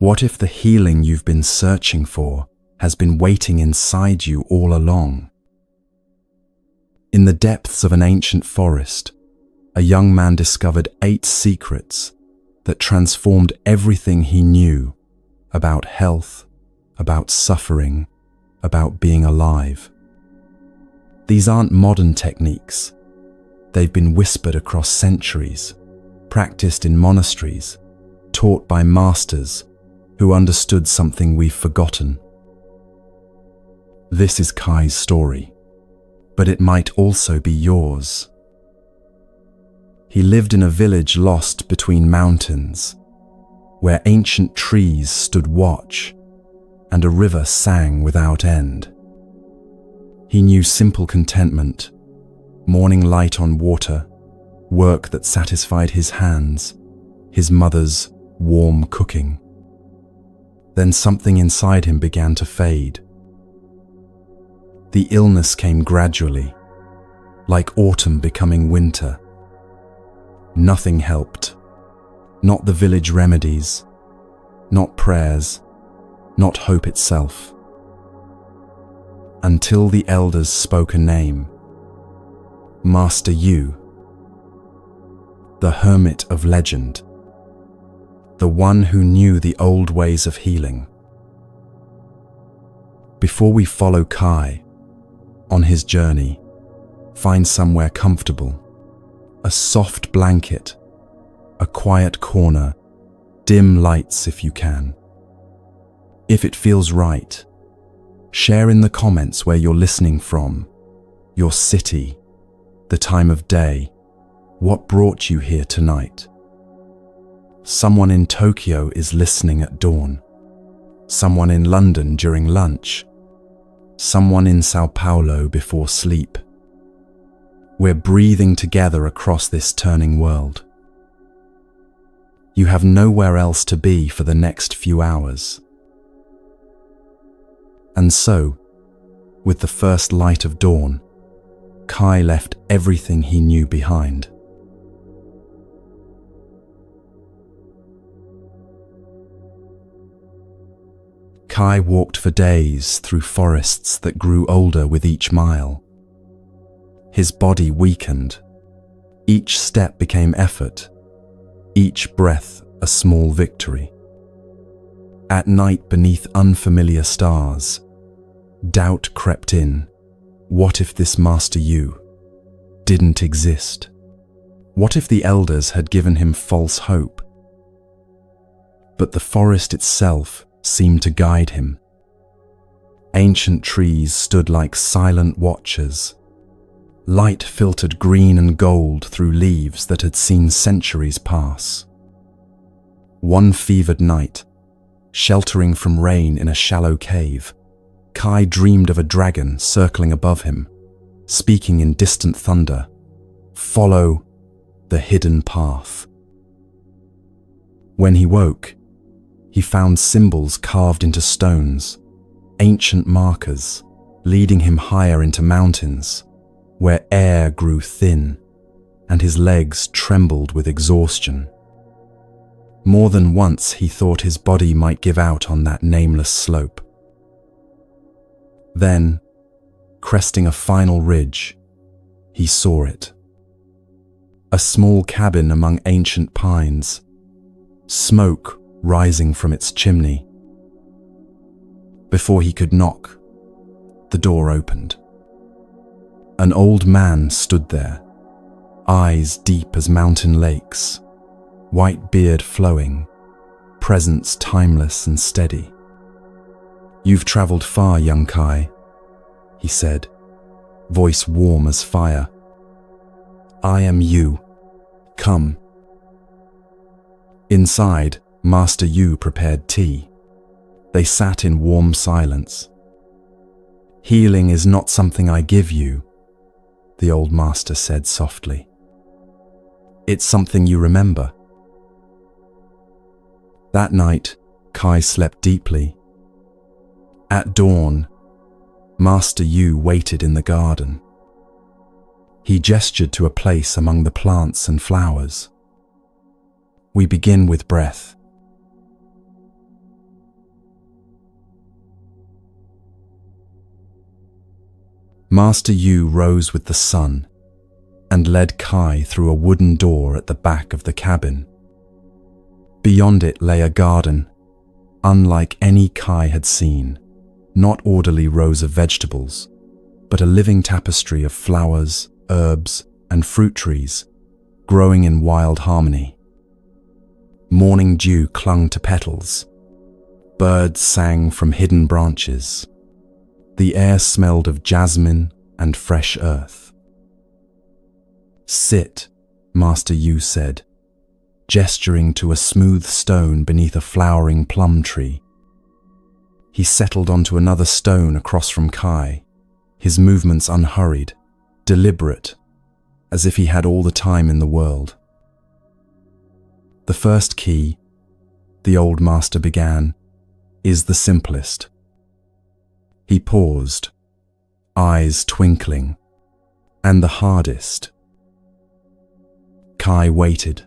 What if the healing you've been searching for has been waiting inside you all along? In the depths of an ancient forest, a young man discovered 8 secrets that transformed everything he knew about health, about suffering, about being alive. These aren't modern techniques. They've been whispered across centuries, practiced in monasteries, taught by masters who understood something we've forgotten. This is Kai's story, but it might also be yours. He lived in a village lost between mountains, where ancient trees stood watch and a river sang without end. He knew simple contentment, morning light on water, work that satisfied his hands, his mother's warm cooking. Then something inside him began to fade. The illness came gradually, like autumn becoming winter. Nothing helped. Not the village remedies, not prayers, not hope itself. Until the elders spoke a name. Master Yu, the hermit of legend, the one who knew the old ways of healing. Before we follow Kai on his journey, find somewhere comfortable, a soft blanket, a quiet corner, dim lights if you can. If it feels right, share in the comments where you're listening from, your city, the time of day, what brought you here tonight. Someone in Tokyo is listening at dawn, someone in London during lunch, someone in Sao Paulo before sleep. We're breathing together across this turning world. You have nowhere else to be for the next few hours. And so, with the first light of dawn, Kai left everything he knew behind. Kai walked for days through forests that grew older with each mile. His body weakened. Each step became effort, each breath a small victory. At night beneath unfamiliar stars, doubt crept in. What if this Master Yu didn't exist? What if the elders had given him false hope? But the forest itself seemed to guide him. Ancient trees stood like silent watchers. Light filtered green and gold through leaves that had seen centuries pass. One fevered night, sheltering from rain in a shallow cave, Kai dreamed of a dragon circling above him, speaking in distant thunder, "Follow the hidden path." When he woke, he found symbols carved into stones, ancient markers, leading him higher into mountains, where air grew thin, and his legs trembled with exhaustion. More than once he thought his body might give out on that nameless slope. Then, cresting a final ridge, he saw it. A small cabin among ancient pines, smoke rising from its chimney. Before he could knock, the door opened. An old man stood there, eyes deep as mountain lakes, white beard flowing, presence timeless and steady. "You've traveled far, young Kai," he said, voice warm as fire. "I am Yu. Come." Inside, Master Yu prepared tea. They sat in warm silence. "Healing is not something I give you," the old master said softly. "It's something you remember." That night, Kai slept deeply. At dawn, Master Yu waited in the garden. He gestured to a place among the plants and flowers. "We begin with breath. Master Yu rose with the sun and led Kai through a wooden door at the back of the cabin. Beyond it lay a garden, unlike any Kai had seen, not orderly rows of vegetables, but a living tapestry of flowers, herbs, and fruit trees, growing in wild harmony. Morning dew clung to petals. Birds sang from hidden branches. The air smelled of jasmine and fresh earth. "Sit," Master Yu said, gesturing to a smooth stone beneath a flowering plum tree. He settled onto another stone across from Kai, his movements unhurried, deliberate, as if he had all the time in the world. "The first key," the old master began, "is the simplest." He paused, eyes twinkling. "And the hardest." Kai waited,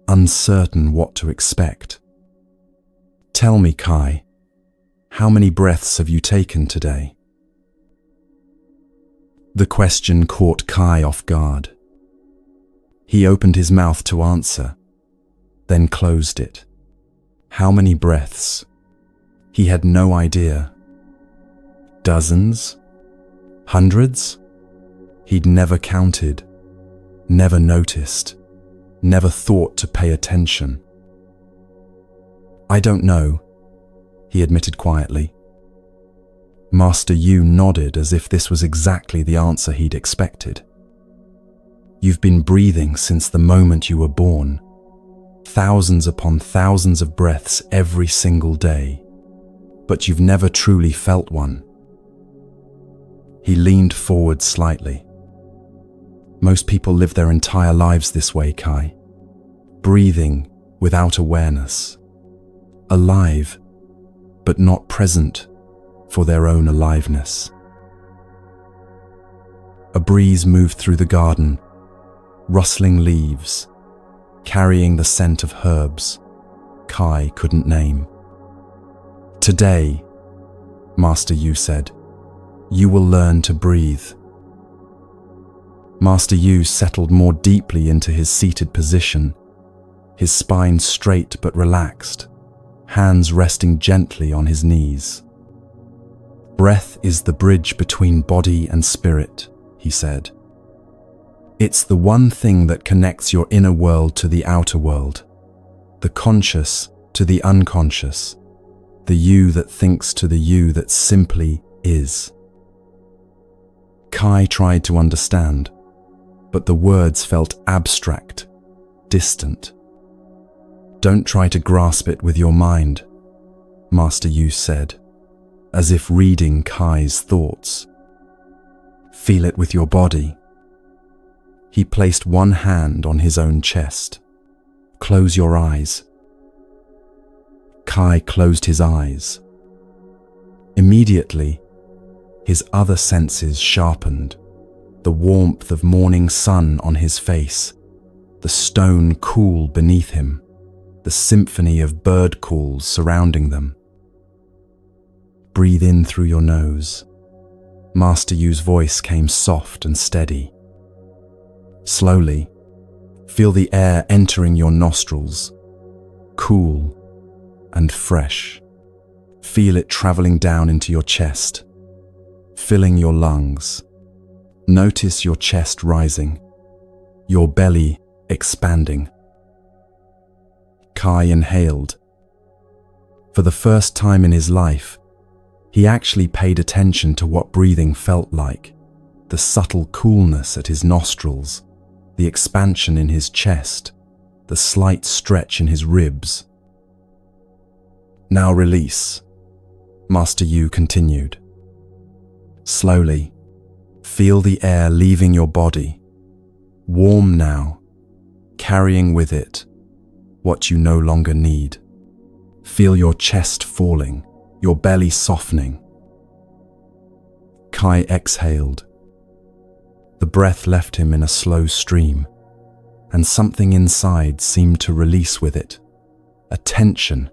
uncertain what to expect. "Tell me, Kai, how many breaths have you taken today?" The question caught Kai off guard. He opened his mouth to answer, then closed it. How many breaths? He had no idea. Dozens? Hundreds? He'd never counted, never noticed, never thought to pay attention. "I don't know," he admitted quietly. Master Yu nodded as if this was exactly the answer he'd expected. "You've been breathing since the moment you were born, thousands upon thousands of breaths every single day, but you've never truly felt one." He leaned forward slightly. "Most people live their entire lives this way, Kai, breathing without awareness, alive, but not present for their own aliveness." A breeze moved through the garden, rustling leaves, carrying the scent of herbs Kai couldn't name. "Today," Master Yu said, "you will learn to breathe." Master Yu settled more deeply into his seated position, his spine straight but relaxed, hands resting gently on his knees. "Breath is the bridge between body and spirit," he said. "It's the one thing that connects your inner world to the outer world, the conscious to the unconscious, the you that thinks to the you that simply is." Kai tried to understand, but the words felt abstract, distant. "Don't try to grasp it with your mind," Master Yu said, as if reading Kai's thoughts. "Feel it with your body." He placed one hand on his own chest. "Close your eyes." Kai closed his eyes. Immediately, his other senses sharpened. The warmth of morning sun on his face, the stone cool beneath him, the symphony of bird calls surrounding them. "Breathe in through your nose." Master Yu's voice came soft and steady. Slowly, feel the air entering your nostrils, cool and fresh. Feel it traveling down into your chest, filling your lungs. Notice your chest rising, your belly expanding. Kai inhaled. For the first time in his life, he actually paid attention to what breathing felt like, the subtle coolness at his nostrils, the expansion in his chest, the slight stretch in his ribs. "Now release," Master Yu continued. "Slowly, feel the air leaving your body, warm now, carrying with it what you no longer need. Feel your chest falling, your belly softening." Kai exhaled. The breath left him in a slow stream, and something inside seemed to release with it, a tension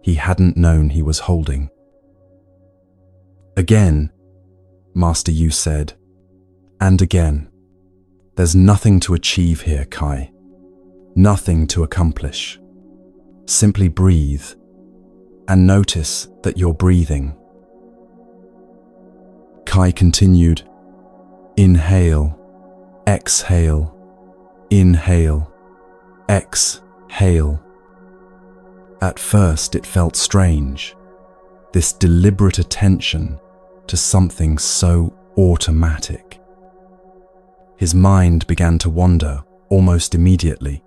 he hadn't known he was holding. Again, Master Yu said. And again, there's nothing to achieve here, Kai. Nothing to accomplish. Simply breathe and notice that you're breathing. Kai continued. Inhale, exhale, inhale, exhale. At first it felt strange, this deliberate attention to something so automatic. His mind began to wander almost immediately.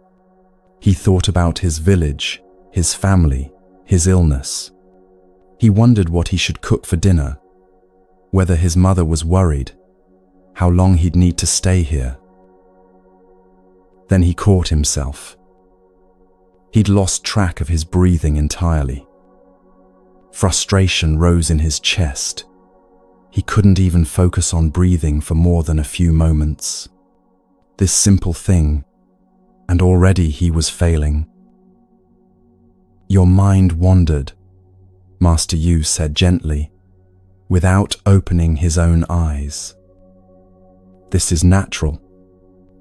He thought about his village, his family, his illness. He wondered what he should cook for dinner, whether his mother was worried, how long he'd need to stay here. Then he caught himself. He'd lost track of his breathing entirely. Frustration rose in his chest. He couldn't even focus on breathing for more than a few moments. This simple thing, and already he was failing. Your mind wandered, Master Yu said gently, without opening his own eyes. This is natural.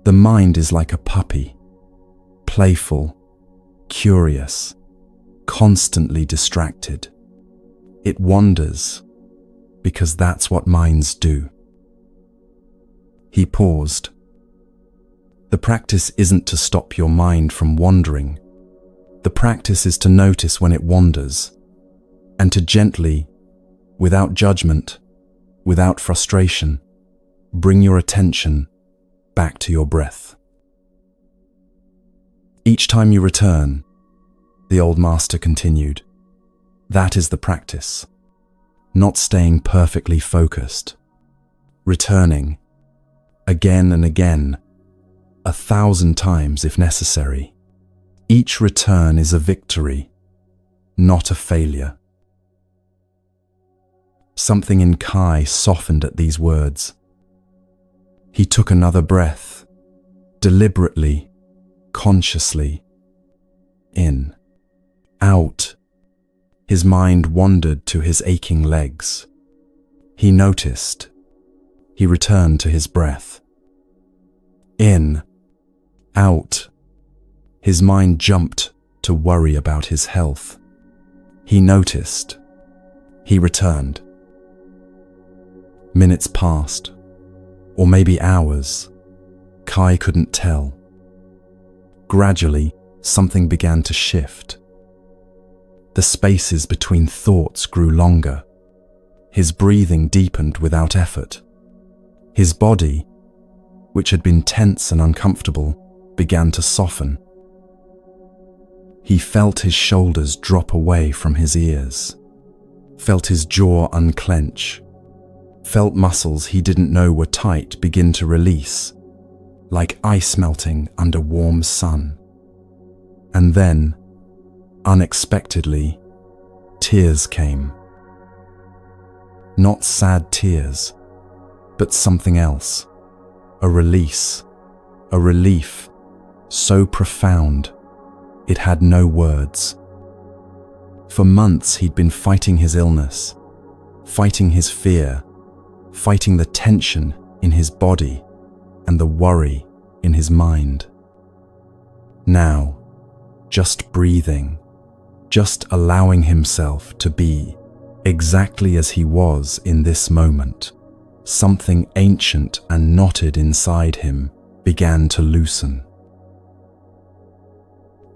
The mind is like a puppy, playful, curious, constantly distracted. It wanders, because that's what minds do. He paused. The practice isn't to stop your mind from wandering. The practice is to notice when it wanders, and to gently, without judgment, without frustration, bring your attention back to your breath. Each time you return, the old master continued, that is the practice. Not staying perfectly focused, returning again and again, 1,000 times if necessary. Each return is a victory, not a failure. Something in Kai softened at these words. He took another breath, deliberately, consciously. In, out. His mind wandered to his aching legs. He noticed. He returned to his breath. In, out. His mind jumped to worry about his health. He noticed. He returned. Minutes passed, or maybe hours. Kai couldn't tell. Gradually, something began to shift. The spaces between thoughts grew longer. His breathing deepened without effort. His body, which had been tense and uncomfortable, began to soften. He felt his shoulders drop away from his ears, felt his jaw unclench, felt muscles he didn't know were tight begin to release, like ice melting under warm sun. And then, unexpectedly, tears came. Not sad tears, but something else. A release, a relief, so profound, it had no words. For months he'd been fighting his illness, fighting his fear, fighting the tension in his body and the worry in his mind. Now, just breathing, just allowing himself to be exactly as he was in this moment, something ancient and knotted inside him began to loosen.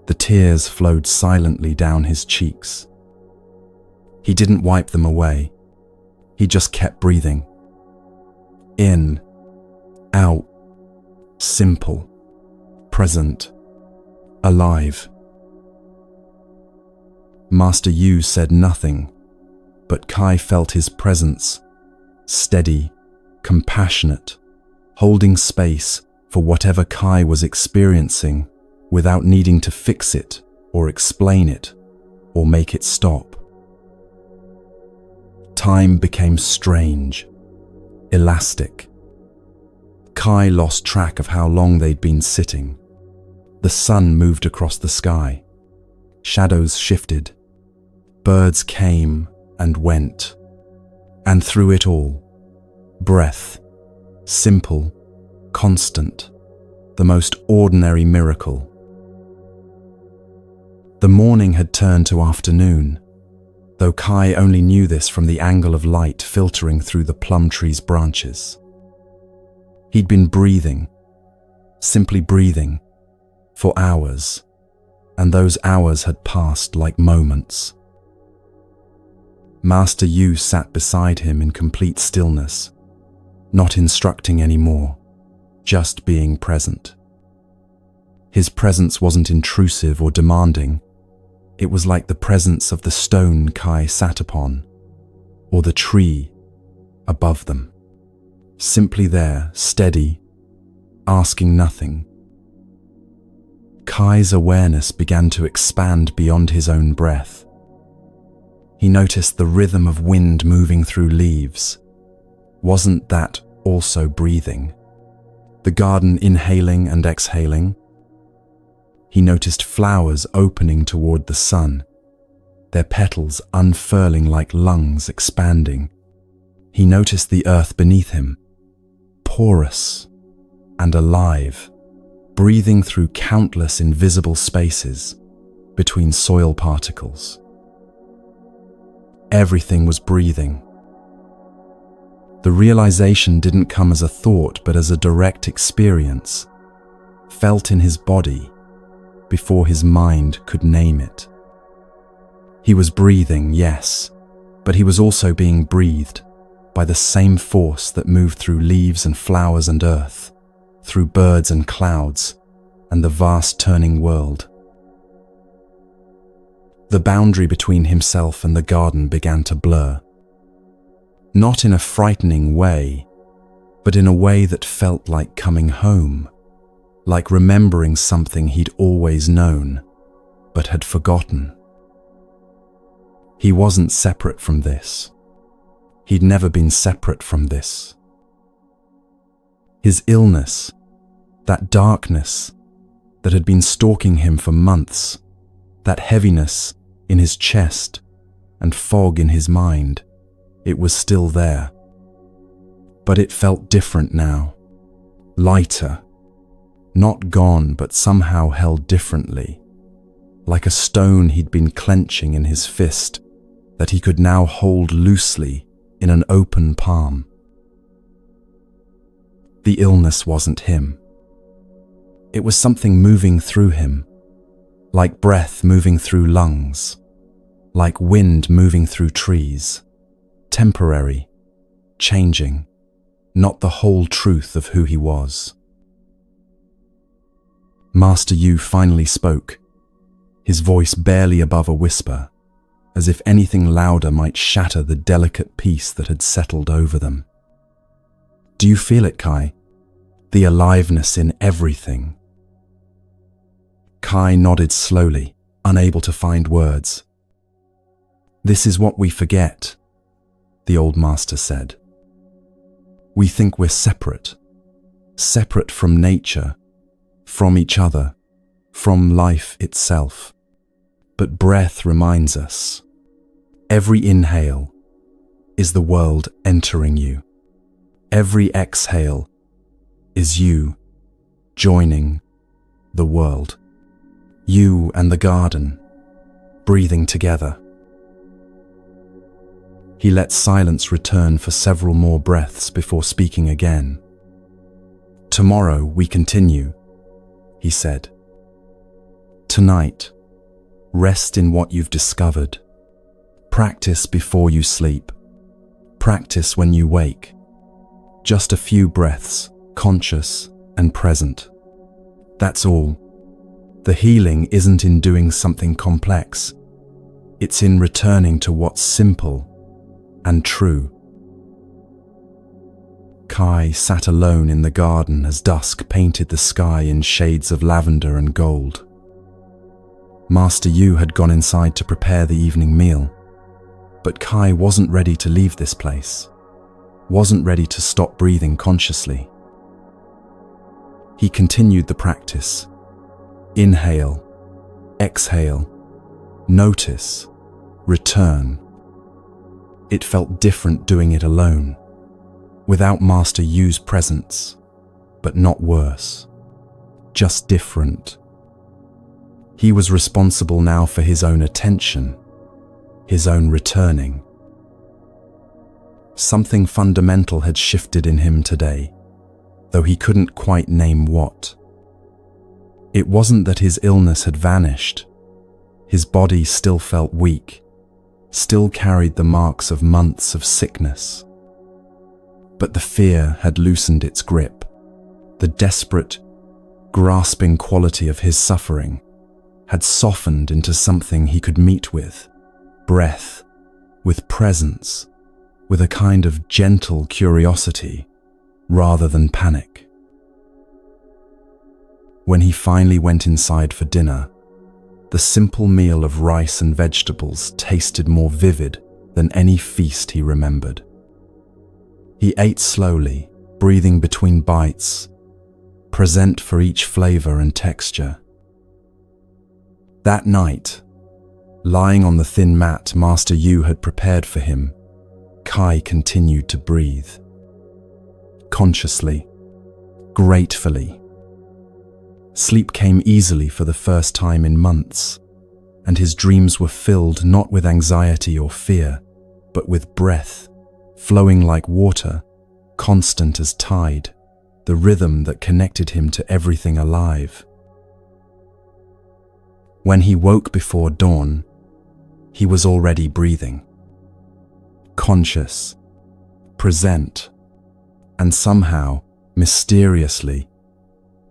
The tears flowed silently down his cheeks. He didn't wipe them away. He just kept breathing. In, out, simple, present, alive. Master Yu said nothing, but Kai felt his presence, steady, compassionate, holding space for whatever Kai was experiencing without needing to fix it or explain it or make it stop. Time became strange, elastic. Kai lost track of how long they'd been sitting. The sun moved across the sky. Shadows shifted. Birds came and went. And through it all, Breath, simple, constant, the most ordinary miracle. The morning had turned to afternoon, though Kai only knew this from the angle of light filtering through the plum tree's branches. He'd been breathing, simply breathing, for hours, and those hours had passed like moments. Master Yu sat beside him in complete stillness, not instructing anymore, just being present. His presence wasn't intrusive or demanding. It was like the presence of the stone Kai sat upon, or the tree above them. Simply there, steady, asking nothing. Kai's awareness began to expand beyond his own breath. He noticed the rhythm of wind moving through leaves. Wasn't that also breathing? The garden inhaling and exhaling? He noticed flowers opening toward the sun, their petals unfurling like lungs expanding. He noticed the earth beneath him, porous and alive, breathing through countless invisible spaces between soil particles. Everything was breathing. The realization didn't come as a thought, but as a direct experience, felt in his body before his mind could name it. He was breathing, yes, but he was also being breathed by the same force that moved through leaves and flowers and earth, through birds and clouds, and the vast turning world. The boundary between himself and the garden began to blur. Not in a frightening way, but in a way that felt like coming home, like remembering something he'd always known, but had forgotten. He wasn't separate from this. He'd never been separate from this. His illness, that darkness that had been stalking him for months, that heaviness in his chest and fog in his mind, it was still there. But it felt different now, lighter, not gone but somehow held differently, like a stone he'd been clenching in his fist that he could now hold loosely in an open palm. The illness wasn't him. It was something moving through him, like breath moving through lungs, like wind moving through trees, temporary, changing, not the whole truth of who he was. Master Yu finally spoke, his voice barely above a whisper, as if anything louder might shatter the delicate peace that had settled over them. Do you feel it, Kai? The aliveness in everything. Kai nodded slowly, unable to find words. This is what we forget, the old master said. We think we're separate from nature, from each other, from life itself. But breath reminds us, every inhale is the world entering you. Every exhale is you joining the world. You and the garden, breathing together. He let silence return for several more breaths before speaking again. Tomorrow we continue, he said. Tonight, rest in what you've discovered. Practice before you sleep. Practice when you wake. Just a few breaths, conscious and present. That's all. The healing isn't in doing something complex. It's in returning to what's simple and true. Kai sat alone in the garden as dusk painted the sky in shades of lavender and gold. Master Yu had gone inside to prepare the evening meal, but Kai wasn't ready to leave this place, wasn't ready to stop breathing consciously. He continued the practice. Inhale, exhale, notice, return. It felt different doing it alone. without Master Yu's presence, but not worse, just different. He was responsible now for his own attention, his own returning. Something fundamental had shifted in him today, though he couldn't quite name what. It wasn't that his illness had vanished. His body still felt weak, still carried the marks of months of sickness. But the fear had loosened its grip. The desperate, grasping quality of his suffering had softened into something he could meet with breath, with presence, with a kind of gentle curiosity rather than panic. When he finally went inside for dinner, the simple meal of rice and vegetables tasted more vivid than any feast he remembered. He ate slowly, breathing between bites, present for each flavor and texture. That night, lying on the thin mat Master Yu had prepared for him, Kai continued to breathe. Consciously, gratefully. Sleep came easily for the first time in months, and his dreams were filled not with anxiety or fear, but with breath, flowing like water, constant as tide, the rhythm that connected him to everything alive. When he woke before dawn, he was already breathing. Conscious, present, and somehow, mysteriously,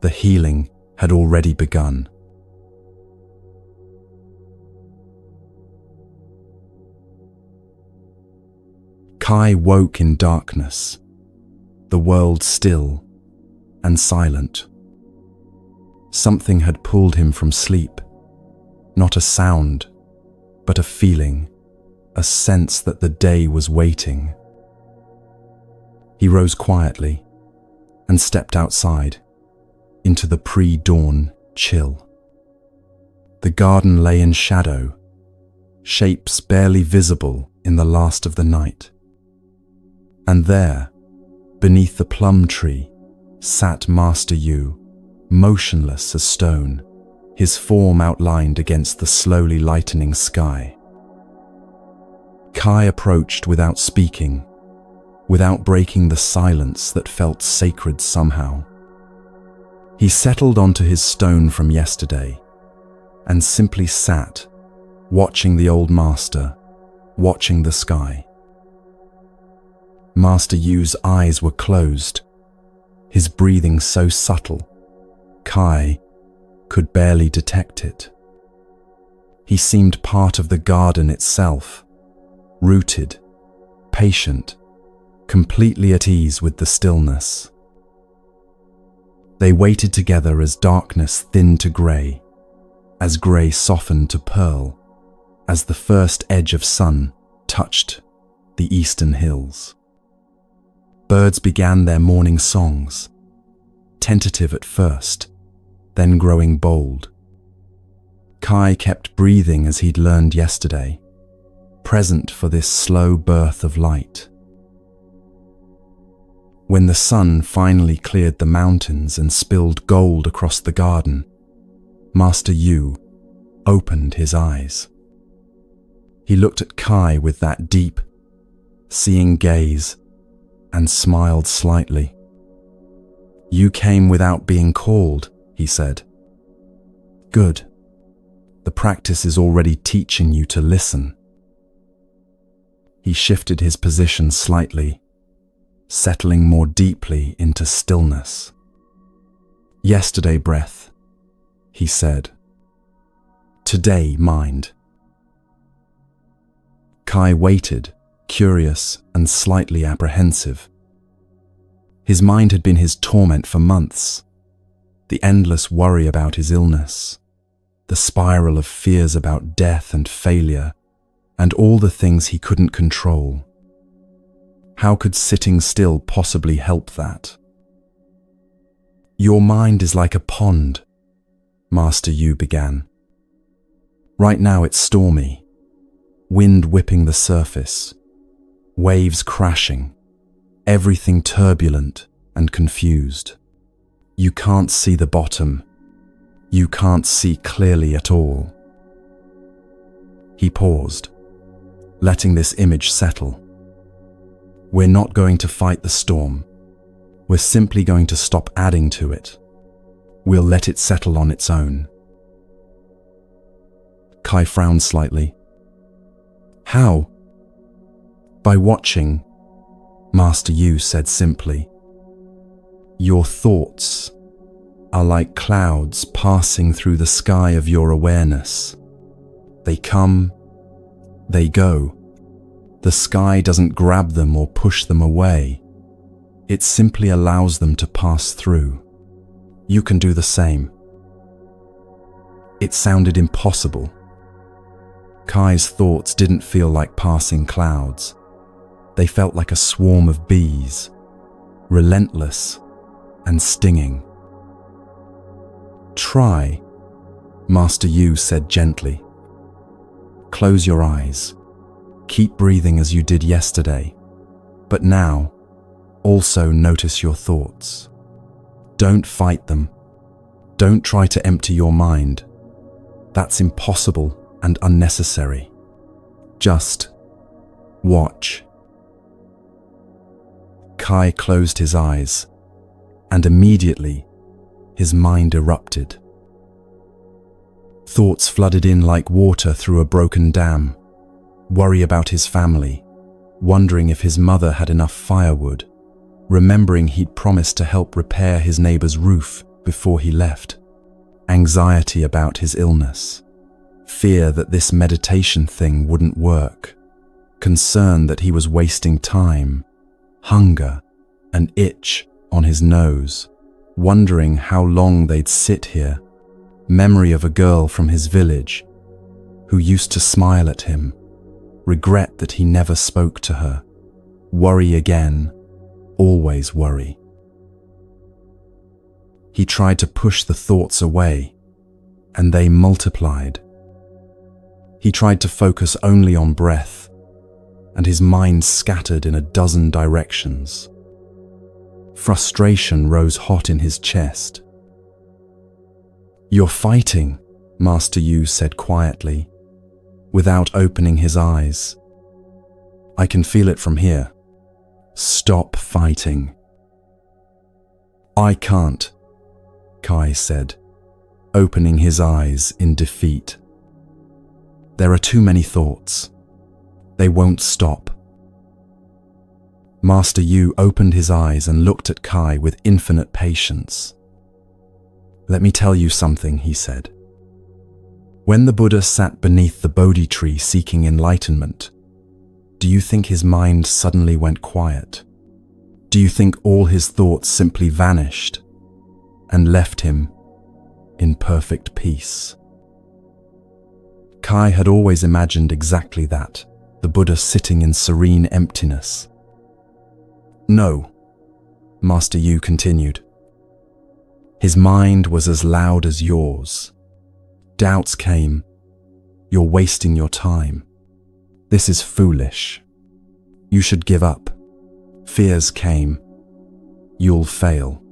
the healing had already begun. Kai woke in darkness, the world still and silent. Something had pulled him from sleep, not a sound, but a feeling, a sense that the day was waiting. He rose quietly and stepped outside, into the pre-dawn chill. The garden lay in shadow, shapes barely visible in the last of the night. And there, beneath the plum tree, sat Master Yu, motionless as stone, his form outlined against the slowly lightening sky. Kai approached without speaking, without breaking the silence that felt sacred somehow. He settled onto his stone from yesterday and simply sat, watching the old master, watching the sky. Master Yu's eyes were closed, his breathing so subtle, Kai could barely detect it. He seemed part of the garden itself, rooted, patient, completely at ease with the stillness. They waited together as darkness thinned to grey, as grey softened to pearl, as the first edge of sun touched the eastern hills. Birds began their morning songs, tentative at first, then growing bold. Kai kept breathing as he'd learned yesterday, present for this slow birth of light. When the sun finally cleared the mountains and spilled gold across the garden, Master Yu opened his eyes. He looked at Kai with that deep, seeing gaze and smiled slightly. "You came without being called," he said. "Good. The practice is already teaching you to listen." He shifted his position slightly, settling more deeply into stillness. "Yesterday breath," he said. "Today mind." Kai waited, curious and slightly apprehensive. His mind had been his torment for months. The endless worry about his illness, the spiral of fears about death and failure, and all the things he couldn't control. How could sitting still possibly help that? "Your mind is like a pond," Master Yu began. "Right now it's stormy, wind whipping the surface, waves crashing, everything turbulent and confused. You can't see the bottom. You can't see clearly at all. He paused, letting this image settle. We're not going to fight the storm. We're simply going to stop adding to it. We'll let it settle on its own. Kai frowned slightly. How? By watching, Master Yu said simply. Your thoughts are like clouds passing through the sky of your awareness. They come, they go. The sky doesn't grab them or push them away. It simply allows them to pass through. You can do the same. It sounded impossible. Kai's thoughts didn't feel like passing clouds. They felt like a swarm of bees, relentless and stinging. Try, Master Yu said gently. Close your eyes. Keep breathing as you did yesterday. But now, also notice your thoughts. Don't fight them. Don't try to empty your mind. That's impossible and unnecessary. Just watch. Kai closed his eyes, and immediately his mind erupted. Thoughts flooded in like water through a broken dam. Worry about his family, wondering if his mother had enough firewood, remembering he'd promised to help repair his neighbor's roof before he left, anxiety about his illness, fear that this meditation thing wouldn't work, concern that he was wasting time, hunger, an itch on his nose, wondering how long they'd sit here, memory of a girl from his village who used to smile at him, regret that he never spoke to her, worry again, always worry. He tried to push the thoughts away, and they multiplied. He tried to focus only on breath, and his mind scattered in a dozen directions. Frustration rose hot in his chest. You're fighting, Master Yu said quietly, without opening his eyes. I can feel it from here. Stop fighting. I can't, Kai said, opening his eyes in defeat. There are too many thoughts. They won't stop. Master Yu opened his eyes and looked at Kai with infinite patience. Let me tell you something, he said. When the Buddha sat beneath the Bodhi tree seeking enlightenment, do you think his mind suddenly went quiet? Do you think all his thoughts simply vanished and left him in perfect peace? Kai had always imagined exactly that, the Buddha sitting in serene emptiness. No, Master Yu continued. His mind was as loud as yours. Doubts came. You're wasting your time. This is foolish. You should give up. Fears came. You'll fail.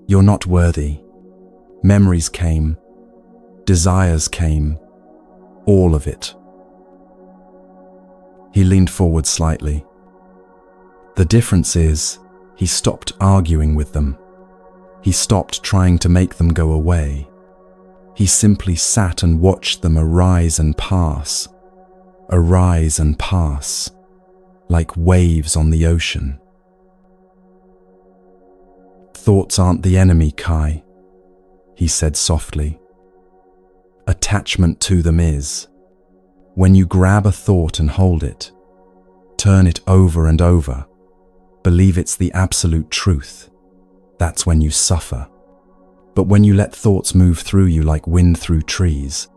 You're not worthy. Memories came. Desires came. All of it. He leaned forward slightly. The difference is, he stopped arguing with them. He stopped trying to make them go away. He simply sat and watched them arise and pass, like waves on the ocean. Thoughts aren't the enemy, Kai, he said softly. Attachment to them is. When you grab a thought and hold it, turn it over and over, believe it's the absolute truth, that's when you suffer. But when you let thoughts move through you like wind through trees,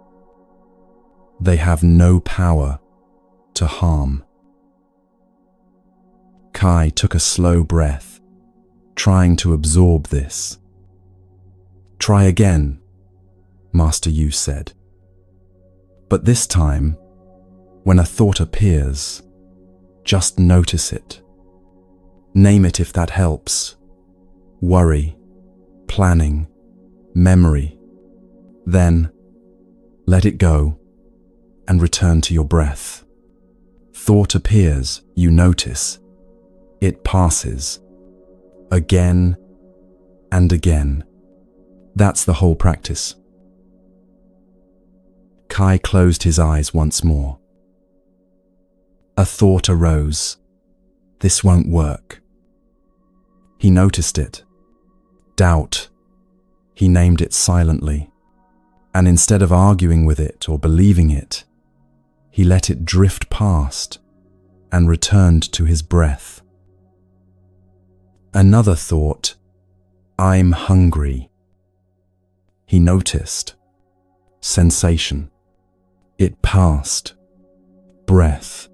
they have no power to harm. Kai took a slow breath, trying to absorb this. Try again, Master Yu said. But this time, when a thought appears, just notice it. Name it if that helps. Worry, planning, memory. Then, let it go and return to your breath. Thought appears, you notice. It passes. Again and again. That's the whole practice. Kai closed his eyes once more. A thought arose. This won't work. He noticed it. Doubt. He named it silently. And instead of arguing with it or believing it, he let it drift past and returned to his breath. Another thought. I'm hungry. He noticed. Sensation. It passed. Breath.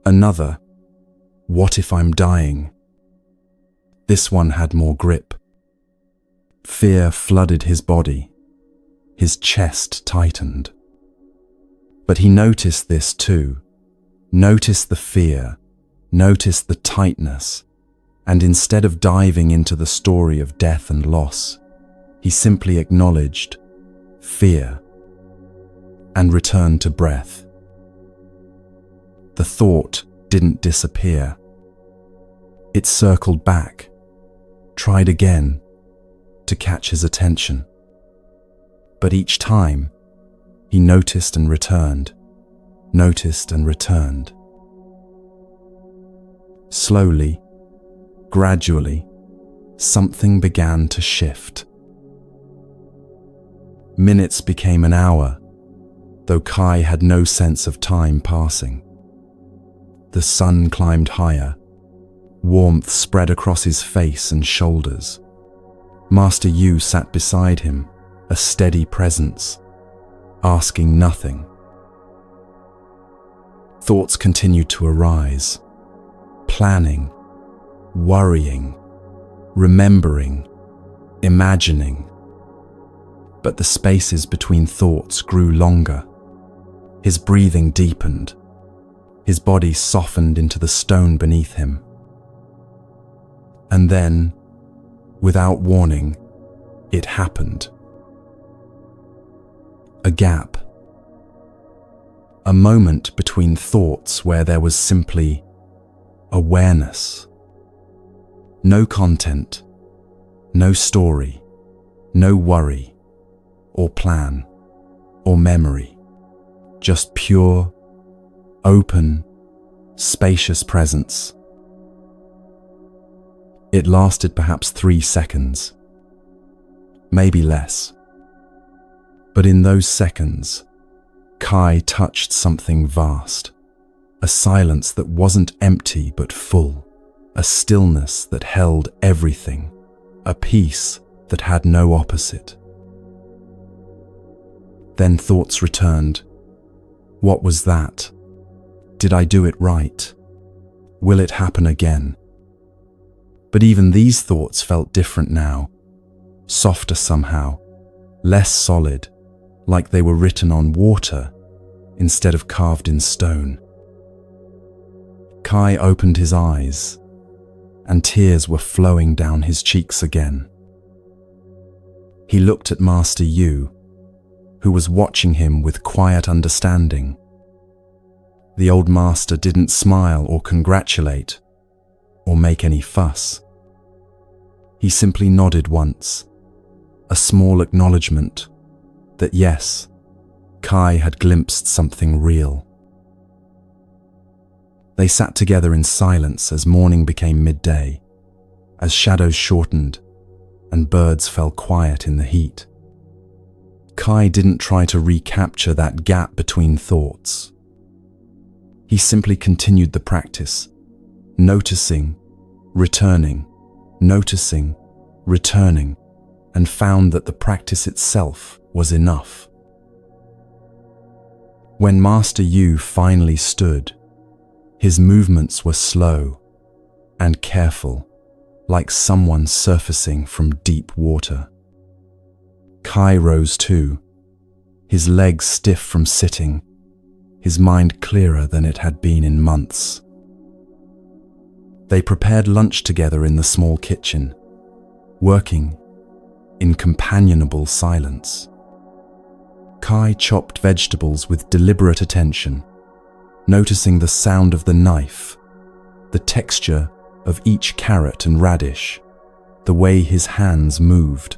Another. What if I'm dying? This one had more grip. Fear flooded his body. His chest tightened. But he noticed this too. Noticed the fear. Noticed the tightness. And instead of diving into the story of death and loss, he simply acknowledged fear and returned to breath. The thought didn't disappear. It circled back, tried again to catch his attention. But each time, he noticed and returned, noticed and returned. Slowly, gradually, something began to shift. Minutes became an hour, though Kai had no sense of time passing. The sun climbed higher. Warmth spread across his face and shoulders. Master Yu sat beside him, a steady presence, asking nothing. Thoughts continued to arise. Planning, worrying, remembering, imagining. But the spaces between thoughts grew longer. His breathing deepened. His body softened into the stone beneath him. And then, without warning, it happened. A gap. A moment between thoughts where there was simply awareness. No content, no story, no worry, or plan, or memory. Just pure, open, spacious presence. It lasted perhaps 3 seconds, maybe less. But in those seconds, Kai touched something vast, a silence that wasn't empty but full, a stillness that held everything, a peace that had no opposite. Then thoughts returned. What was that? Did I do it right? Will it happen again? But even these thoughts felt different now, softer somehow, less solid, like they were written on water instead of carved in stone. Kai opened his eyes, and tears were flowing down his cheeks again. He looked at Master Yu, who was watching him with quiet understanding. The old master didn't smile or congratulate, or make any fuss. He simply nodded once, a small acknowledgement that yes, Kai had glimpsed something real. They sat together in silence as morning became midday, as shadows shortened and birds fell quiet in the heat. Kai didn't try to recapture that gap between thoughts. He simply continued the practice, noticing, returning, noticing, returning, and found that the practice itself was enough. When Master Yu finally stood, his movements were slow and careful, like someone surfacing from deep water. Kai rose too, his legs stiff from sitting, his mind clearer than it had been in months. They prepared lunch together in the small kitchen, working in companionable silence. Kai chopped vegetables with deliberate attention, noticing the sound of the knife, the texture of each carrot and radish, the way his hands moved.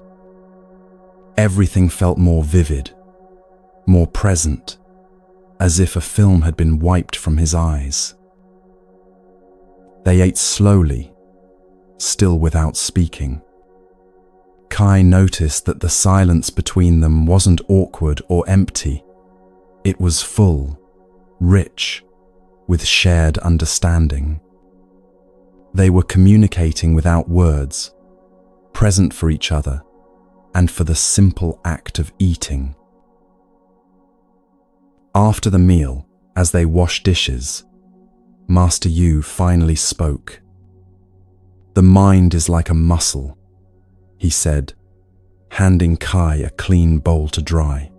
Everything felt more vivid, more present, as if a film had been wiped from his eyes. They ate slowly, still without speaking. Kai noticed that the silence between them wasn't awkward or empty. It was full, rich, with shared understanding. They were communicating without words, present for each other, and for the simple act of eating. After the meal, as they washed dishes, Master Yu finally spoke. "The mind is like a muscle," he said, handing Kai a clean bowl to dry.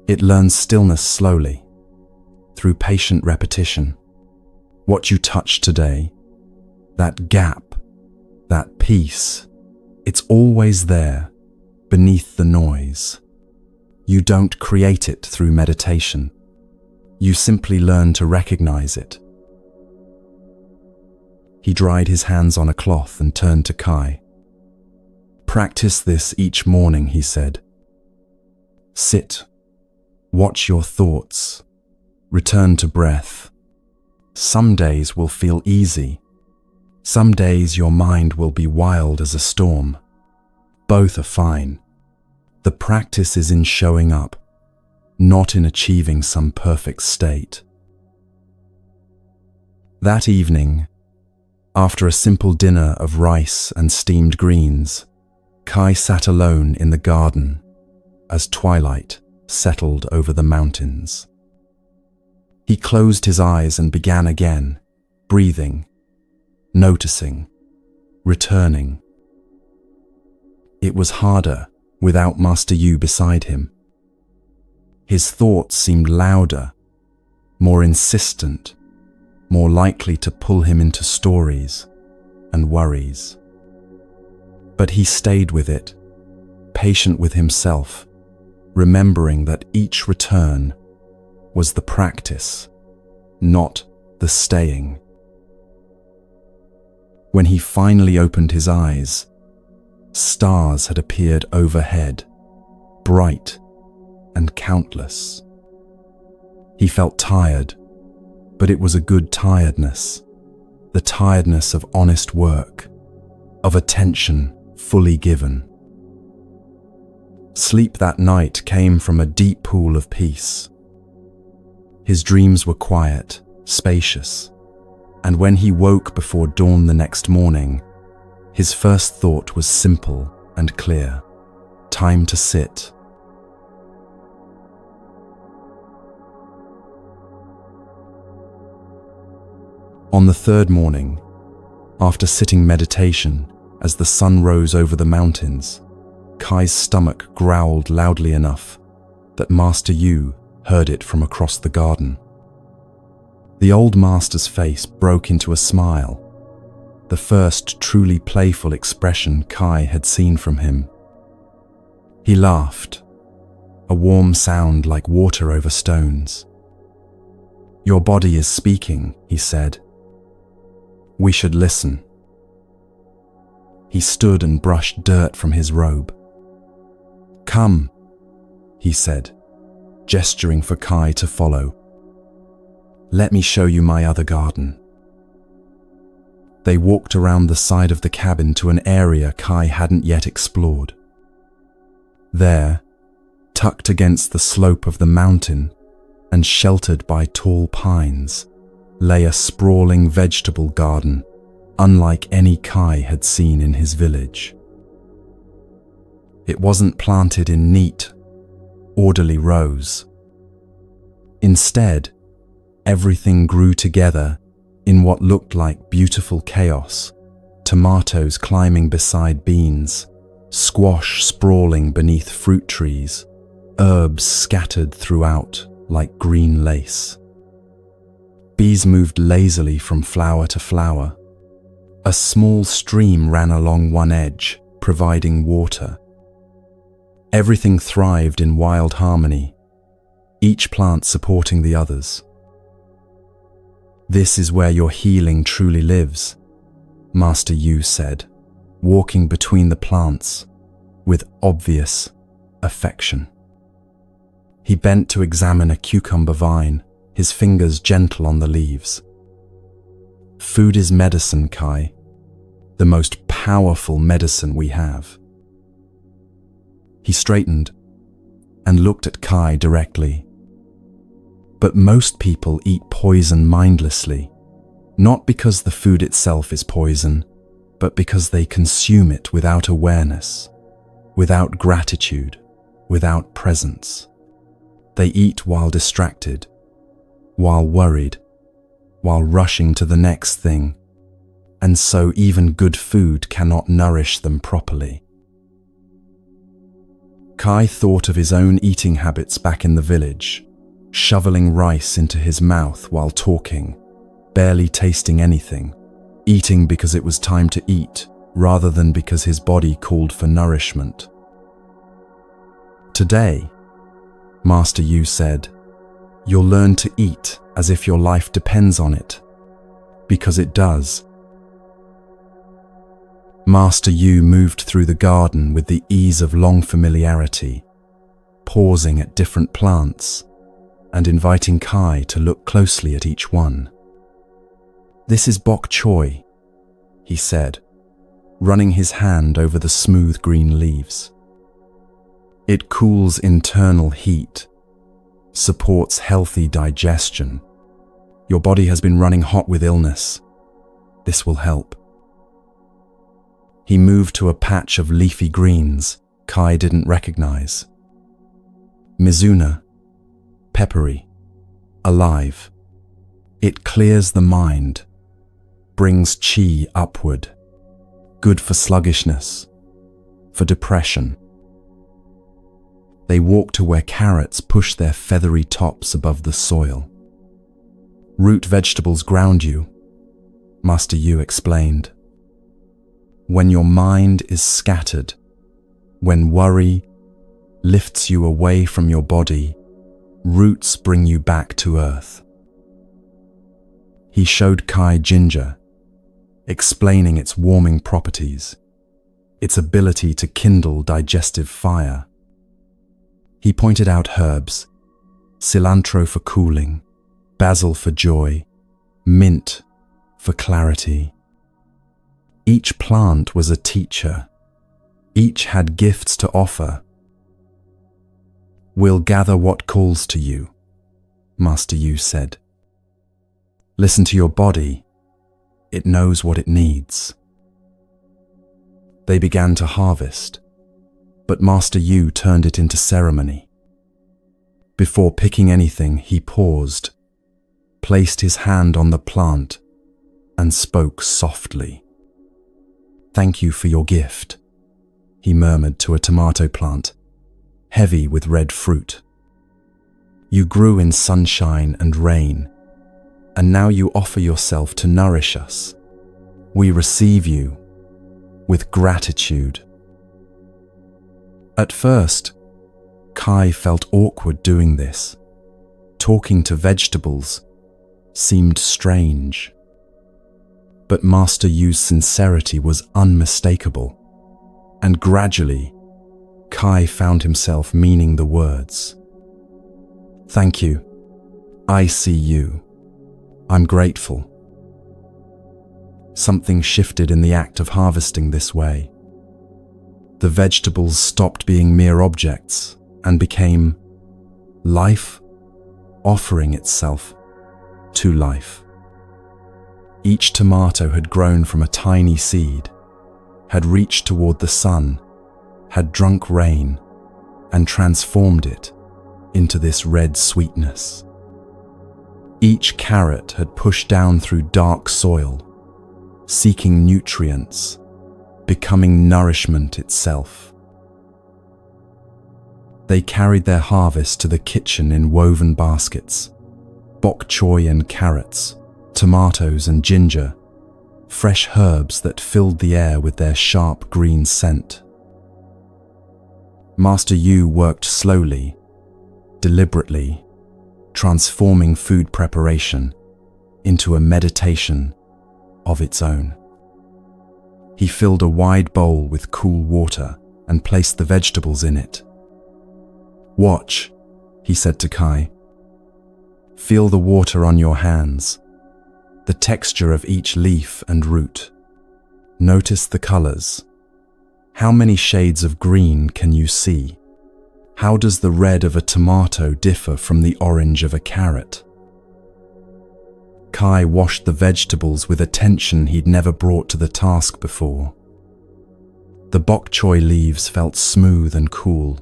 "It learns stillness slowly, through patient repetition. What you touch today, that gap, that peace, it's always there, beneath the noise. You don't create it through meditation. You simply learn to recognize it." He dried his hands on a cloth and turned to Kai. "Practice this each morning," he said. "Sit, watch your thoughts, return to breath. Some days will feel easy. Some days your mind will be wild as a storm. Both are fine. The practice is in showing up, not in achieving some perfect state." That evening, after a simple dinner of rice and steamed greens, Kai sat alone in the garden as twilight settled over the mountains. He closed his eyes and began again, breathing, noticing, returning. It was harder without Master Yu beside him. His thoughts seemed louder, more insistent, more likely to pull him into stories and worries. But he stayed with it, patient with himself, remembering that each return was the practice, not the staying. When he finally opened his eyes, stars had appeared overhead, bright and countless. He felt tired, but it was a good tiredness, the tiredness of honest work, of attention fully given. Sleep that night came from a deep pool of peace. His dreams were quiet, spacious, and when he woke before dawn the next morning, his first thought was simple and clear: time to sit. On the third morning, after sitting meditation, as the sun rose over the mountains, Kai's stomach growled loudly enough that Master Yu heard it from across the garden. The old master's face broke into a smile, the first truly playful expression Kai had seen from him. He laughed, a warm sound like water over stones. "Your body is speaking," he said. "We should listen." He stood and brushed dirt from his robe. "Come," he said, gesturing for Kai to follow. "Let me show you my other garden." They walked around the side of the cabin to an area Kai hadn't yet explored. There, tucked against the slope of the mountain and sheltered by tall pines, lay a sprawling vegetable garden, unlike any Kai had seen in his village. It wasn't planted in neat, orderly rows. Instead, everything grew together in what looked like beautiful chaos: tomatoes climbing beside beans, squash sprawling beneath fruit trees, herbs scattered throughout like green lace. Bees moved lazily from flower to flower, A small stream ran along one edge, providing water. Everything thrived in wild harmony, each plant supporting the others. "This is where your healing truly lives," Master Yu said, walking between the plants with obvious affection. He bent to examine a cucumber vine, his fingers gentle on the leaves. "Food is medicine, Kai, the most powerful medicine we have." He straightened and looked at Kai directly. "But most people eat poison mindlessly, not because the food itself is poison, but because they consume it without awareness, without gratitude, without presence. They eat while distracted, while worried, while rushing to the next thing, and so even good food cannot nourish them properly." Kai thought of his own eating habits back in the village, shoveling rice into his mouth while talking, barely tasting anything, eating because it was time to eat, rather than because his body called for nourishment. "Today," Master Yu said, "you'll learn to eat as if your life depends on it, because it does." Master Yu moved through the garden with the ease of long familiarity, pausing at different plants and inviting Kai to look closely at each one. "This is bok choy," he said, running his hand over the smooth green leaves. "It cools internal heat, supports healthy digestion. Your body has been running hot with illness. This will help." He moved to a patch of leafy greens Kai didn't recognize. Mizuna, peppery, alive. It clears the mind, brings chi upward, good for sluggishness, for depression. They walked to where carrots pushed their feathery tops above the soil. "Root vegetables ground you," Master Yu explained. "When your mind is scattered, when worry lifts you away from your body, roots bring you back to earth." He showed Kai ginger, explaining its warming properties, its ability to kindle digestive fire. He pointed out herbs, cilantro for cooling, basil for joy, mint for clarity. Each plant was a teacher. Each had gifts to offer. "We'll gather what calls to you," Master Yu said. "Listen to your body. It knows what it needs." They began to harvest, but Master Yu turned it into ceremony. Before picking anything, he paused, placed his hand on the plant, and spoke softly. "Thank you for your gift," he murmured to a tomato plant, heavy with red fruit. "You grew in sunshine and rain, and now you offer yourself to nourish us. We receive you with gratitude." At first, Kai felt awkward doing this. Talking to vegetables seemed strange. But Master Yu's sincerity was unmistakable, and gradually, Kai found himself meaning the words. "Thank you. I see you. I'm grateful." Something shifted in the act of harvesting this way. The vegetables stopped being mere objects and became life offering itself to life. Each tomato had grown from a tiny seed, had reached toward the sun, had drunk rain, and transformed it into this red sweetness. Each carrot had pushed down through dark soil, seeking nutrients, becoming nourishment itself. They carried their harvest to the kitchen in woven baskets, bok choy and carrots, tomatoes and ginger, fresh herbs that filled the air with their sharp green scent. Master Yu worked slowly, deliberately, transforming food preparation into a meditation of its own. He filled a wide bowl with cool water and placed the vegetables in it. "Watch," he said to Kai. "Feel the water on your hands, the texture of each leaf and root. Notice the colors. How many shades of green can you see? How does the red of a tomato differ from the orange of a carrot?" Kai washed the vegetables with attention he'd never brought to the task before. The bok choy leaves felt smooth and cool,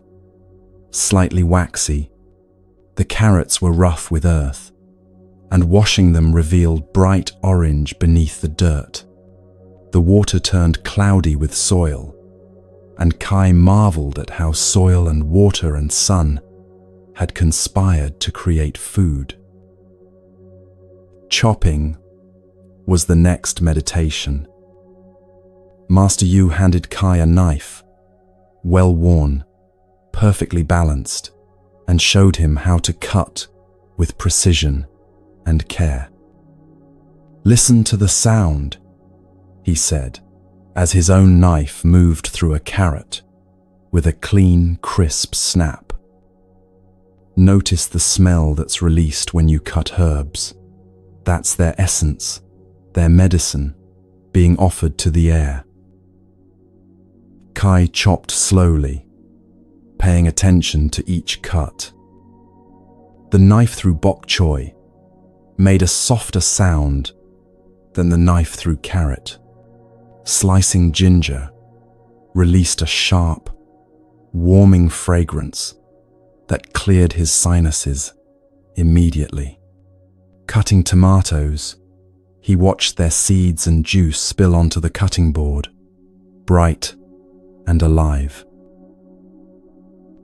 slightly waxy. The carrots were rough with earth, and washing them revealed bright orange beneath the dirt. The water turned cloudy with soil, and Kai marveled at how soil and water and sun had conspired to create food. Chopping was the next meditation. Master Yu handed Kai a knife, well worn, perfectly balanced, and showed him how to cut with precision and care. "Listen to the sound," he said, as his own knife moved through a carrot with a clean, crisp snap. "Notice the smell that's released when you cut herbs. That's their essence, their medicine, being offered to the air." Kai chopped slowly, paying attention to each cut. The knife through bok choy made a softer sound than the knife through carrot. Slicing ginger released a sharp, warming fragrance that cleared his sinuses immediately. Cutting tomatoes, he watched their seeds and juice spill onto the cutting board, bright and alive.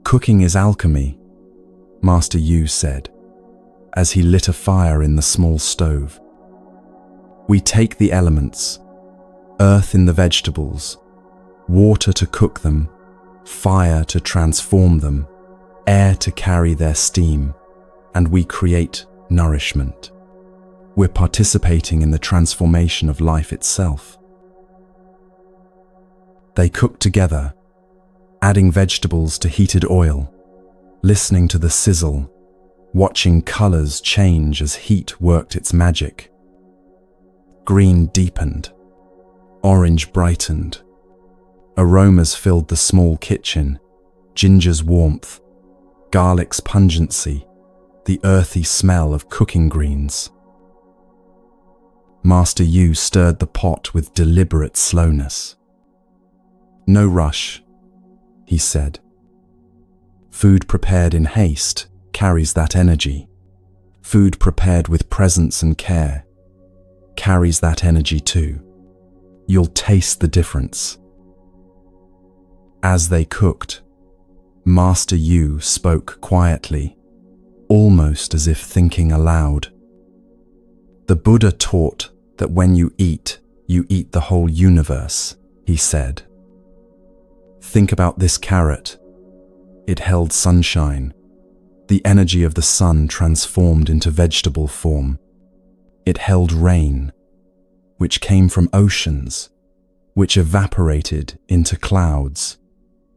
"Cooking is alchemy," Master Yu said, as he lit a fire in the small stove. "We take the elements, earth in the vegetables, water to cook them, fire to transform them, air to carry their steam, and we create nourishment. We're participating in the transformation of life itself." They cooked together, adding vegetables to heated oil, listening to the sizzle, watching colors change as heat worked its magic. Green deepened, orange brightened. Aromas filled the small kitchen, ginger's warmth, garlic's pungency, the earthy smell of cooking greens. Master Yu stirred the pot with deliberate slowness. "No rush," he said. "Food prepared in haste carries that energy. Food prepared with presence and care carries that energy too. You'll taste the difference." As they cooked, Master Yu spoke quietly, almost as if thinking aloud. "The Buddha taught that when you eat the whole universe," he said. "Think about this carrot. It held sunshine, the energy of the sun transformed into vegetable form. It held rain, which came from oceans, which evaporated into clouds,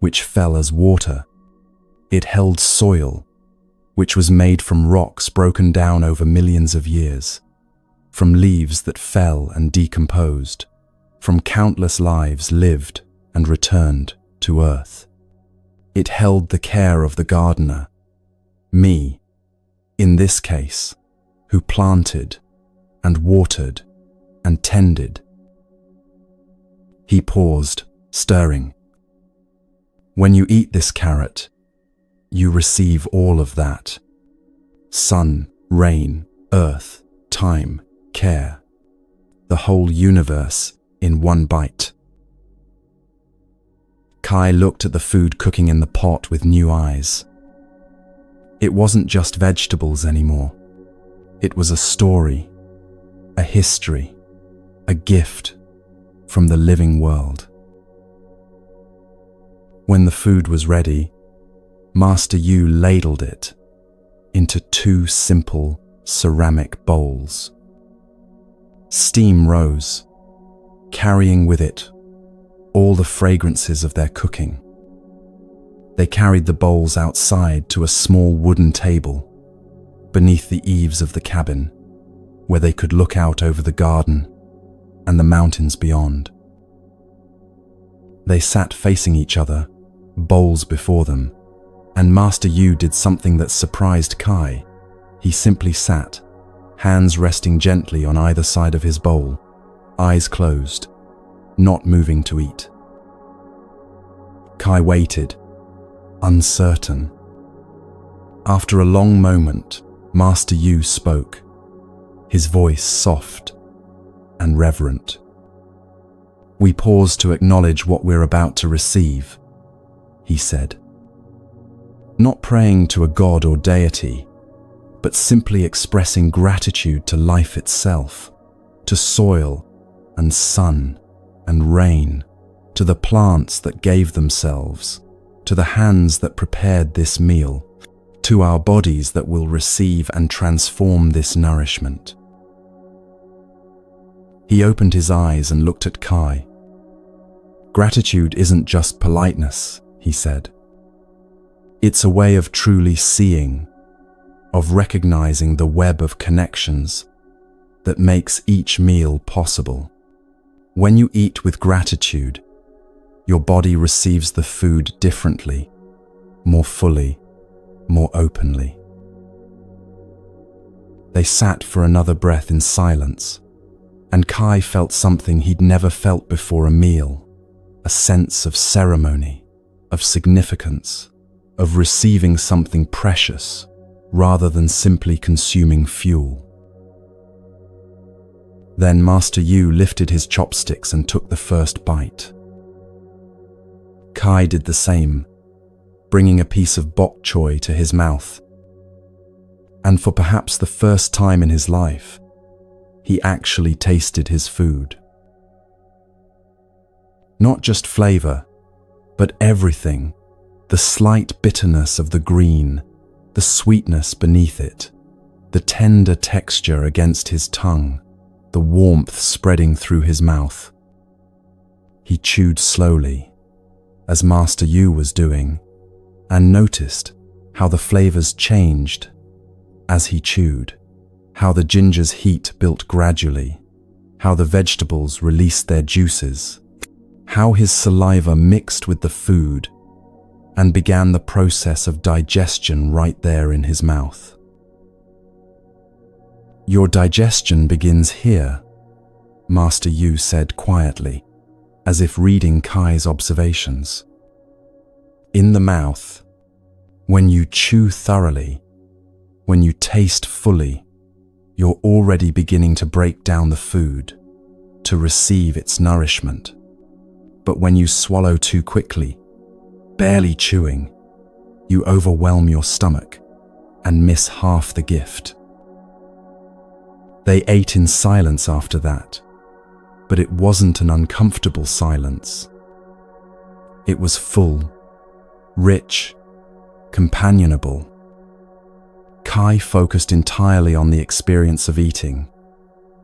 which fell as water. It held soil, which was made from rocks broken down over millions of years, from leaves that fell and decomposed, from countless lives lived and returned to earth. It held the care of the gardener, me, in this case, who planted and watered and tended." He paused, stirring. "When you eat this carrot, you receive all of that. Sun, rain, earth, time, care. The whole universe in one bite." Kai looked at the food cooking in the pot with new eyes. It wasn't just vegetables anymore. It was a story, a history, a gift from the living world. When the food was ready, Master Yu ladled it into 2 simple ceramic bowls. Steam rose, carrying with it all the fragrances of their cooking. They carried the bowls outside to a small wooden table beneath the eaves of the cabin, where they could look out over the garden and the mountains beyond. They sat facing each other, bowls before them, and Master Yu did something that surprised Kai. He simply sat, hands resting gently on either side of his bowl, eyes closed, not moving to eat. Kai waited, uncertain. After a long moment, Master Yu spoke, his voice soft and reverent. "We pause to acknowledge what we're about to receive," he said. "Not praying to a god or deity, but simply expressing gratitude to life itself, to soil and sun and rain, to the plants that gave themselves, to the hands that prepared this meal, to our bodies that will receive and transform this nourishment." He opened his eyes and looked at Kai. "Gratitude isn't just politeness," he said. "It's a way of truly seeing, of recognizing the web of connections that makes each meal possible. When you eat with gratitude, your body receives the food differently, more fully, more openly." They sat for another breath in silence, and Kai felt something he'd never felt before a meal, a sense of ceremony, of significance, of receiving something precious rather than simply consuming fuel. Then Master Yu lifted his chopsticks and took the first bite. Kai did the same, bringing a piece of bok choy to his mouth. And for perhaps the first time in his life, he actually tasted his food. Not just flavor, but everything, the slight bitterness of the green, the sweetness beneath it, the tender texture against his tongue, the warmth spreading through his mouth. He chewed slowly, as Master Yu was doing, and noticed how the flavors changed as he chewed, how the ginger's heat built gradually, how the vegetables released their juices, how his saliva mixed with the food and began the process of digestion right there in his mouth. "Your digestion begins here," Master Yu said quietly, as if reading Kai's observations. "In the mouth, when you chew thoroughly, when you taste fully, you're already beginning to break down the food, to receive its nourishment. But when you swallow too quickly, barely chewing, you overwhelm your stomach and miss half the gift." They ate in silence after that, but it wasn't an uncomfortable silence. It was full, rich, companionable. Kai focused entirely on the experience of eating,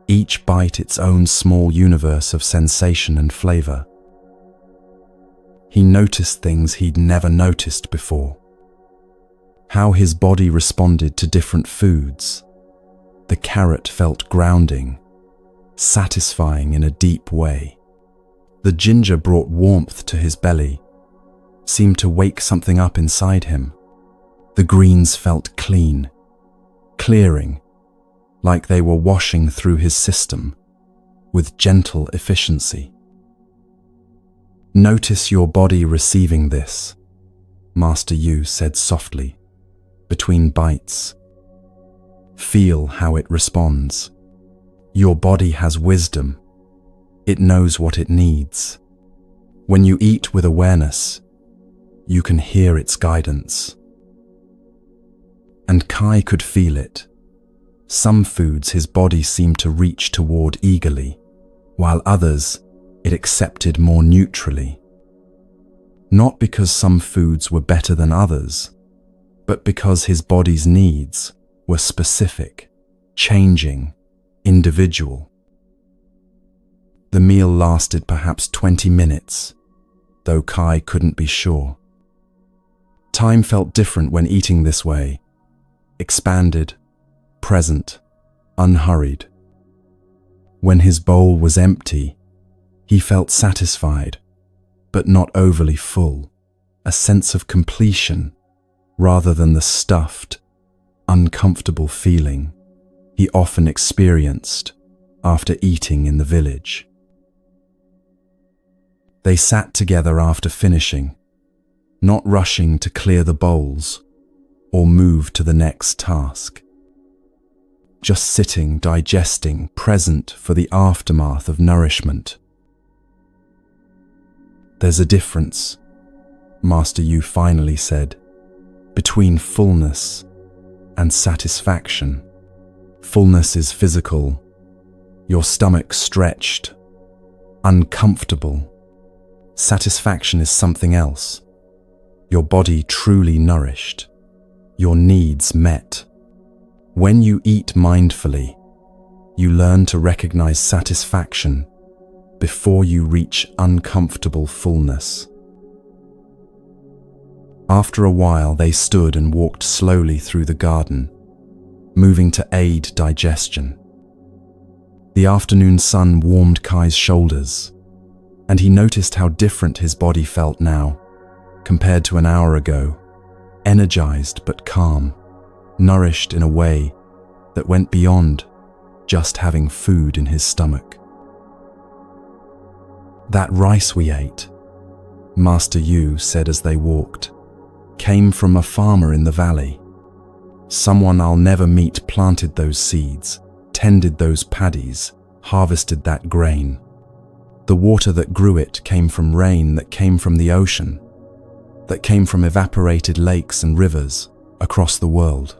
each bite its own small universe of sensation and flavor. He noticed things he'd never noticed before. How his body responded to different foods. The carrot felt grounding, satisfying in a deep way. The ginger brought warmth to his belly, seemed to wake something up inside him. The greens felt clean, clearing, like they were washing through his system with gentle efficiency. "Notice your body receiving this," Master Yu said softly, between bites. "Feel how it responds. Your body has wisdom. It knows what it needs. When you eat with awareness, you can hear its guidance." And Kai could feel it. Some foods his body seemed to reach toward eagerly, while others it accepted more neutrally. Not because some foods were better than others, but because his body's needs were specific, changing, individual. The meal lasted perhaps 20 minutes, though Kai couldn't be sure. Time felt different when eating this way, expanded, present, unhurried. When his bowl was empty, he felt satisfied, but not overly full, a sense of completion rather than the stuffed, uncomfortable feeling he often experienced after eating in the village. They sat together after finishing, not rushing to clear the bowls or move to the next task. Just sitting, digesting, present for the aftermath of nourishment. "There's a difference," Master Yu finally said, "between fullness and satisfaction. Fullness is physical, your stomach stretched, uncomfortable. Satisfaction is something else, your body truly nourished, your needs met. When you eat mindfully, you learn to recognize satisfaction before you reach uncomfortable fullness." After a while, they stood and walked slowly through the garden, moving to aid digestion. The afternoon sun warmed Kai's shoulders, and he noticed how different his body felt now, compared to an hour ago, energized but calm, nourished in a way that went beyond just having food in his stomach. "That rice we ate," Master Yu said as they walked, "came from a farmer in the valley. Someone I'll never meet planted those seeds, tended those paddies, harvested that grain. The water that grew it came from rain that came from the ocean, that came from evaporated lakes and rivers across the world.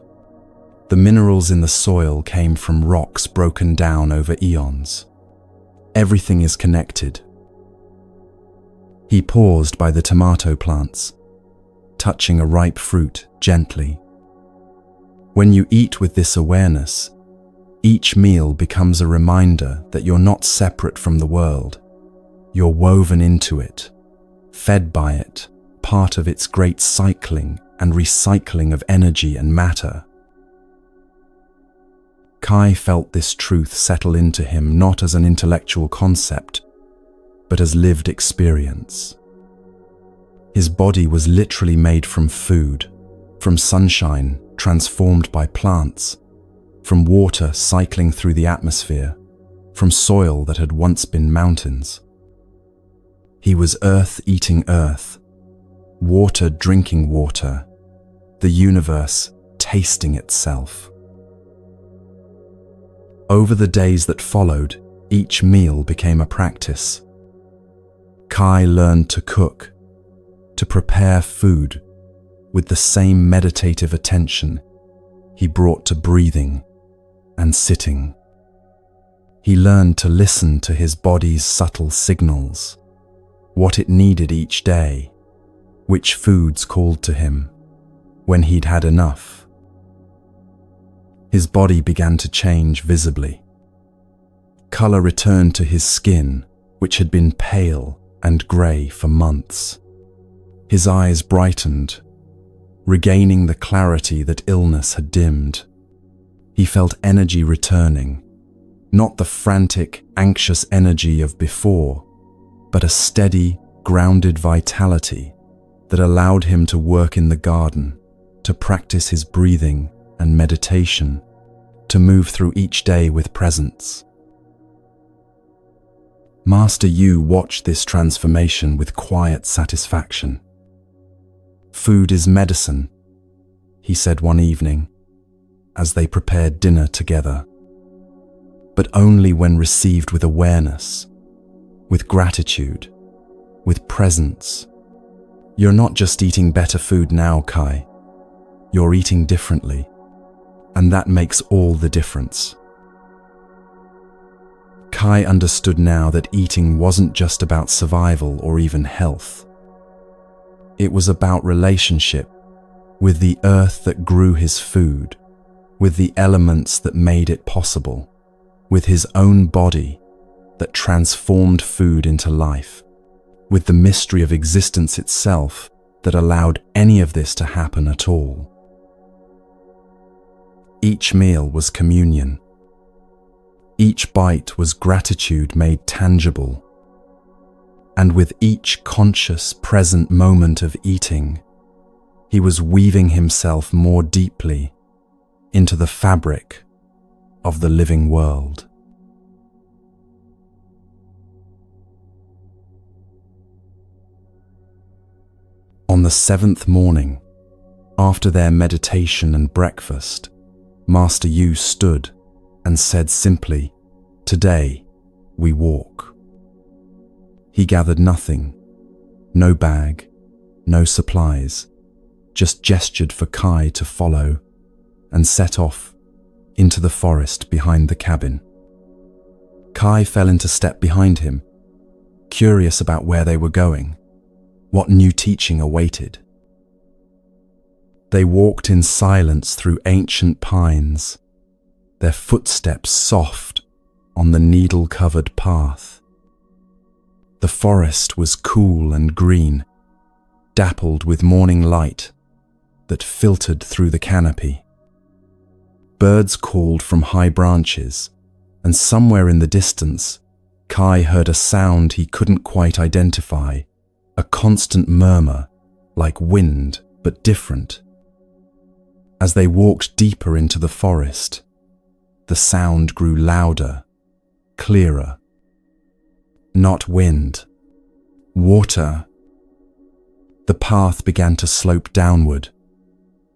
The minerals in the soil came from rocks broken down over eons. Everything is connected." He paused by the tomato plants, touching a ripe fruit gently. "When you eat with this awareness, each meal becomes a reminder that you're not separate from the world. You're woven into it, fed by it, part of its great cycling and recycling of energy and matter." Kai felt this truth settle into him not as an intellectual concept, but as lived experience. His body was literally made from food, from sunshine transformed by plants, from water cycling through the atmosphere, from soil that had once been mountains. He was earth eating earth, water drinking water, the universe tasting itself. Over the days that followed, each meal became a practice. Kai learned to cook, to prepare food with the same meditative attention he brought to breathing and sitting. He learned to listen to his body's subtle signals, what it needed each day, which foods called to him, when he'd had enough. His body began to change visibly. Color returned to his skin, which had been pale and grey for months. His eyes brightened, regaining the clarity that illness had dimmed. He felt energy returning, not the frantic, anxious energy of before, but a steady, grounded vitality that allowed him to work in the garden, to practice his breathing and meditation, to move through each day with presence. Master Yu watched this transformation with quiet satisfaction. "Food is medicine," he said one evening, as they prepared dinner together. "But only when received with awareness, with gratitude, with presence. You're not just eating better food now, Kai. You're eating differently, and that makes all the difference." Kai understood now that eating wasn't just about survival or even health. It was about relationship with the earth that grew his food, with the elements that made it possible, with his own body that transformed food into life, with the mystery of existence itself that allowed any of this to happen at all. Each meal was communion. Each bite was gratitude made tangible. And with each conscious, present moment of eating, he was weaving himself more deeply into the fabric of the living world. On the 7th morning, after their meditation and breakfast, Master Yu stood and said simply, "Today, we walk." He gathered nothing, no bag, no supplies, just gestured for Kai to follow and set off into the forest behind the cabin. Kai fell into step behind him, curious about where they were going, what new teaching awaited. They walked in silence through ancient pines, their footsteps soft on the needle-covered path. The forest was cool and green, dappled with morning light that filtered through the canopy. Birds called from high branches, and somewhere in the distance, Kai heard a sound he couldn't quite identify, a constant murmur, like wind, but different. As they walked deeper into the forest, the sound grew louder, clearer. Not wind, water. The path began to slope downward,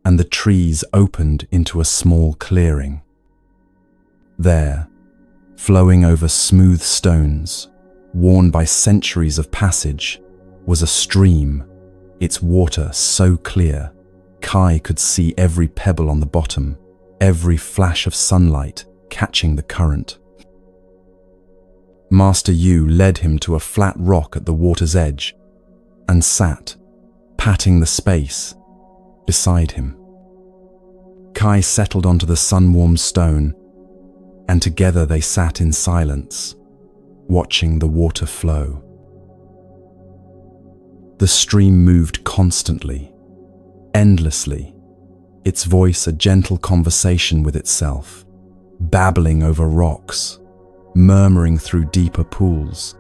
and the trees opened into a small clearing. There, flowing over smooth stones, worn by centuries of passage, was a stream, its water so clear, Kai could see every pebble on the bottom, every flash of sunlight catching the current. Master Yu led him to a flat rock at the water's edge and sat, patting the space beside him. Kai settled onto the sun-warmed stone, and together they sat in silence, watching the water flow. The stream moved constantly, endlessly, its voice a gentle conversation with itself, babbling over rocks, murmuring through deeper pools,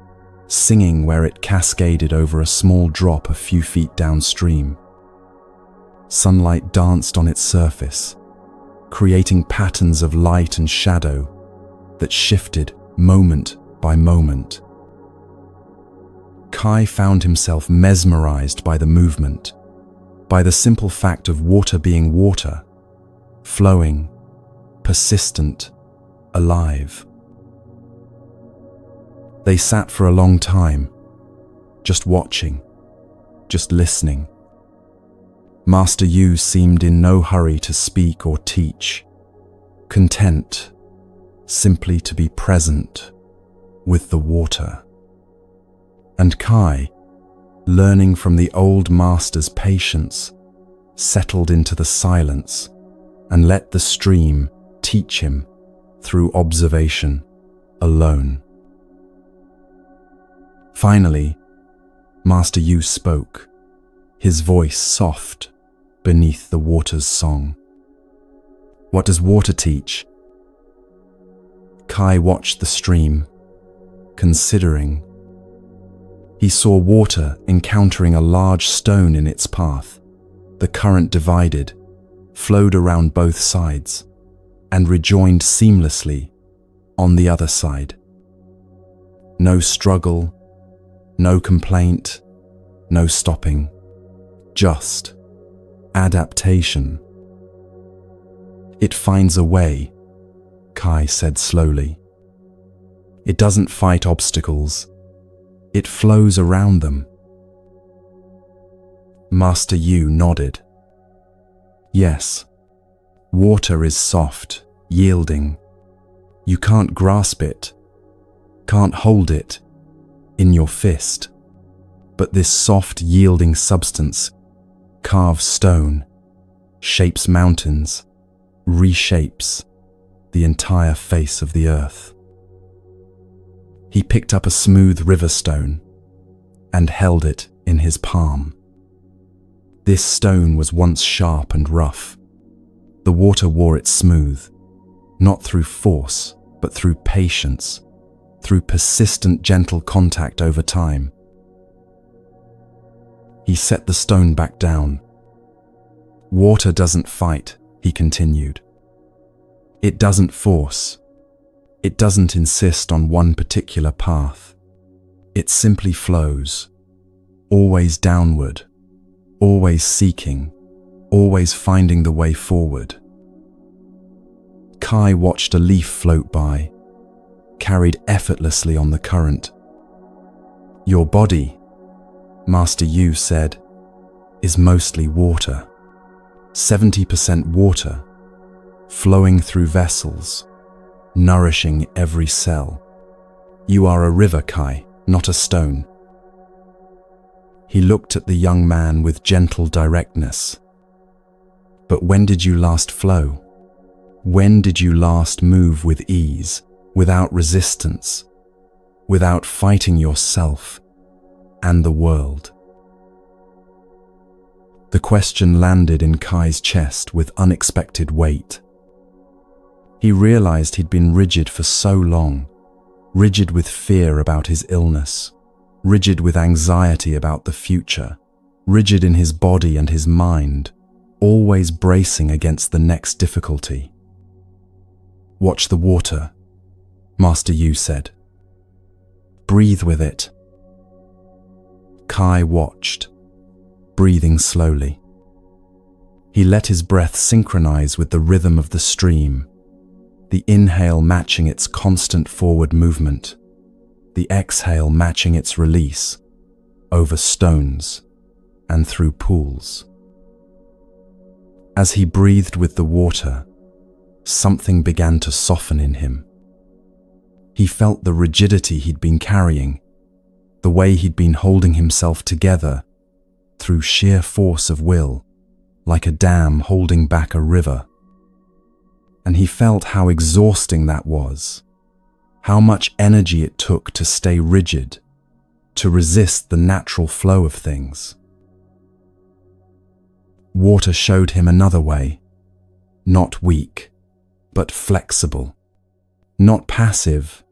singing where it cascaded over a small drop a few feet downstream. Sunlight danced on its surface, creating patterns of light and shadow that shifted moment by moment. Kai found himself mesmerized by the movement, by the simple fact of water being water, flowing, persistent, alive. They sat for a long time, just watching, just listening. Master Yu seemed in no hurry to speak or teach, content simply to be present with the water. And Kai, learning from the old master's patience, settled into the silence and let the stream teach him through observation alone. Finally, Master Yu spoke, his voice soft beneath the water's song. "What does water teach?" Kai watched the stream, considering. He saw water encountering a large stone in its path. The current divided, flowed around both sides, and rejoined seamlessly on the other side. No struggle, no complaint, no stopping, just adaptation. "It finds a way," Kai said slowly. "It doesn't fight obstacles. It flows around them." Master Yu nodded. "Yes, water is soft, yielding. You can't grasp it, can't hold it in your fist, but this soft, yielding substance carves stone, shapes mountains, reshapes the entire face of the earth. He picked up a smooth river stone and held it in his palm. This stone was once sharp and rough. The water wore it smooth, not through force, but through patience, through persistent, gentle contact over time. He set the stone back down. Water doesn't fight, he continued. It doesn't force. It doesn't insist on one particular path. It simply flows, always downward, always seeking, always finding the way forward. Kai watched a leaf float by, carried effortlessly on the current. Your body, Master Yu said, is mostly water. 70% water, flowing through vessels, nourishing every cell. You are a river, Kai, not a stone. He looked at the young man with gentle directness. But when did you last flow? When did you last move with ease, without resistance, without fighting yourself and the world? The question landed in Kai's chest with unexpected weight. He realized he'd been rigid for so long, rigid with fear about his illness, rigid with anxiety about the future, rigid in his body and his mind, always bracing against the next difficulty. Watch the water, Master Yu said. Breathe with it. Kai watched, breathing slowly. He let his breath synchronize with the rhythm of the stream, the inhale matching its constant forward movement, the exhale matching its release, over stones and through pools. As he breathed with the water, something began to soften in him. He felt the rigidity he'd been carrying, the way he'd been holding himself together through sheer force of will, like a dam holding back a river. And he felt how exhausting that was, how much energy it took to stay rigid, to resist the natural flow of things. Water showed him another way, not weak, but flexible, not passive,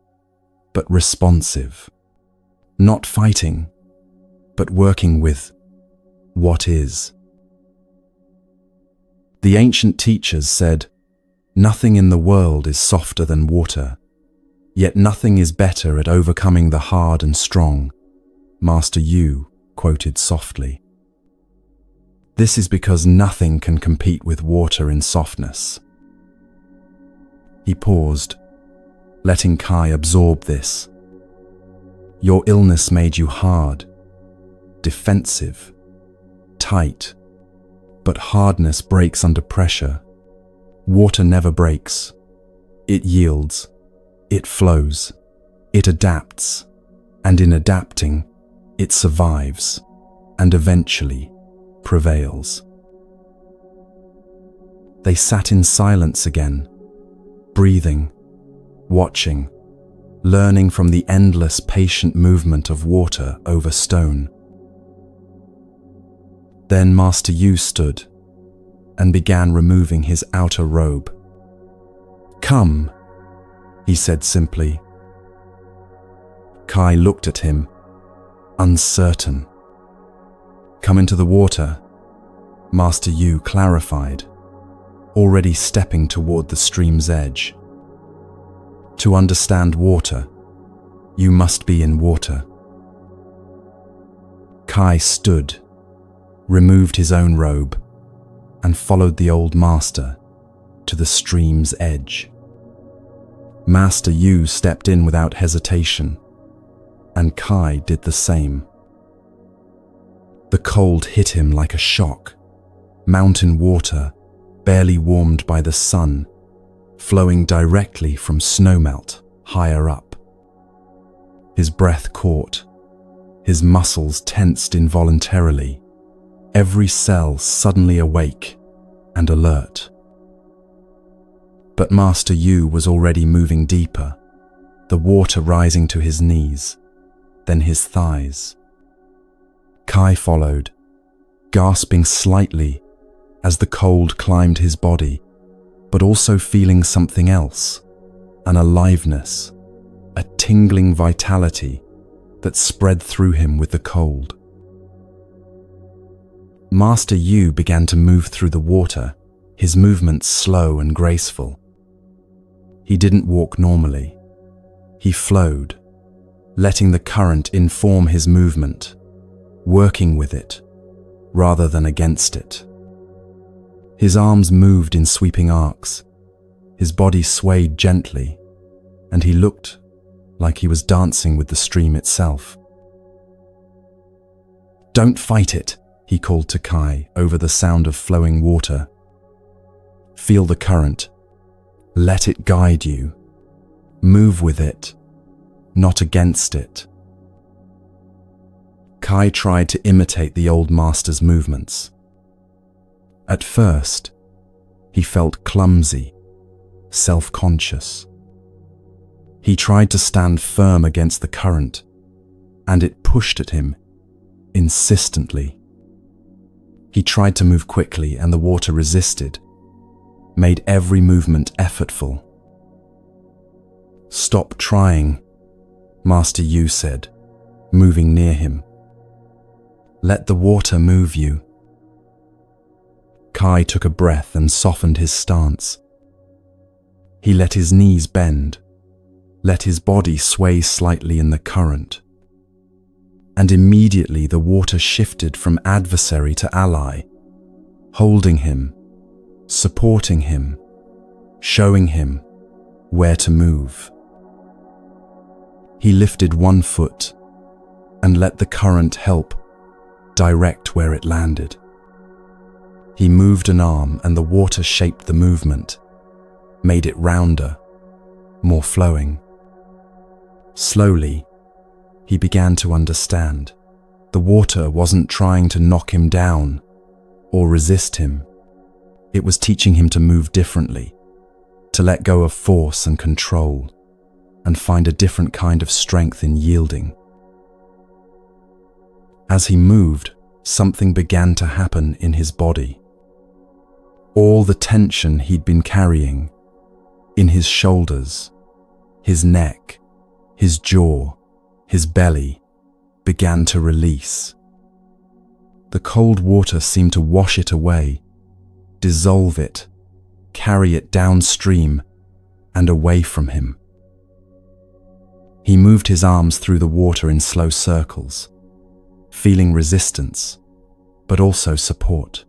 but responsive, not fighting, but working with what is. The ancient teachers said, "Nothing in the world is softer than water, yet nothing is better at overcoming the hard and strong," Master Yu quoted softly. This is because nothing can compete with water in softness. He paused, letting Kai absorb this. Your illness made you hard, defensive, tight, but hardness breaks under pressure. Water never breaks. It yields, it flows, it adapts, and in adapting, it survives, and eventually prevails. They sat in silence again, breathing, watching, learning from the endless patient movement of water over stone. Then Master Yu stood and began removing his outer robe. "Come," he said simply. Kai looked at him, uncertain. "Come into the water," Master Yu clarified, already stepping toward the stream's edge. To understand water, you must be in water. Kai stood, removed his own robe, and followed the old master to the stream's edge. Master Yu stepped in without hesitation, and Kai did the same. The cold hit him like a shock. Mountain water, barely warmed by the sun, flowing directly from snowmelt higher up. His breath caught. His muscles tensed involuntarily. Every cell suddenly awake and alert. But Master Yu was already moving deeper, the water rising to his knees, then his thighs. Kai followed, gasping slightly as the cold climbed his body, but also feeling something else, an aliveness, a tingling vitality that spread through him with the cold. Master Yu began to move through the water, his movements slow and graceful. He didn't walk normally. He flowed, letting the current inform his movement, working with it rather than against it. His arms moved in sweeping arcs, his body swayed gently, and he looked like he was dancing with the stream itself. "Don't fight it," he called to Kai over the sound of flowing water. "Feel the current. Let it guide you. Move with it, not against it." Kai tried to imitate the old master's movements. At first, he felt clumsy, self-conscious. He tried to stand firm against the current, and it pushed at him insistently. He tried to move quickly, and the water resisted, made every movement effortful. "Stop trying," Master Yu said, moving near him. "Let the water move you." Kai took a breath and softened his stance. He let his knees bend, let his body sway slightly in the current. And immediately the water shifted from adversary to ally, holding him, supporting him, showing him where to move. He lifted one foot and let the current help direct where it landed. He moved an arm and the water shaped the movement, made it rounder, more flowing. Slowly, he began to understand. The water wasn't trying to knock him down or resist him. It was teaching him to move differently, to let go of force and control, and find a different kind of strength in yielding. As he moved, something began to happen in his body. All the tension he'd been carrying in his shoulders, his neck, his jaw, his belly, began to release. The cold water seemed to wash it away, dissolve it, carry it downstream and away from him. He moved his arms through the water in slow circles, feeling resistance, but also support.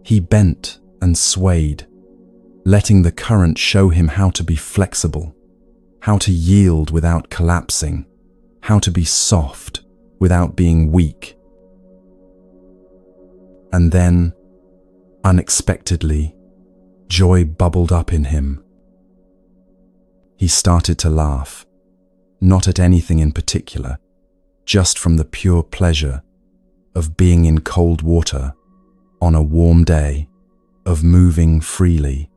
He bent and swayed, letting the current show him how to be flexible, how to yield without collapsing, how to be soft without being weak. And then, unexpectedly, joy bubbled up in him. He started to laugh, not at anything in particular, just from the pure pleasure of being in cold water on a warm day, of moving freely,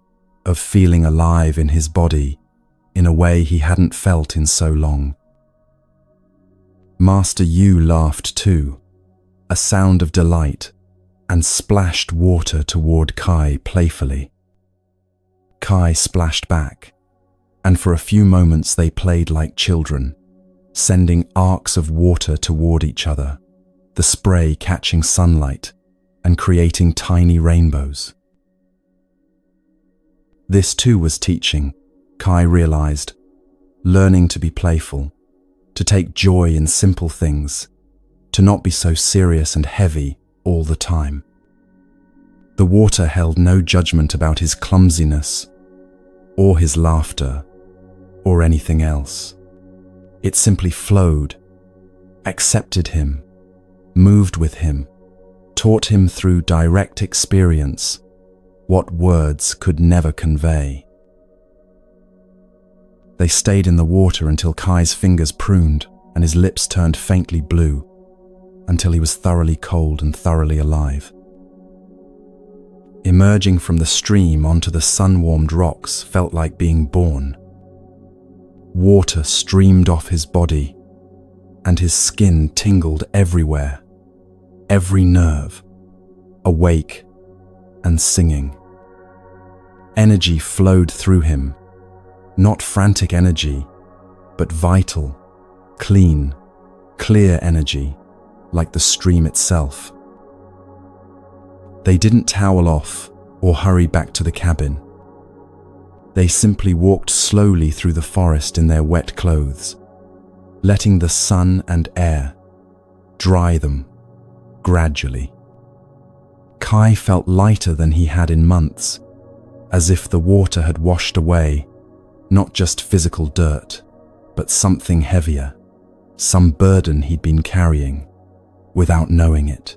of feeling alive in his body in a way he hadn't felt in so long. Master Yu laughed too, a sound of delight, and splashed water toward Kai playfully. Kai splashed back, and for a few moments they played like children, sending arcs of water toward each other, the spray catching sunlight and creating tiny rainbows. This too was teaching, Kai realized, learning to be playful, to take joy in simple things, to not be so serious and heavy all the time. The water held no judgment about his clumsiness, or his laughter, or anything else. It simply flowed, accepted him, moved with him, taught him through direct experience what words could never convey. They stayed in the water until Kai's fingers pruned and his lips turned faintly blue, until he was thoroughly cold and thoroughly alive. Emerging from the stream onto the sun-warmed rocks felt like being born. Water streamed off his body, and his skin tingled everywhere, every nerve, awake and singing. Energy flowed through him, not frantic energy, but vital, clean, clear energy, like the stream itself. They didn't towel off or hurry back to the cabin. They simply walked slowly through the forest in their wet clothes, letting the sun and air dry them gradually. Kai felt lighter than he had in months, as if the water had washed away not just physical dirt, but something heavier, some burden he'd been carrying without knowing it.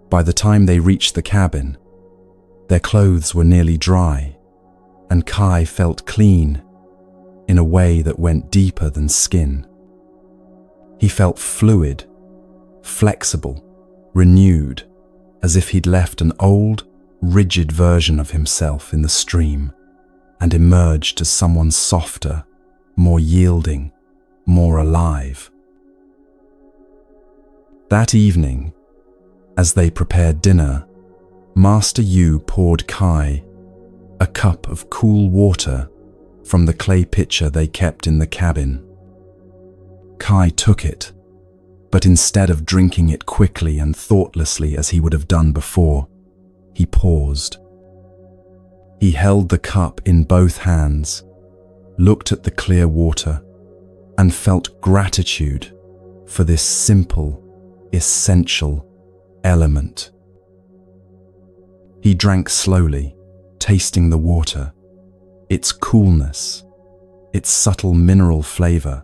By the time they reached the cabin, their clothes were nearly dry, and Kai felt clean in a way that went deeper than skin. He felt fluid, flexible, renewed, as if he'd left an old, rigid version of himself in the stream and emerged as someone softer, more yielding, more alive. That evening, as they prepared dinner, Master Yu poured Kai a cup of cool water from the clay pitcher they kept in the cabin. Kai took it, but instead of drinking it quickly and thoughtlessly as he would have done before, he paused. He held the cup in both hands, looked at the clear water, and felt gratitude for this simple, essential element. He drank slowly, tasting the water, its coolness, its subtle mineral flavor,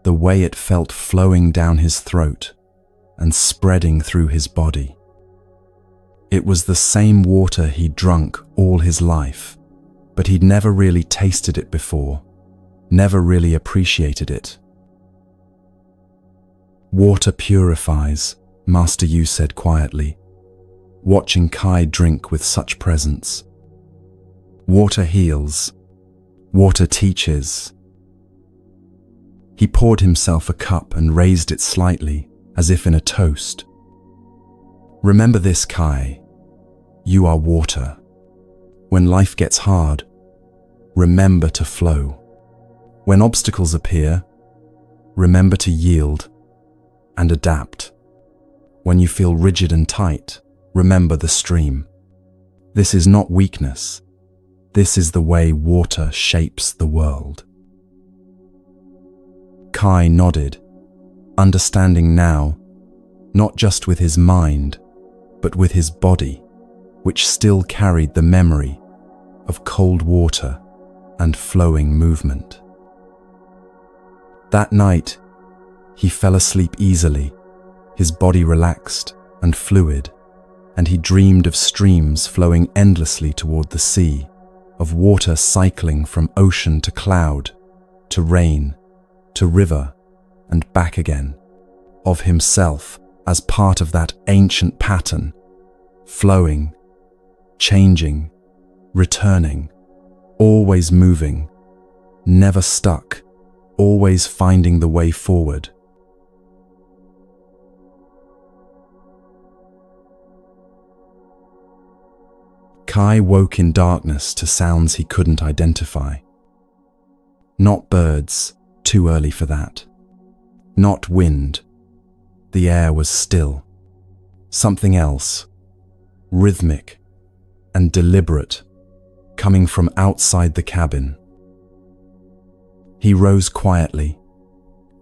the way it felt flowing down his throat and spreading through his body. It was the same water he'd drunk all his life, but he'd never really tasted it before, never really appreciated it. "Water purifies," Master Yu said quietly, watching Kai drink with such presence. "Water heals. Water teaches." He poured himself a cup and raised it slightly, as if in a toast. "Remember this, Kai. You are water. When life gets hard, remember to flow. When obstacles appear, remember to yield and adapt. When you feel rigid and tight, remember the stream. This is not weakness. This is the way water shapes the world." Kai nodded, understanding now, not just with his mind, but with his body, which still carried the memory of cold water and flowing movement. That night, he fell asleep easily, his body relaxed and fluid, and he dreamed of streams flowing endlessly toward the sea, of water cycling from ocean to cloud, to rain, to river, and back again, of himself as part of that ancient pattern, flowing, changing, returning, always moving, never stuck, always finding the way forward. Kai woke in darkness to sounds he couldn't identify. Not birds, too early for that. Not wind. The air was still. Something else, rhythmic and deliberate, coming from outside the cabin. He rose quietly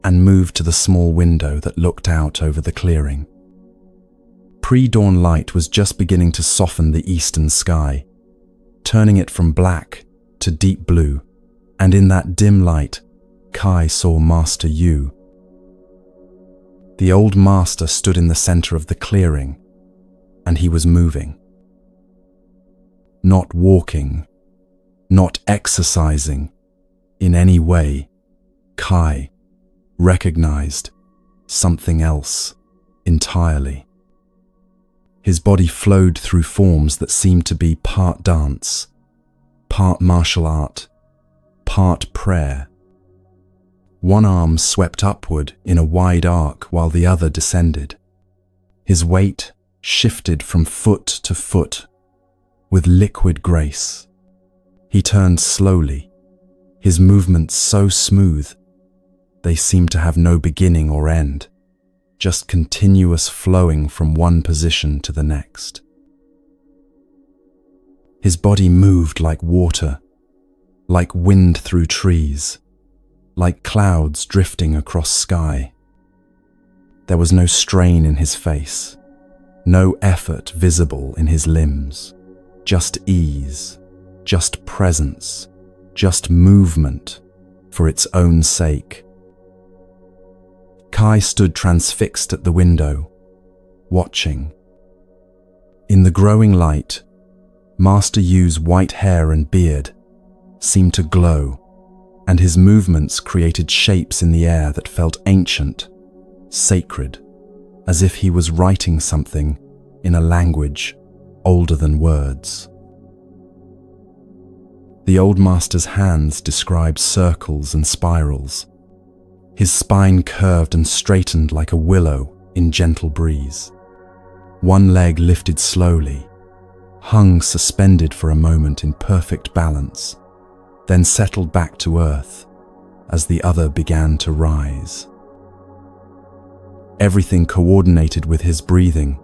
and moved to the small window that looked out over the clearing. Pre-dawn light was just beginning to soften the eastern sky, turning it from black to deep blue, and in that dim light, Kai saw Master Yu. The old master stood in the center of the clearing, and he was moving. Not walking, not exercising in any way, Kai recognized something else entirely. His body flowed through forms that seemed to be part dance, part martial art, part prayer. One arm swept upward in a wide arc while the other descended. His weight shifted from foot to foot with liquid grace. He turned slowly, his movements so smooth they seemed to have no beginning or end, just continuous flowing from one position to the next. His body moved like water, like wind through trees, like clouds drifting across sky. There was no strain in his face, no effort visible in his limbs, just ease, just presence, just movement for its own sake. Kai stood transfixed at the window, watching. In the growing light, Master Yu's white hair and beard seemed to glow, and his movements created shapes in the air that felt ancient, sacred, as if he was writing something in a language older than words. The old master's hands described circles and spirals. His spine curved and straightened like a willow in gentle breeze. One leg lifted slowly, hung suspended for a moment in perfect balance, then settled back to earth as the other began to rise. Everything coordinated with his breathing.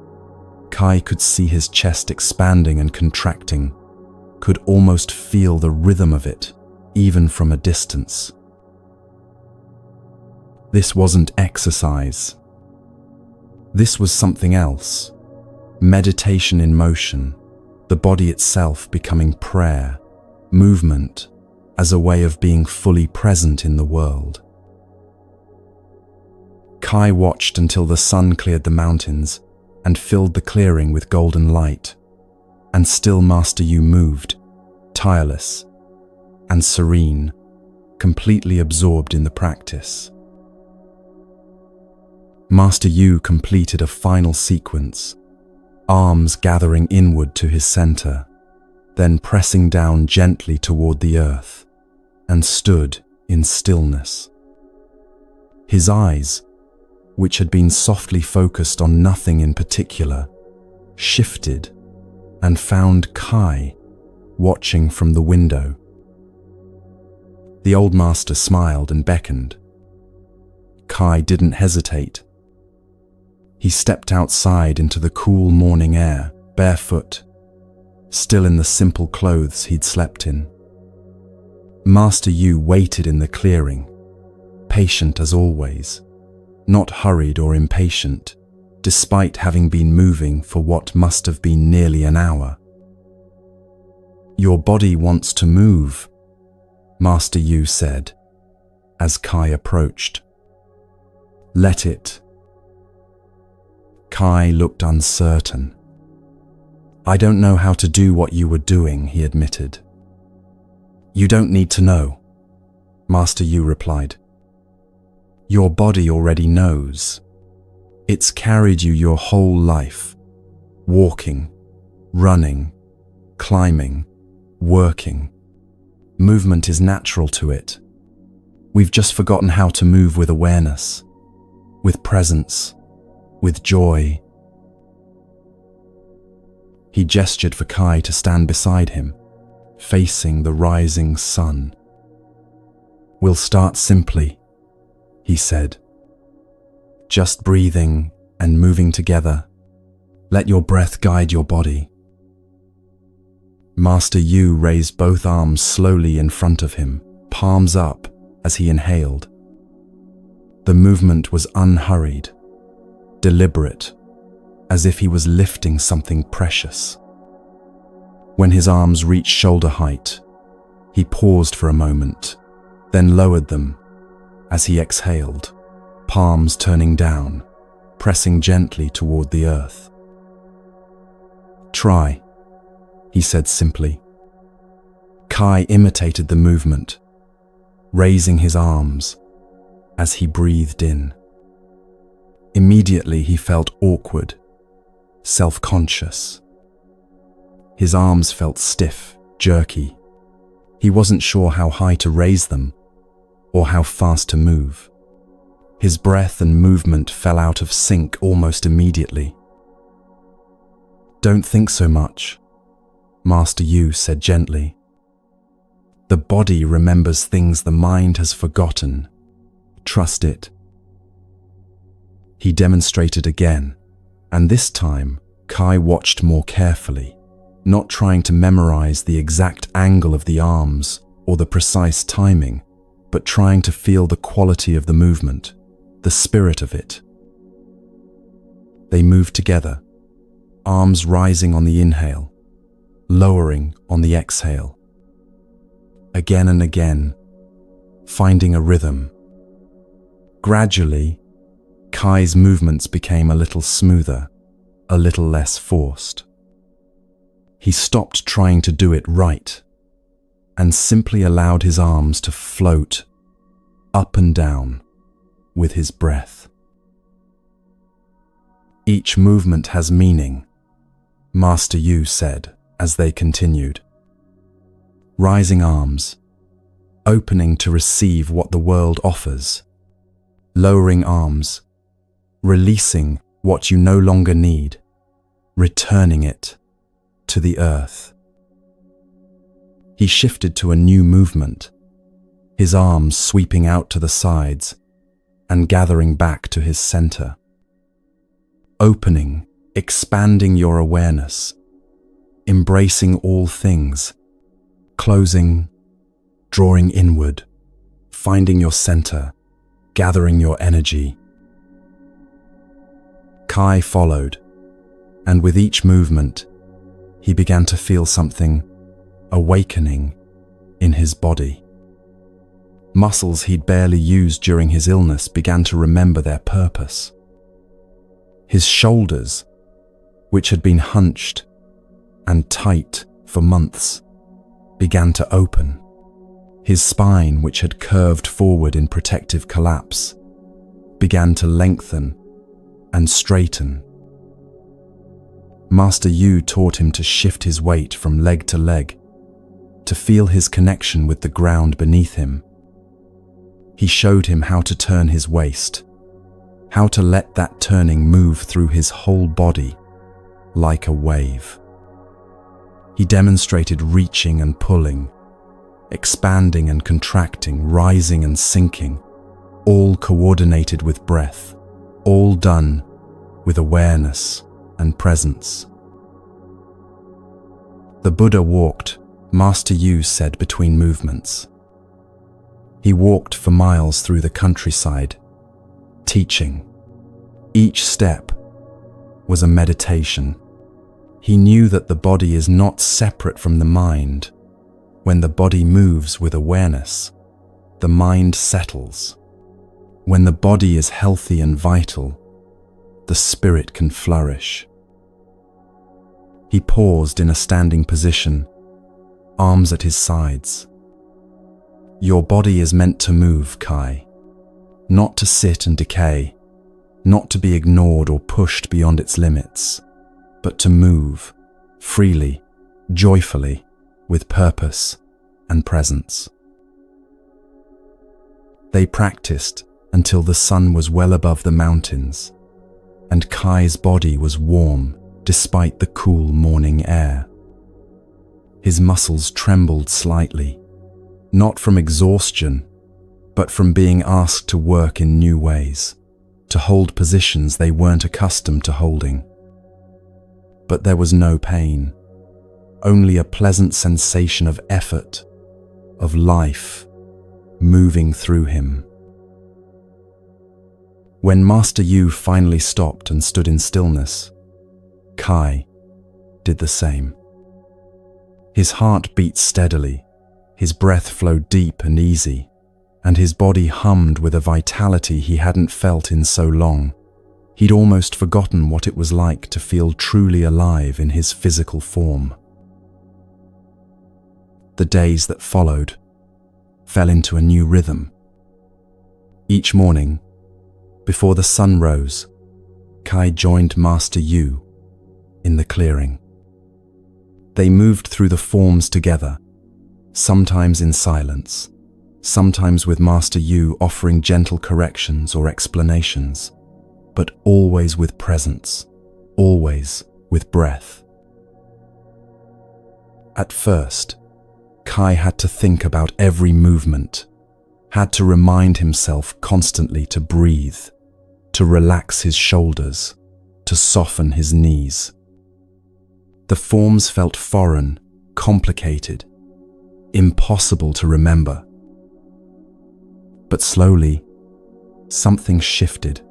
Kai could see his chest expanding and contracting, could almost feel the rhythm of it, even from a distance. This wasn't exercise. This was something else. Meditation in motion, the body itself becoming prayer, movement as a way of being fully present in the world. Kai watched until the sun cleared the mountains and filled the clearing with golden light, and still Master Yu moved, tireless and serene, completely absorbed in the practice. Master Yu completed a final sequence, arms gathering inward to his center, then pressing down gently toward the earth, and stood in stillness. His eyes, which had been softly focused on nothing in particular, shifted and found Kai watching from the window. The old master smiled and beckoned. Kai didn't hesitate. He stepped outside into the cool morning air, barefoot, still in the simple clothes he'd slept in. Master Yu waited in the clearing, patient as always, not hurried or impatient, despite having been moving for what must have been nearly an hour. "Your body wants to move," Master Yu said, as Kai approached. "Let it." Kai looked uncertain. "I don't know how to do what you were doing," he admitted. "You don't need to know," Master Yu replied. "Your body already knows. It's carried you your whole life, walking, running, climbing, working. Movement is natural to it. We've just forgotten how to move with awareness, with presence, with joy." He gestured for Kai to stand beside him, facing the rising sun. "We'll start simply," he said. "Just breathing and moving together. Let your breath guide your body." Master Yu raised both arms slowly in front of him, palms up as he inhaled. The movement was unhurried, deliberate, as if he was lifting something precious. When his arms reached shoulder height, he paused for a moment, then lowered them as he exhaled, palms turning down, pressing gently toward the earth. "Try," he said simply. Kai imitated the movement, raising his arms as he breathed in. Immediately he felt awkward, self-conscious. His arms felt stiff, jerky. He wasn't sure how high to raise them or how fast to move. His breath and movement fell out of sync almost immediately. "Don't think so much," Master Yu said gently. "The body remembers things the mind has forgotten. Trust it." He demonstrated again, and this time Kai watched more carefully, not trying to memorize the exact angle of the arms or the precise timing, but trying to feel the quality of the movement, the spirit of it. They moved together, arms rising on the inhale, lowering on the exhale. Again and again, finding a rhythm. Gradually, Kai's movements became a little smoother, a little less forced. He stopped trying to do it right and simply allowed his arms to float up and down with his breath. "Each movement has meaning," Master Yu said as they continued. Rising arms, opening to receive what the world offers. Lowering arms, releasing what you no longer need, returning it to the earth. He shifted to a new movement, his arms sweeping out to the sides and gathering back to his center. Opening, expanding your awareness, embracing all things, closing, drawing inward, finding your center, gathering your energy. Kai followed, and with each movement, he began to feel something awakening in his body. Muscles he'd barely used during his illness began to remember their purpose. His shoulders, which had been hunched and tight for months, began to open. His spine, which had curved forward in protective collapse, began to lengthen and straighten. Master Yu taught him to shift his weight from leg to leg, to feel his connection with the ground beneath him. He showed him how to turn his waist, how to let that turning move through his whole body like a wave. He demonstrated reaching and pulling, expanding and contracting, rising and sinking, all coordinated with breath, all done with awareness and presence. The Buddha walked, Master Yu said between movements. He walked for miles through the countryside, teaching. Each step was a meditation. He knew that the body is not separate from the mind. When the body moves with awareness, the mind settles. When the body is healthy and vital, the spirit can flourish. He paused in a standing position, arms at his sides. Your body is meant to move, Kai, not to sit and decay, not to be ignored or pushed beyond its limits, but to move freely, joyfully, with purpose and presence. They practiced until the sun was well above the mountains, and Kai's body was warm despite the cool morning air. His muscles trembled slightly, not from exhaustion, but from being asked to work in new ways, to hold positions they weren't accustomed to holding. But there was no pain, only a pleasant sensation of effort, of life, moving through him. When Master Yu finally stopped and stood in stillness, Kai did the same. His heart beat steadily, his breath flowed deep and easy, and his body hummed with a vitality he hadn't felt in so long. He'd almost forgotten what it was like to feel truly alive in his physical form. The days that followed fell into a new rhythm. Each morning, before the sun rose, Kai joined Master Yu in the clearing. They moved through the forms together, sometimes in silence, sometimes with Master Yu offering gentle corrections or explanations, but always with presence, always with breath. At first, Kai had to think about every movement, had to remind himself constantly to breathe, to relax his shoulders, to soften his knees. The forms felt foreign, complicated, impossible to remember. But slowly, something shifted.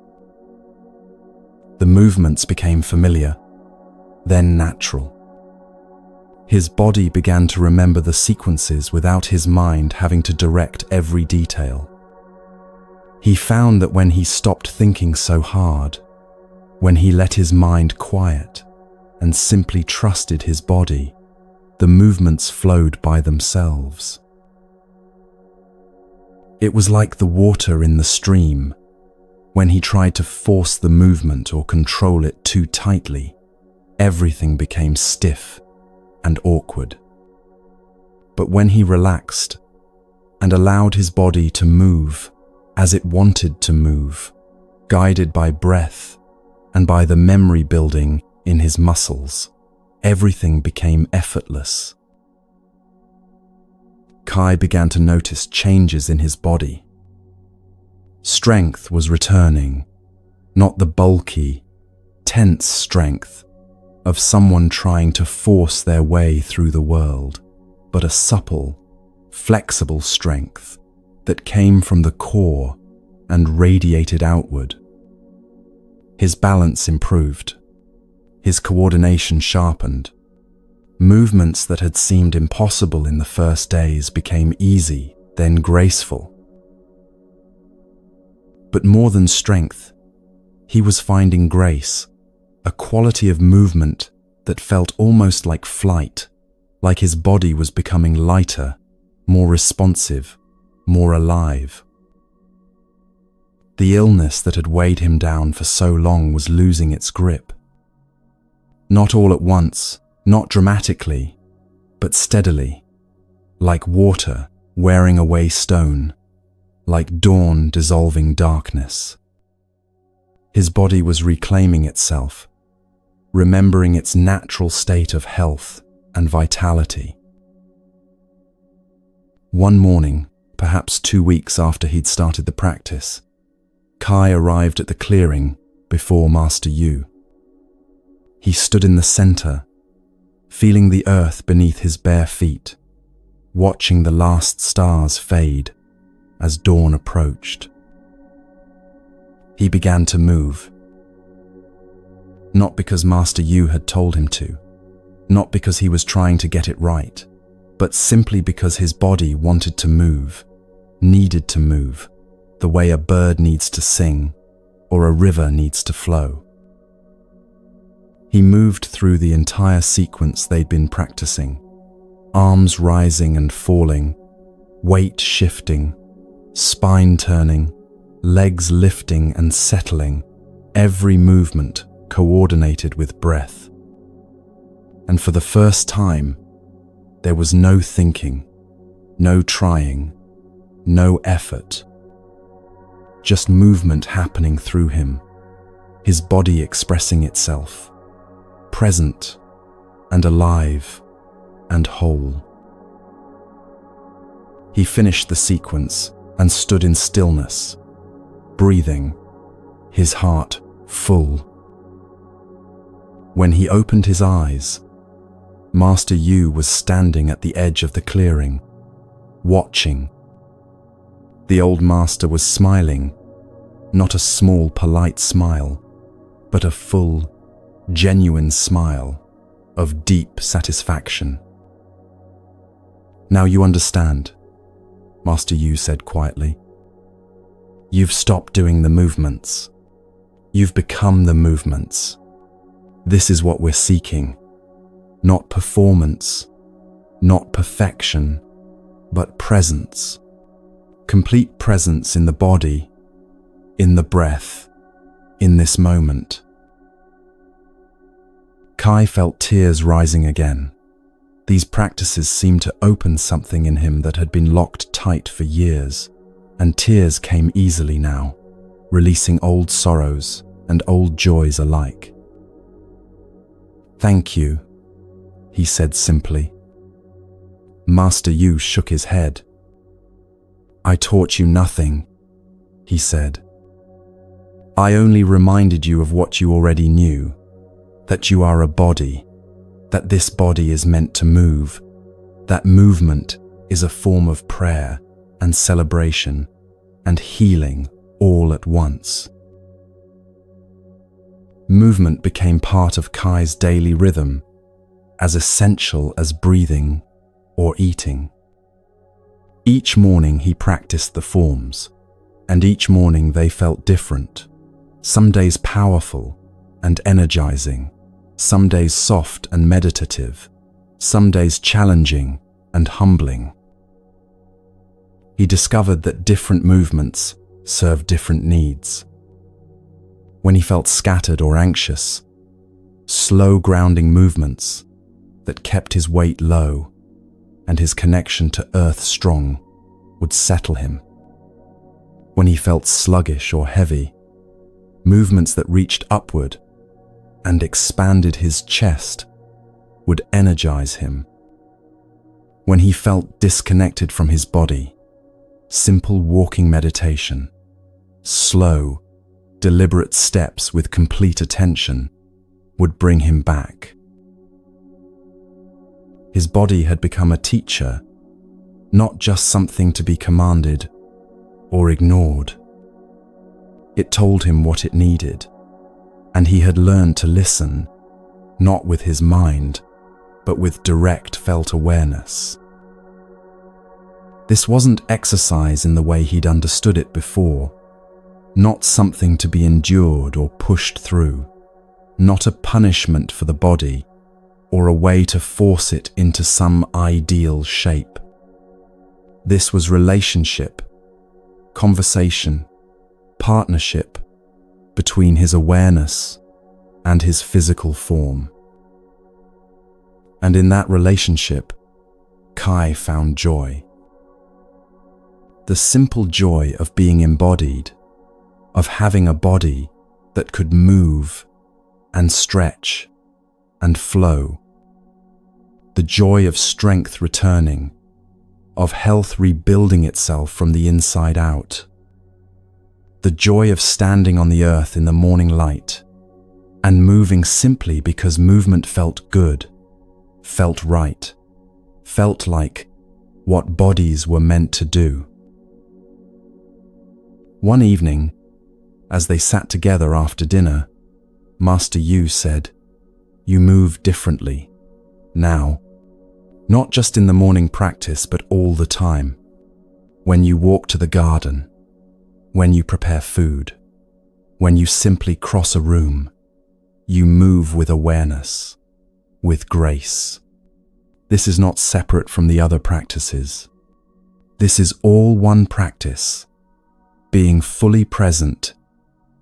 The movements became familiar, then natural. His body began to remember the sequences without his mind having to direct every detail. He found that when he stopped thinking so hard, when he let his mind quiet and simply trusted his body, the movements flowed by themselves. It was like the water in the stream. When he tried to force the movement or control it too tightly, everything became stiff and awkward. But when he relaxed and allowed his body to move as it wanted to move, guided by breath and by the memory building in his muscles, everything became effortless. Kai began to notice changes in his body. Strength was returning, not the bulky, tense strength of someone trying to force their way through the world, but a supple, flexible strength that came from the core and radiated outward. His balance improved. His coordination sharpened. Movements that had seemed impossible in the first days became easy, then graceful. But more than strength, he was finding grace, a quality of movement that felt almost like flight, like his body was becoming lighter, more responsive, more alive. The illness that had weighed him down for so long was losing its grip. Not all at once, not dramatically, but steadily, like water wearing away stone, like dawn dissolving darkness. His body was reclaiming itself, remembering its natural state of health and vitality. One morning, perhaps 2 weeks after he'd started the practice, Kai arrived at the clearing before Master Yu. He stood in the center, feeling the earth beneath his bare feet, watching the last stars fade as dawn approached. He began to move. Not because Master Yu had told him to, not because he was trying to get it right, but simply because his body wanted to move, needed to move, the way a bird needs to sing or a river needs to flow. He moved through the entire sequence they'd been practicing, arms rising and falling, weight shifting, spine turning, legs lifting and settling, every movement coordinated with breath. And for the first time, there was no thinking, no trying, no effort. Just movement happening through him, his body expressing itself, present and alive and whole. He finished the sequence and stood in stillness, breathing, his heart full. When he opened his eyes, Master Yu was standing at the edge of the clearing, watching. The old master was smiling, not a small, polite smile, but a full, genuine smile of deep satisfaction. "Now you understand," Master Yu said quietly. "You've stopped doing the movements. You've become the movements. This is what we're seeking. Not performance, Not perfection, but presence. Complete presence in the body, in the breath, in this moment. Kai felt tears rising again. These practices seemed to open something in him that had been locked tight for years, and tears came easily now, releasing old sorrows and old joys alike. "Thank you," he said simply. Master Yu shook his head. "I taught you nothing," he said. "I only reminded you of what you already knew, that you are a body, that this body is meant to move, that movement is a form of prayer and celebration and healing all at once." Movement became part of Kai's daily rhythm, as essential as breathing or eating. Each morning he practiced the forms, and each morning they felt different. Some days powerful and energizing, some days soft and meditative, some days challenging and humbling. He discovered that different movements serve different needs. When he felt scattered or anxious, slow grounding movements that kept his weight low and his connection to earth strong would settle him. When he felt sluggish or heavy, movements that reached upward and expanded his chest would energize him. When he felt disconnected from his body, simple walking meditation, slow, deliberate steps with complete attention would bring him back. His body had become a teacher, not just something to be commanded or ignored. It told him what it needed, and he had learned to listen, not with his mind, but with direct felt awareness. This wasn't exercise in the way he'd understood it before, not something to be endured or pushed through, not a punishment for the body or a way to force it into some ideal shape. This was relationship, conversation, partnership between his awareness and his physical form. And in that relationship, Kai found joy. The simple joy of being embodied, of having a body that could move and stretch and flow. The joy of strength returning, of health rebuilding itself from the inside out. The joy of standing on the earth in the morning light and moving simply because movement felt good, felt right, felt like what bodies were meant to do. One evening, as they sat together after dinner, Master Yu said, "You move differently now, not just in the morning practice, but all the time. When you walk to the garden, when you prepare food, when you simply cross a room, you move with awareness, with grace. This is not separate from the other practices. This is all one practice, being fully present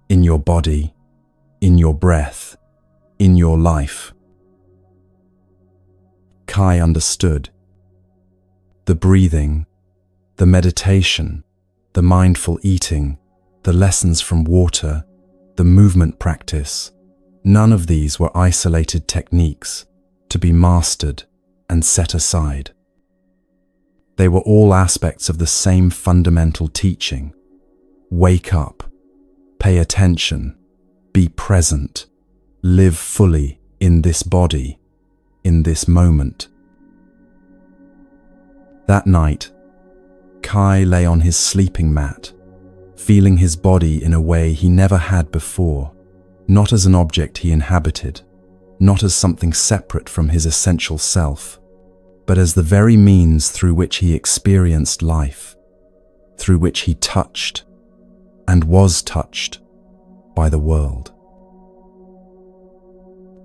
in your body, in your breath, in your life." Kai understood. The breathing, the meditation, the mindful eating, the lessons from water, the movement practice, none of these were isolated techniques to be mastered and set aside. They were all aspects of the same fundamental teaching. Wake up, pay attention, be present, live fully in this body, in this moment. That night, Kai lay on his sleeping mat, feeling his body in a way he never had before, not as an object he inhabited, not as something separate from his essential self, but as the very means through which he experienced life, through which he touched and was touched by the world.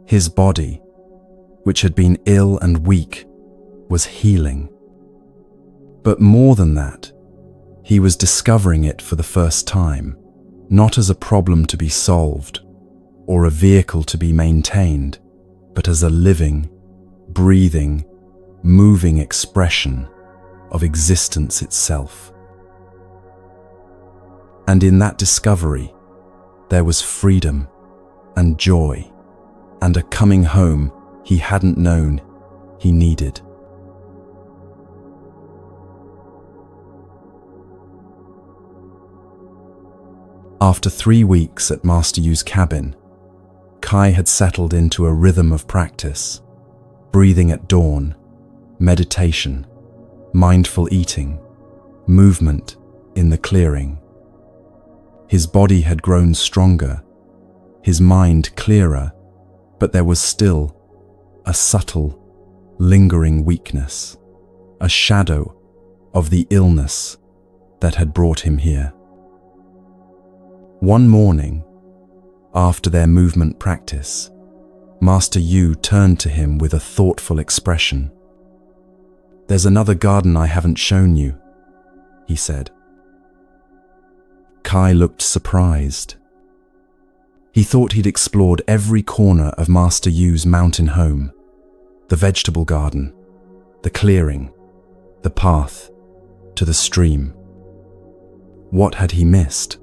His body, which had been ill and weak, was healing. But more than that, he was discovering it for the first time, not as a problem to be solved or a vehicle to be maintained, but as a living, breathing, moving expression of existence itself. And in that discovery, there was freedom and joy and a coming home he hadn't known he needed. After 3 weeks at Master Yu's cabin, Kai had settled into a rhythm of practice, breathing at dawn, meditation, mindful eating, movement in the clearing. His body had grown stronger, his mind clearer, but there was still a subtle, lingering weakness, a shadow of the illness that had brought him here. One morning, after their movement practice, Master Yu turned to him with a thoughtful expression. "There's another garden I haven't shown you," he said. Kai looked surprised. He thought he'd explored every corner of Master Yu's mountain home, the vegetable garden, the clearing, the path to the stream. What had he missed?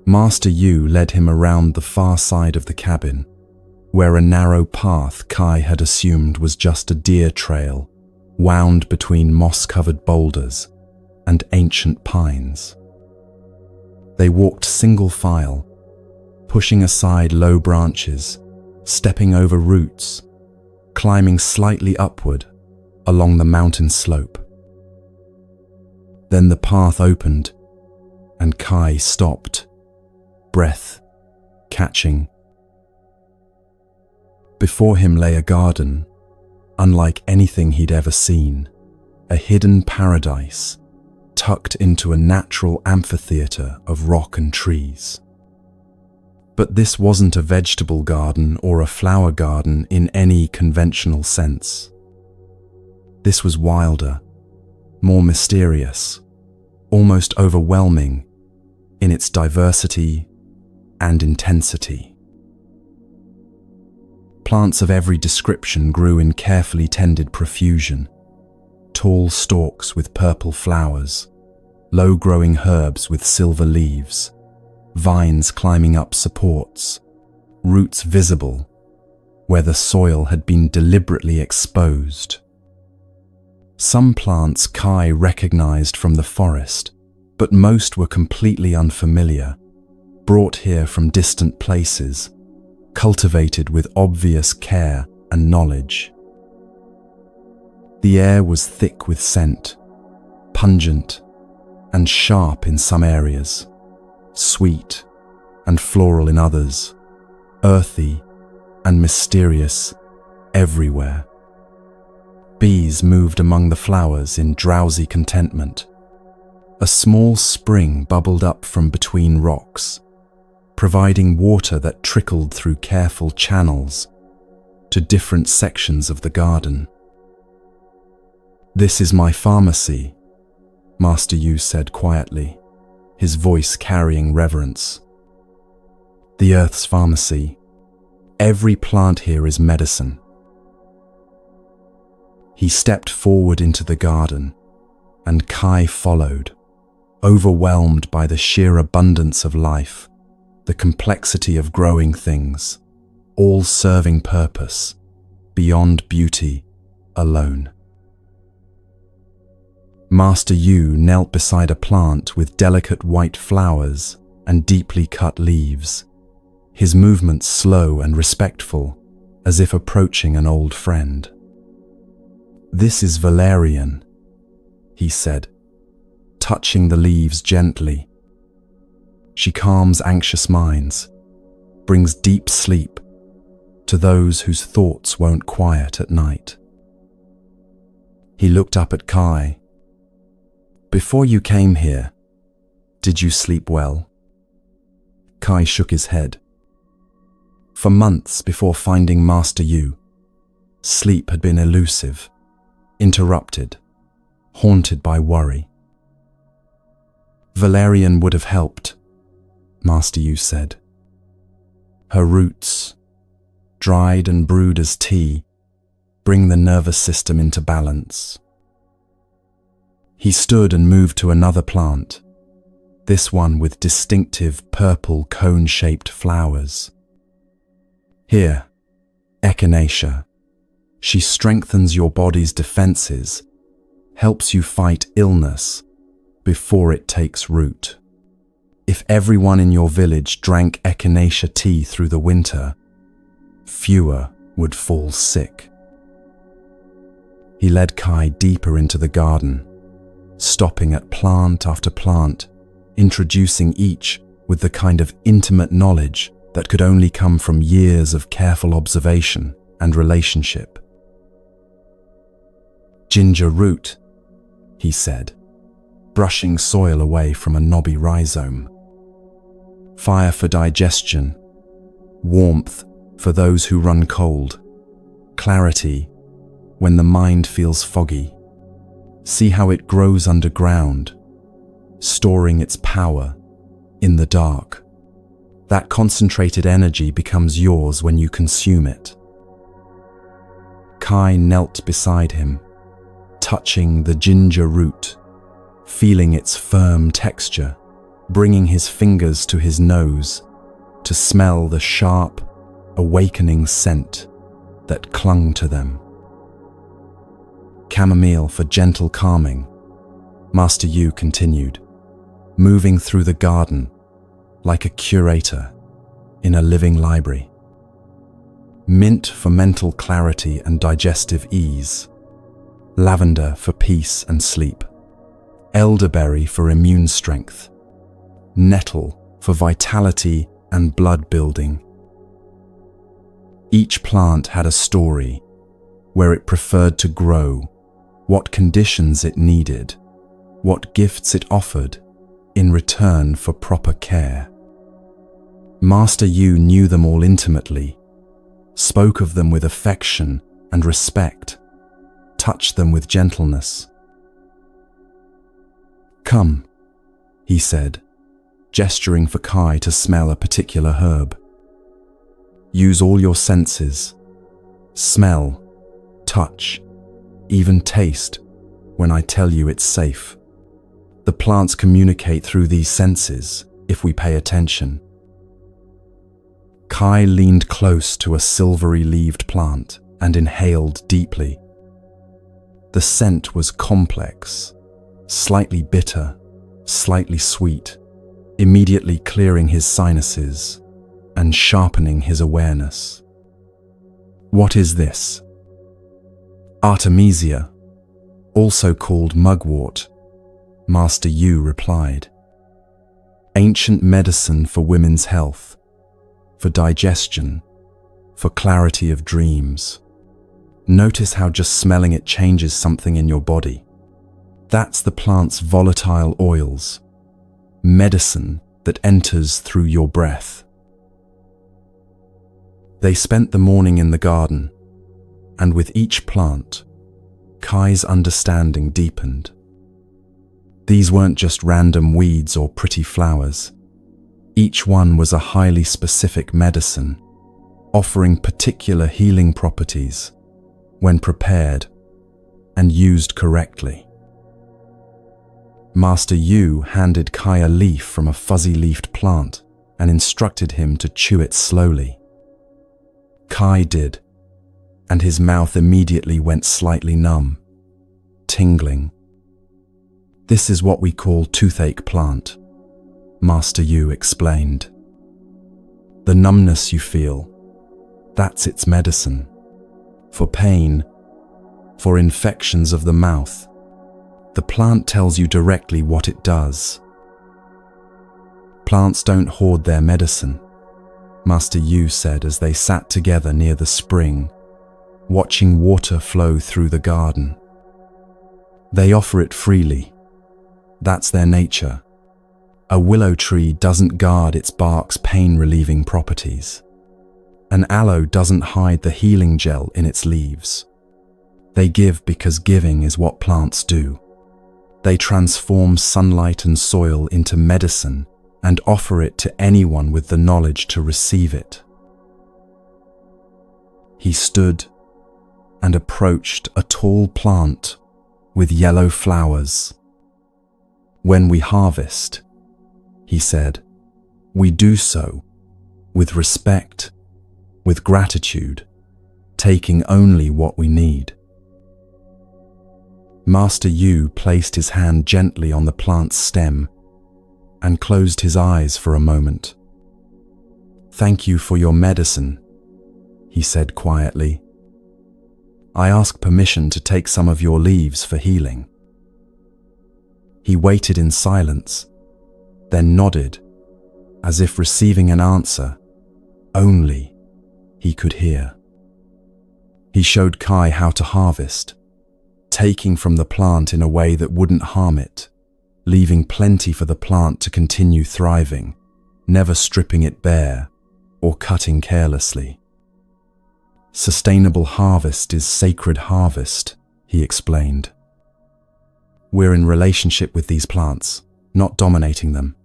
Master Yu led him around the far side of the cabin, where a narrow path Kai had assumed was just a deer trail, wound between moss-covered boulders and ancient pines. They walked single file, pushing aside low branches, stepping over roots, climbing slightly upward along the mountain slope. Then the path opened, and Kai stopped, breath catching. Before him lay a garden, unlike anything he'd ever seen, a hidden paradise tucked into a natural amphitheater of rock and trees. But this wasn't a vegetable garden or a flower garden in any conventional sense. This was wilder, more mysterious, almost overwhelming in its diversity and intensity. Plants of every description grew in carefully tended profusion. Tall stalks with purple flowers, low-growing herbs with silver leaves, vines climbing up supports, roots visible where the soil had been deliberately exposed. Some plants Kai recognized from the forest, but most were completely unfamiliar, brought here from distant places, cultivated with obvious care and knowledge. The air was thick with scent, pungent and sharp in some areas, sweet and floral in others, earthy and mysterious everywhere. Bees moved among the flowers in drowsy contentment. A small spring bubbled up from between rocks, providing water that trickled through careful channels to different sections of the garden. "This is my pharmacy," Master Yu said quietly, his voice carrying reverence. "The Earth's pharmacy. Every plant here is medicine." He stepped forward into the garden, and Kai followed, overwhelmed by the sheer abundance of life, the complexity of growing things, all serving purpose, beyond beauty alone. Master Yu knelt beside a plant with delicate white flowers and deeply cut leaves, his movements slow and respectful, as if approaching an old friend. "This is valerian," he said, touching the leaves gently. "She calms anxious minds, brings deep sleep to those whose thoughts won't quiet at night." He looked up at Kai. "Before you came here, did you sleep well?" Kai shook his head. "For months before finding Master Yu, Sleep had been elusive, interrupted, haunted by worry. Valerian would have helped, Master Yu said. Her roots, dried and brewed as tea, bring the nervous system into balance. He stood and moved to another plant, this one with distinctive purple cone-shaped flowers. Here, Echinacea. She strengthens your body's defenses, helps you fight illness before it takes root. If everyone in your village drank Echinacea tea through the winter, fewer would fall sick. He led Kai deeper into the garden, stopping at plant after plant, introducing each with the kind of intimate knowledge that could only come from years of careful observation and relationship. Ginger root, he said, brushing soil away from a knobby rhizome. Fire for digestion, warmth for those who run cold, clarity when the mind feels foggy. See how it grows underground, storing its power in the dark. That concentrated energy becomes yours when you consume it. Kai knelt beside him, touching the ginger root, feeling its firm texture, bringing his fingers to his nose to smell the sharp, awakening scent that clung to them. Chamomile for gentle calming, Master Yu continued, moving through the garden like a curator in a living library. Mint for mental clarity and digestive ease, lavender for peace and sleep, elderberry for immune strength, nettle for vitality and blood building. Each plant had a story, where it preferred to grow, what conditions it needed, what gifts it offered in return for proper care. Master Yu knew them all intimately, spoke of them with affection and respect, touched them with gentleness. "Come," he said, gesturing for Kai to smell a particular herb. "Use all your senses. Smell, touch, even taste when I tell you it's safe. The plants communicate through these senses if we pay attention." Kai leaned close to a silvery-leaved plant and inhaled deeply. The scent was complex, slightly bitter, slightly sweet, immediately clearing his sinuses and sharpening his awareness. "What is this?" "Artemisia, also called mugwort," Master Yu replied. "Ancient medicine for women's health, for digestion, for clarity of dreams. Notice how just smelling it changes something in your body. That's the plant's volatile oils, medicine that enters through your breath." They spent the morning in the garden, and with each plant, Kai's understanding deepened. These weren't just random weeds or pretty flowers. Each one was a highly specific medicine, offering particular healing properties when prepared and used correctly. Master Yu handed Kai a leaf from a fuzzy-leafed plant and instructed him to chew it slowly. Kai did, and his mouth immediately went slightly numb, tingling. "This is what we call toothache plant," Master Yu explained. "The numbness you feel, that's its medicine. For pain, for infections of the mouth, the plant tells you directly what it does." "Plants don't hoard their medicine," Master Yu said as they sat together near the spring, watching water flow through the garden. "They offer it freely. That's their nature. A willow tree doesn't guard its bark's pain-relieving properties. An aloe doesn't hide the healing gel in its leaves. They give because giving is what plants do. They transform sunlight and soil into medicine and offer it to anyone with the knowledge to receive it. He stood and approached a tall plant with yellow flowers. "When we harvest," he said, "we do so with respect, with gratitude, taking only what we need." Master Yu placed his hand gently on the plant's stem and closed his eyes for a moment. "Thank you for your medicine," he said quietly. "I ask permission to take some of your leaves for healing." He waited in silence, then nodded, as if receiving an answer only he could hear. He showed Kai how to harvest, taking from the plant in a way that wouldn't harm it, leaving plenty for the plant to continue thriving, never stripping it bare or cutting carelessly. "Sustainable harvest is sacred harvest," he explained. "We're in relationship with these plants, not dominating them.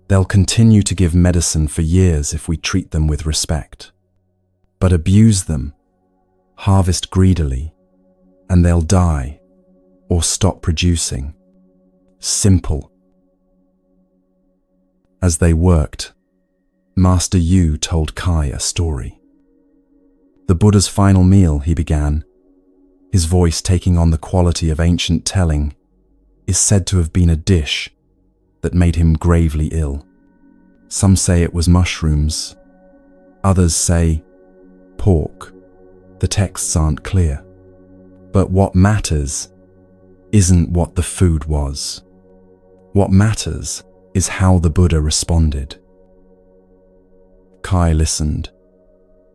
They'll continue to give medicine for years if we treat them with respect. But abuse them, harvest greedily, and they'll die or stop producing. Simple." As they worked, Master Yu told Kai a story. "The Buddha's final meal," he began, his voice taking on the quality of ancient telling, "is said to have been a dish that made him gravely ill. Some say it was mushrooms, others say pork. The texts aren't clear. But what matters isn't what the food was. What matters is how the Buddha responded." Kai listened,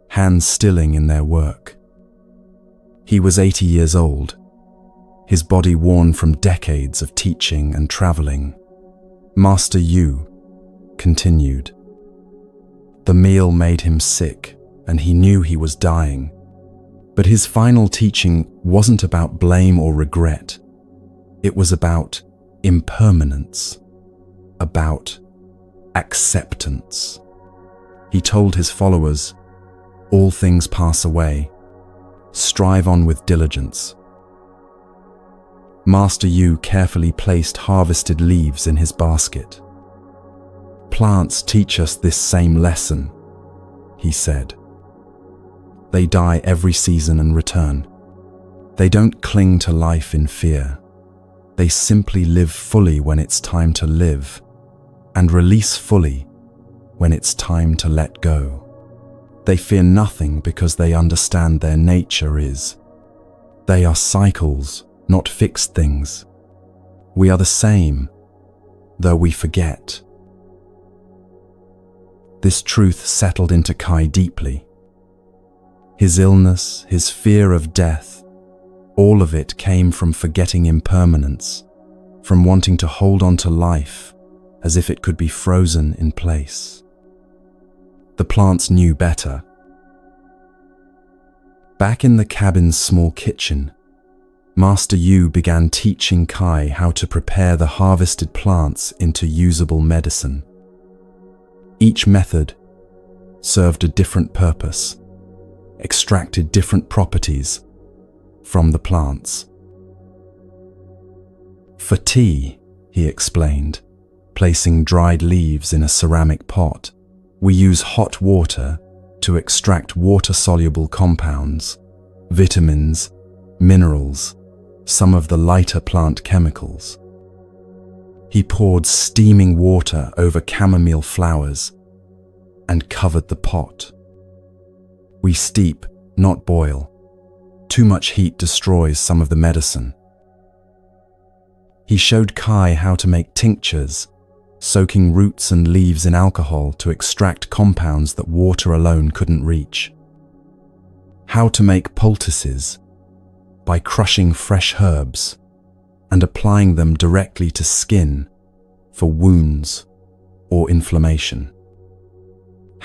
hands stilling in their work. He was 80 years old, his body worn from decades of teaching and traveling. Master Yu continued. "The meal made him sick, and he knew he was dying. But his final teaching wasn't about blame or regret. It was about impermanence, about acceptance. He told his followers, 'All things pass away. Strive on with diligence.'" Master Yu carefully placed harvested leaves in his basket. "Plants teach us this same lesson," he said. "They die every season and return. They don't cling to life in fear. They simply live fully when it's time to live, and release fully when it's time to let go. They fear nothing because they understand their nature is. They are cycles, not fixed things. We are the same, though we forget." This truth settled into Kai deeply. His illness, his fear of death, all of it came from forgetting impermanence, from wanting to hold on to life as if it could be frozen in place. The plants knew better. Back in the cabin's small kitchen, Master Yu began teaching Kai how to prepare the harvested plants into usable medicine. Each method served a different purpose, extracted different properties from the plants. "For tea," he explained, placing dried leaves in a ceramic pot, "we use hot water to extract water-soluble compounds, vitamins, minerals, some of the lighter plant chemicals." He poured steaming water over chamomile flowers and covered the pot. "We steep, not boil. Too much heat destroys some of the medicine." He showed Kai how to make tinctures, soaking roots and leaves in alcohol to extract compounds that water alone couldn't reach. How to make poultices by crushing fresh herbs and applying them directly to skin for wounds or inflammation.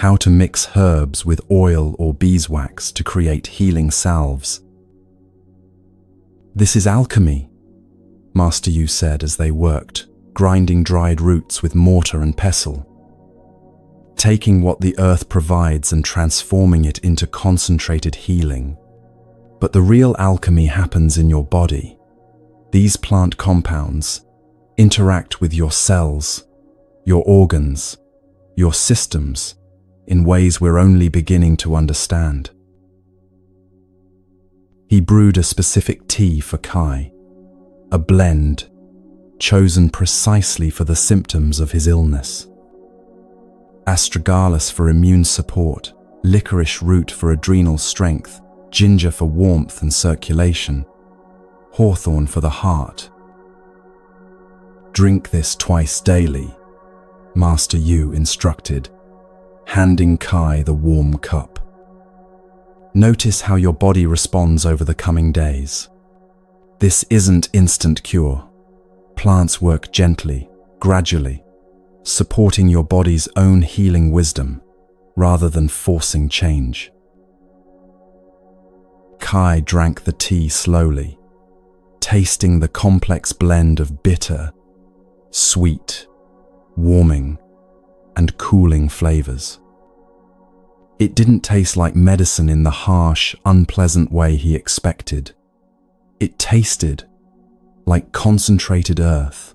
how to mix herbs with oil or beeswax to create healing salves. "This is alchemy," Master Yu said as they worked, grinding dried roots with mortar and pestle, taking what the earth provides and transforming it into concentrated healing. But the real alchemy happens in your body. These plant compounds interact with your cells, your organs, your systems in ways we're only beginning to understand. He brewed a specific tea for Kai, a blend chosen precisely for the symptoms of his illness. Astragalus for immune support, licorice root for adrenal strength, ginger for warmth and circulation, hawthorn for the heart. "Drink this twice daily," Master Yu instructed, handing Kai the warm cup. "Notice how your body responds over the coming days. This isn't instant cure. Plants work gently, gradually, supporting your body's own healing wisdom rather than forcing change." Kai drank the tea slowly, tasting the complex blend of bitter, sweet, warming, and cooling flavors. It didn't taste like medicine in the harsh, unpleasant way he expected. It tasted like concentrated earth,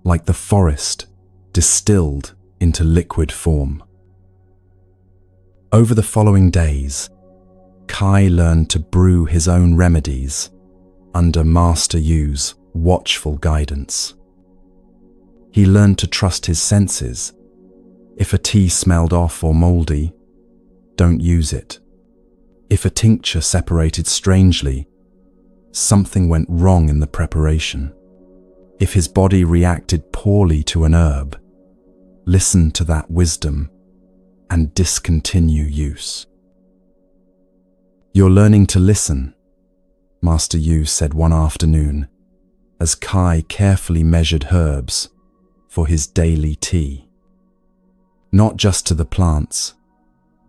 like the forest distilled into liquid form. Over the following days, Kai learned to brew his own remedies under Master Yu's watchful guidance. He learned to trust his senses. If a tea smelled off or moldy, don't use it. If a tincture separated strangely, something went wrong in the preparation. If his body reacted poorly to an herb, listen to that wisdom and discontinue use. "You're learning to listen," Master Yu said one afternoon, as Kai carefully measured herbs for his daily tea. "Not just to the plants,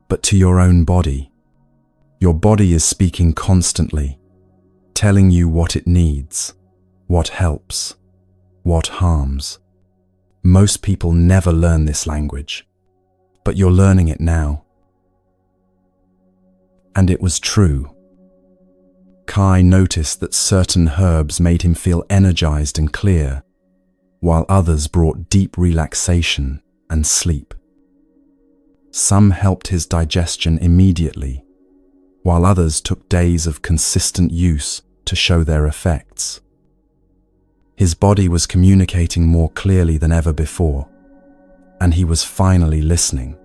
but to your own body. Your body is speaking constantly, telling you what it needs, what helps, what harms. Most people never learn this language, but you're learning it now." And it was true. Kai noticed that certain herbs made him feel energized and clear, while others brought deep relaxation and sleep. Some helped his digestion immediately, while others took days of consistent use to show their effects. His body was communicating more clearly than ever before, and he was finally listening.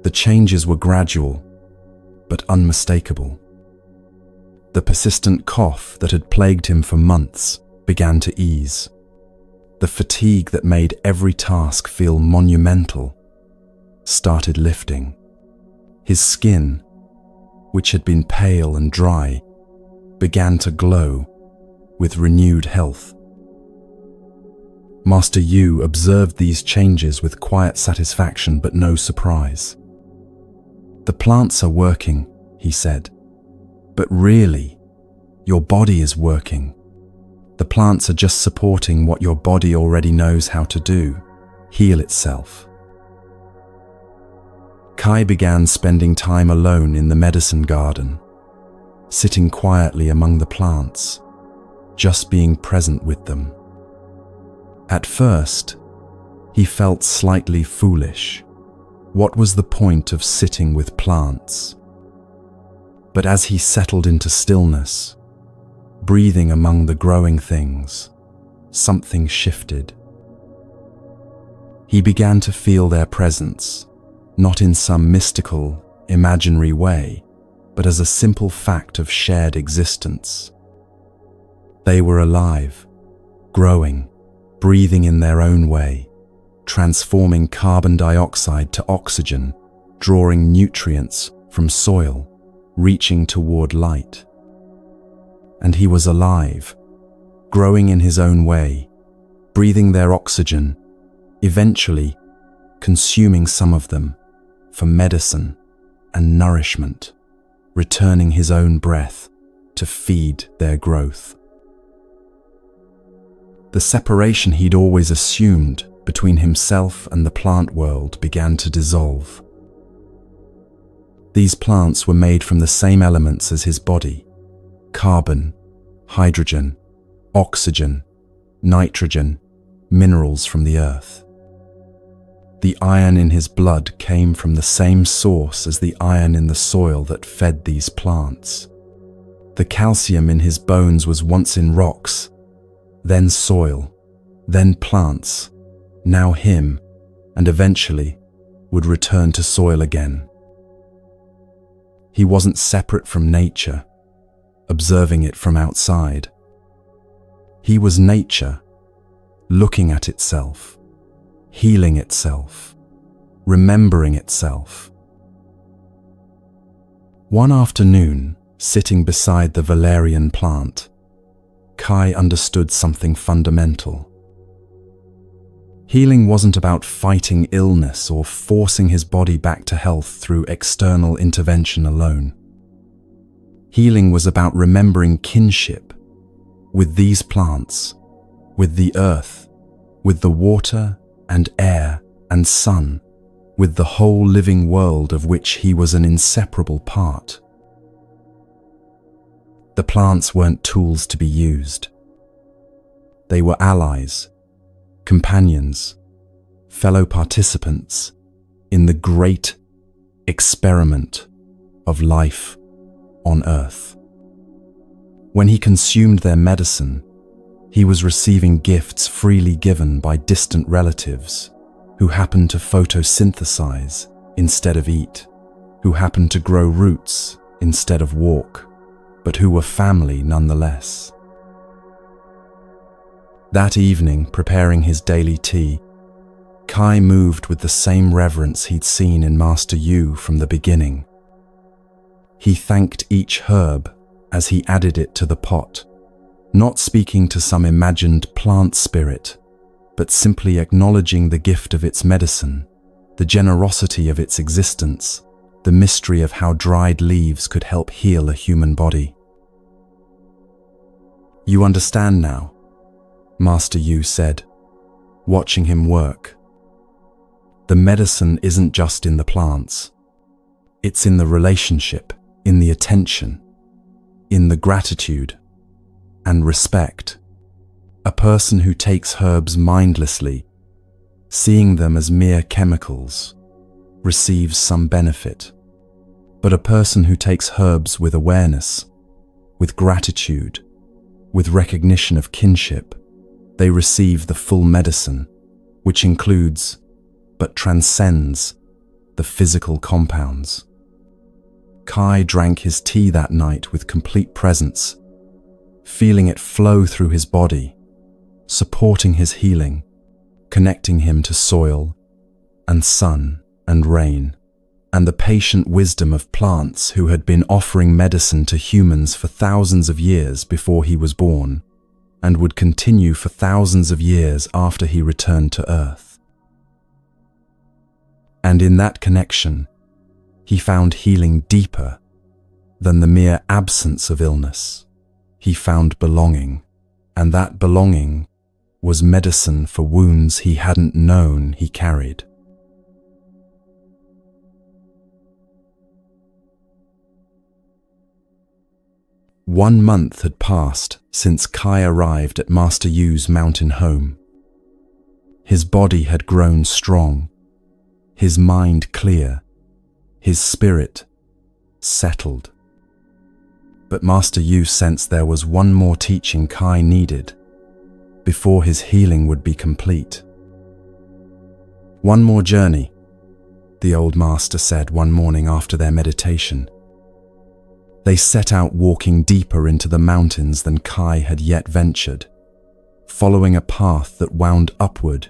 The changes were gradual, but unmistakable. The persistent cough that had plagued him for months began to ease. The fatigue that made every task feel monumental started lifting. His skin, which had been pale and dry, began to glow with renewed health. Master Yu observed these changes with quiet satisfaction but no surprise. "The plants are working," he said, "but really, your body is working. The plants are just supporting what your body already knows how to do, heal itself." Kai began spending time alone in the medicine garden, sitting quietly among the plants, just being present with them. At first, he felt slightly foolish. What was the point of sitting with plants? But as he settled into stillness, breathing among the growing things, something shifted. He began to feel their presence, not in some mystical, imaginary way, but as a simple fact of shared existence. They were alive, growing, breathing in their own way, transforming carbon dioxide to oxygen, drawing nutrients from soil, reaching toward light. And he was alive, growing in his own way, breathing their oxygen, eventually consuming some of them for medicine and nourishment, returning his own breath to feed their growth. The separation he'd always assumed between himself and the plant world began to dissolve. These plants were made from the same elements as his body: carbon, hydrogen, oxygen, nitrogen, minerals from the earth. The iron in his blood came from the same source as the iron in the soil that fed these plants. The calcium in his bones was once in rocks, then soil, then plants, now him, and eventually would return to soil again. He wasn't separate from nature, observing it from outside. He was nature, looking at itself, healing itself, remembering itself. One afternoon, sitting beside the valerian plant, Kai understood something fundamental. Healing wasn't about fighting illness or forcing his body back to health through external intervention alone. Healing was about remembering kinship with these plants, with the earth, with the water and air and sun, with the whole living world of which he was an inseparable part. The plants weren't tools to be used. They were allies, companions, fellow participants in the great experiment of life on Earth. When he consumed their medicine, he was receiving gifts freely given by distant relatives who happened to photosynthesize instead of eat, who happened to grow roots instead of walk, but who were family nonetheless. That evening, preparing his daily tea, Kai moved with the same reverence he'd seen in Master Yu from the beginning. He thanked each herb as he added it to the pot, not speaking to some imagined plant spirit, but simply acknowledging the gift of its medicine, the generosity of its existence, the mystery of how dried leaves could help heal a human body. "You understand now," Master Yu said, watching him work. "The medicine isn't just in the plants. It's in the relationship, in the attention, in the gratitude and respect. A person who takes herbs mindlessly, seeing them as mere chemicals, receives some benefit. But a person who takes herbs with awareness, with gratitude, with recognition of kinship, they receive the full medicine, which includes, but transcends, the physical compounds." Kai drank his tea that night with complete presence, feeling it flow through his body, supporting his healing, connecting him to soil and sun and rain, and the patient wisdom of plants who had been offering medicine to humans for thousands of years before he was born, and would continue for thousands of years after he returned to Earth. And in that connection, he found healing deeper than the mere absence of illness. He found belonging, and that belonging was medicine for wounds he hadn't known he carried. One month had passed since Kai arrived at Master Yu's mountain home. His body had grown strong, his mind clear, his spirit settled. But Master Yu sensed there was one more teaching Kai needed before his healing would be complete. "One more journey," the old master said one morning after their meditation. They set out walking deeper into the mountains than Kai had yet ventured, following a path that wound upward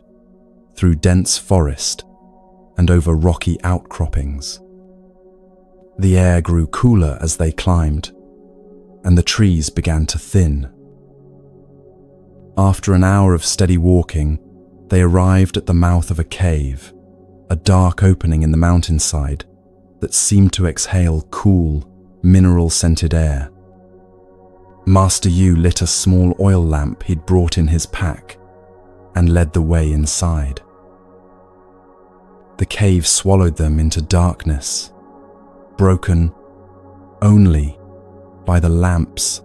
through dense forest and over rocky outcroppings. The air grew cooler as they climbed, and the trees began to thin. After an hour of steady walking, they arrived at the mouth of a cave, a dark opening in the mountainside that seemed to exhale cool, mineral-scented air. Master Yu lit a small oil lamp he'd brought in his pack and led the way inside. The cave swallowed them into darkness, broken only by the lamp's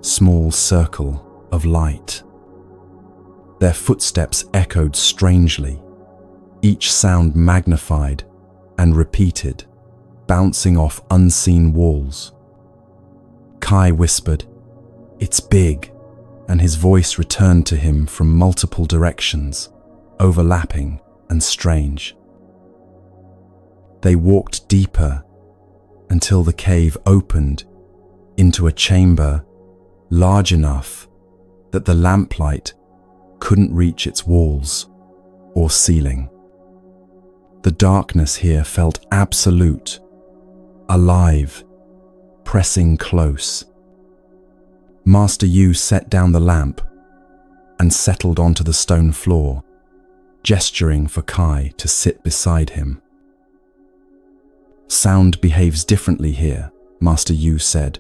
small circle of light. Their footsteps echoed strangely, each sound magnified and repeated, bouncing off unseen walls. Kai whispered, "It's big," and his voice returned to him from multiple directions, overlapping and strange. They walked deeper until the cave opened into a chamber large enough that the lamplight couldn't reach its walls or ceiling. The darkness here felt absolute, alive, pressing close. Master Yu set down the lamp and settled onto the stone floor, gesturing for Kai to sit beside him. "Sound behaves differently here," Master Yu said,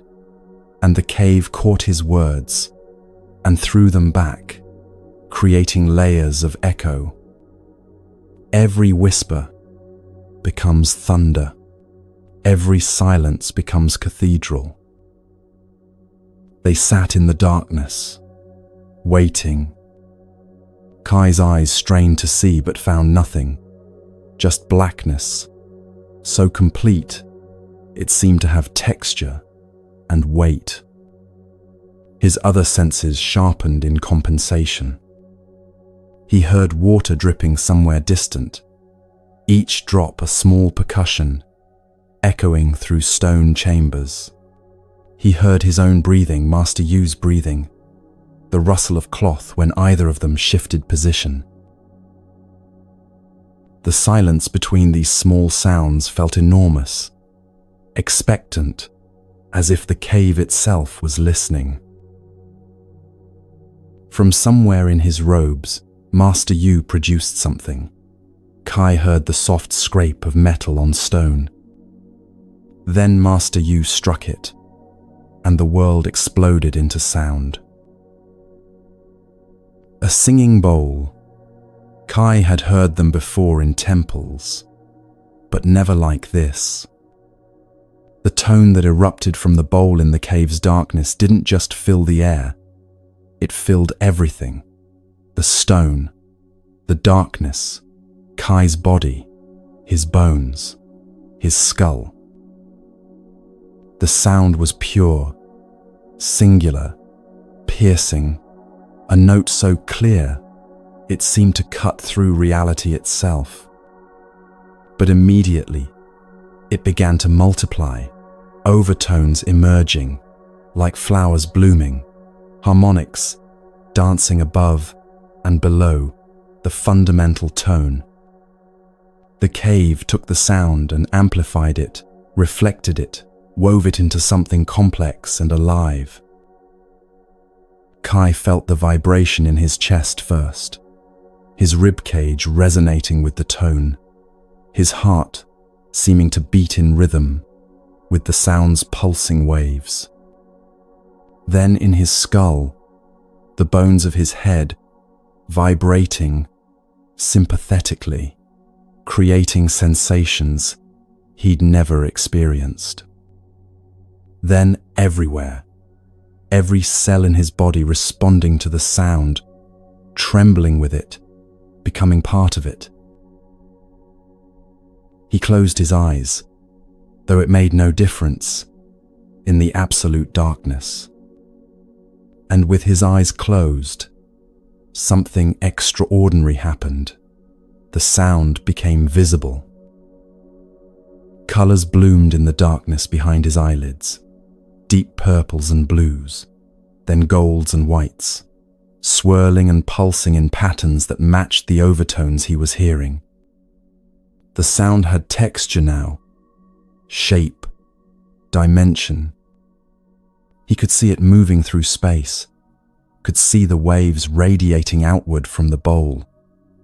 and the cave caught his words and threw them back, creating layers of echo. Every whisper becomes thunder. Every silence becomes cathedral. They sat in the darkness, waiting. Kai's eyes strained to see but found nothing, just blackness, so complete it seemed to have texture and weight. His other senses sharpened in compensation. He heard water dripping somewhere distant, each drop a small percussion, echoing through stone chambers. He heard his own breathing, Master Yu's breathing, the rustle of cloth when either of them shifted position. The silence between these small sounds felt enormous, expectant, as if the cave itself was listening. From somewhere in his robes, Master Yu produced something. Kai heard the soft scrape of metal on stone. Then Master Yu struck it, and the world exploded into sound. A singing bowl. Kai had heard them before in temples, but never like this. The tone that erupted from the bowl in the cave's darkness didn't just fill the air, it filled everything. The stone, the darkness, Kai's body, his bones, his skull. The sound was pure, singular, piercing, a note so clear it seemed to cut through reality itself. But immediately, it began to multiply, overtones emerging, like flowers blooming, harmonics dancing above and below the fundamental tone. The cave took the sound and amplified it, reflected it, wove it into something complex and alive. Kai felt the vibration in his chest first, his ribcage resonating with the tone, his heart seeming to beat in rhythm with the sound's pulsing waves. Then in his skull, the bones of his head vibrating sympathetically, creating sensations he'd never experienced. Then everywhere, every cell in his body responding to the sound, trembling with it, becoming part of it. He closed his eyes, though it made no difference in the absolute darkness. And with his eyes closed, something extraordinary happened. The sound became visible. Colors bloomed in the darkness behind his eyelids, deep purples and blues, then golds and whites, swirling and pulsing in patterns that matched the overtones he was hearing. The sound had texture now, shape, dimension. He could see it moving through space, could see the waves radiating outward from the bowl,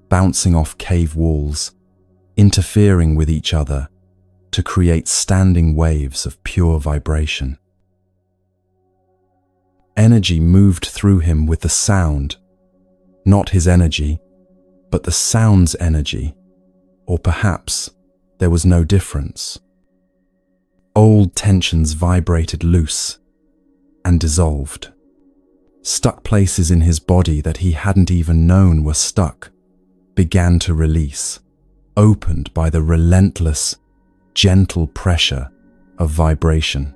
bouncing off cave walls, interfering with each other to create standing waves of pure vibration. Energy moved through him with the sound, not his energy, but the sound's energy, or perhaps there was no difference. Old tensions vibrated loose and dissolved. Stuck places in his body that he hadn't even known were stuck began to release, opened by the relentless, gentle pressure of vibration.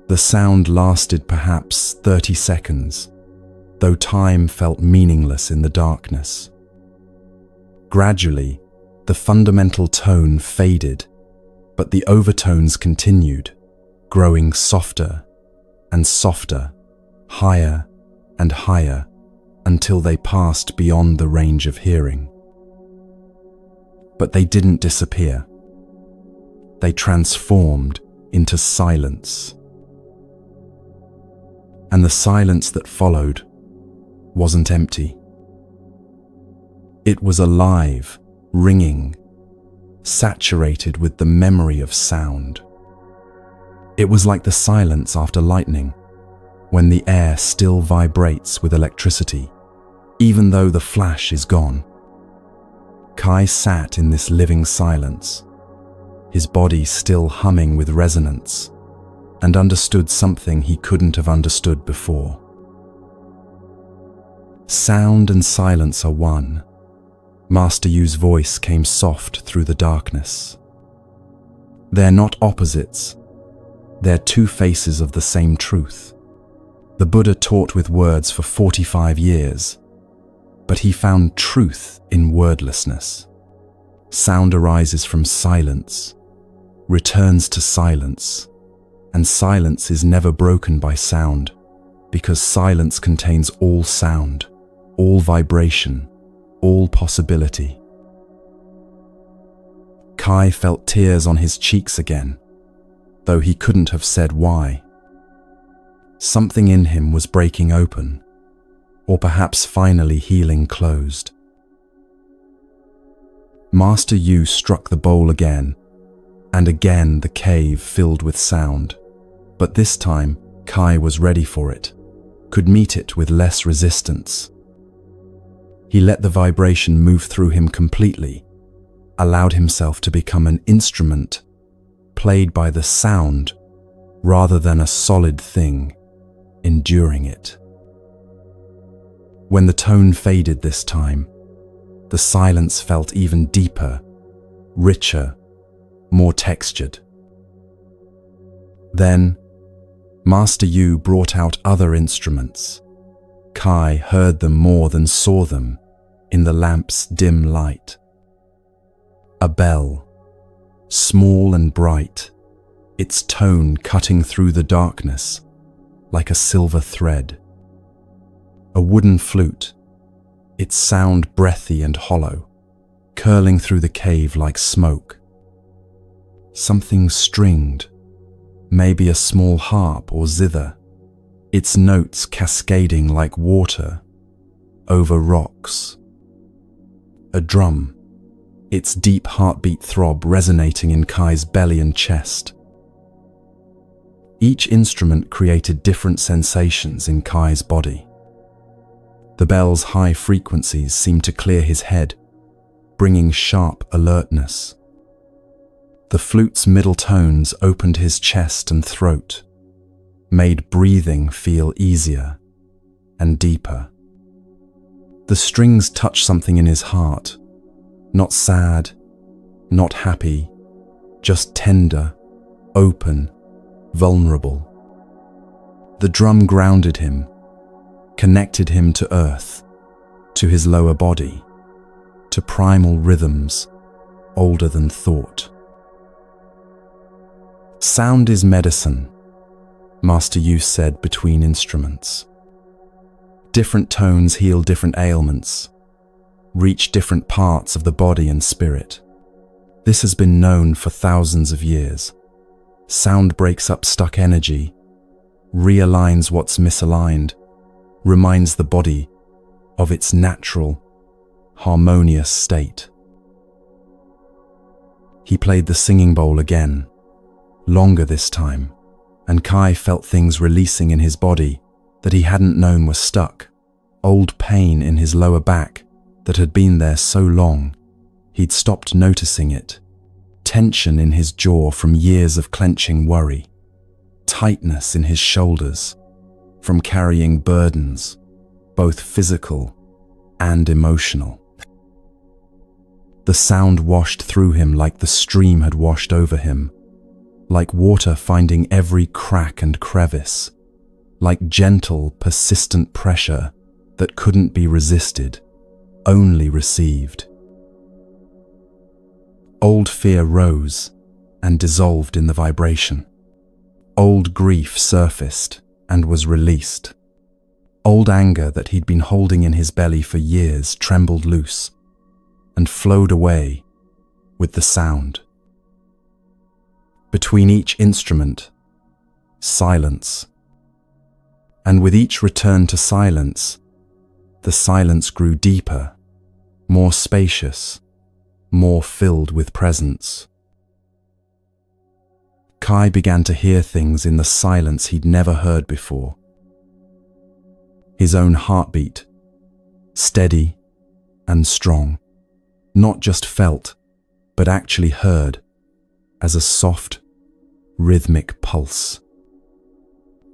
The sound lasted perhaps 30 seconds, though time felt meaningless in the darkness. Gradually, the fundamental tone faded, but the overtones continued, growing softer and softer, higher and higher, until they passed beyond the range of hearing. But they didn't disappear. They transformed into silence. And the silence that followed wasn't empty. It was alive, ringing, saturated with the memory of sound. It was like the silence after lightning, when the air still vibrates with electricity, even though the flash is gone. Kai sat in this living silence, his body still humming with resonance, and understood something he couldn't have understood before. Sound and silence are one. Master Yu's voice came soft through the darkness. They're not opposites. They're two faces of the same truth. The Buddha taught with words for 45 years, but he found truth in wordlessness. Sound arises from silence, returns to silence, and silence is never broken by sound, because silence contains all sound, all vibration, all possibility. Kai felt tears on his cheeks again, though he couldn't have said why. Something in him was breaking open, or perhaps finally healing closed. Master Yu struck the bowl again, and again the cave filled with sound, but this time Kai was ready for it, could meet it with less resistance. He let the vibration move through him completely, allowed himself to become an instrument, played by the sound rather than a solid thing, enduring it. When the tone faded this time, the silence felt even deeper, richer, more textured. Then, Master Yu brought out other instruments. Kai heard them more than saw them in the lamp's dim light. A bell, small and bright, its tone cutting through the darkness like a silver thread. A wooden flute, its sound breathy and hollow, curling through the cave like smoke. Something stringed, maybe a small harp or zither, its notes cascading like water over rocks. A drum, its deep heartbeat throb resonating in Kai's belly and chest. Each instrument created different sensations in Kai's body. The bell's high frequencies seemed to clear his head, bringing sharp alertness. The flute's middle tones opened his chest and throat, made breathing feel easier and deeper. The strings touched something in his heart, not sad, not happy, just tender, open, vulnerable. The drum grounded him, connected him to earth, to his lower body, to primal rhythms older than thought. Sound is medicine, Master Yu said between instruments. Different tones heal different ailments, reach different parts of the body and spirit. This has been known for thousands of years. Sound breaks up stuck energy, realigns what's misaligned, reminds the body of its natural, harmonious state. He played the singing bowl again, longer this time, and Kai felt things releasing in his body that he hadn't known were stuck. Old pain in his lower back that had been there so long, he'd stopped noticing it. Tension in his jaw from years of clenching worry. Tightness in his shoulders from carrying burdens, both physical and emotional. The sound washed through him like the stream had washed over him, like water finding every crack and crevice, like gentle, persistent pressure that couldn't be resisted, only received. Old fear rose and dissolved in the vibration. Old grief surfaced and was released. Old anger that he'd been holding in his belly for years trembled loose and flowed away with the sound. Between each instrument, silence. And with each return to silence, the silence grew deeper, more spacious, more filled with presence. Kai began to hear things in the silence he'd never heard before. His own heartbeat, steady and strong, not just felt, but actually heard, as a soft, rhythmic pulse.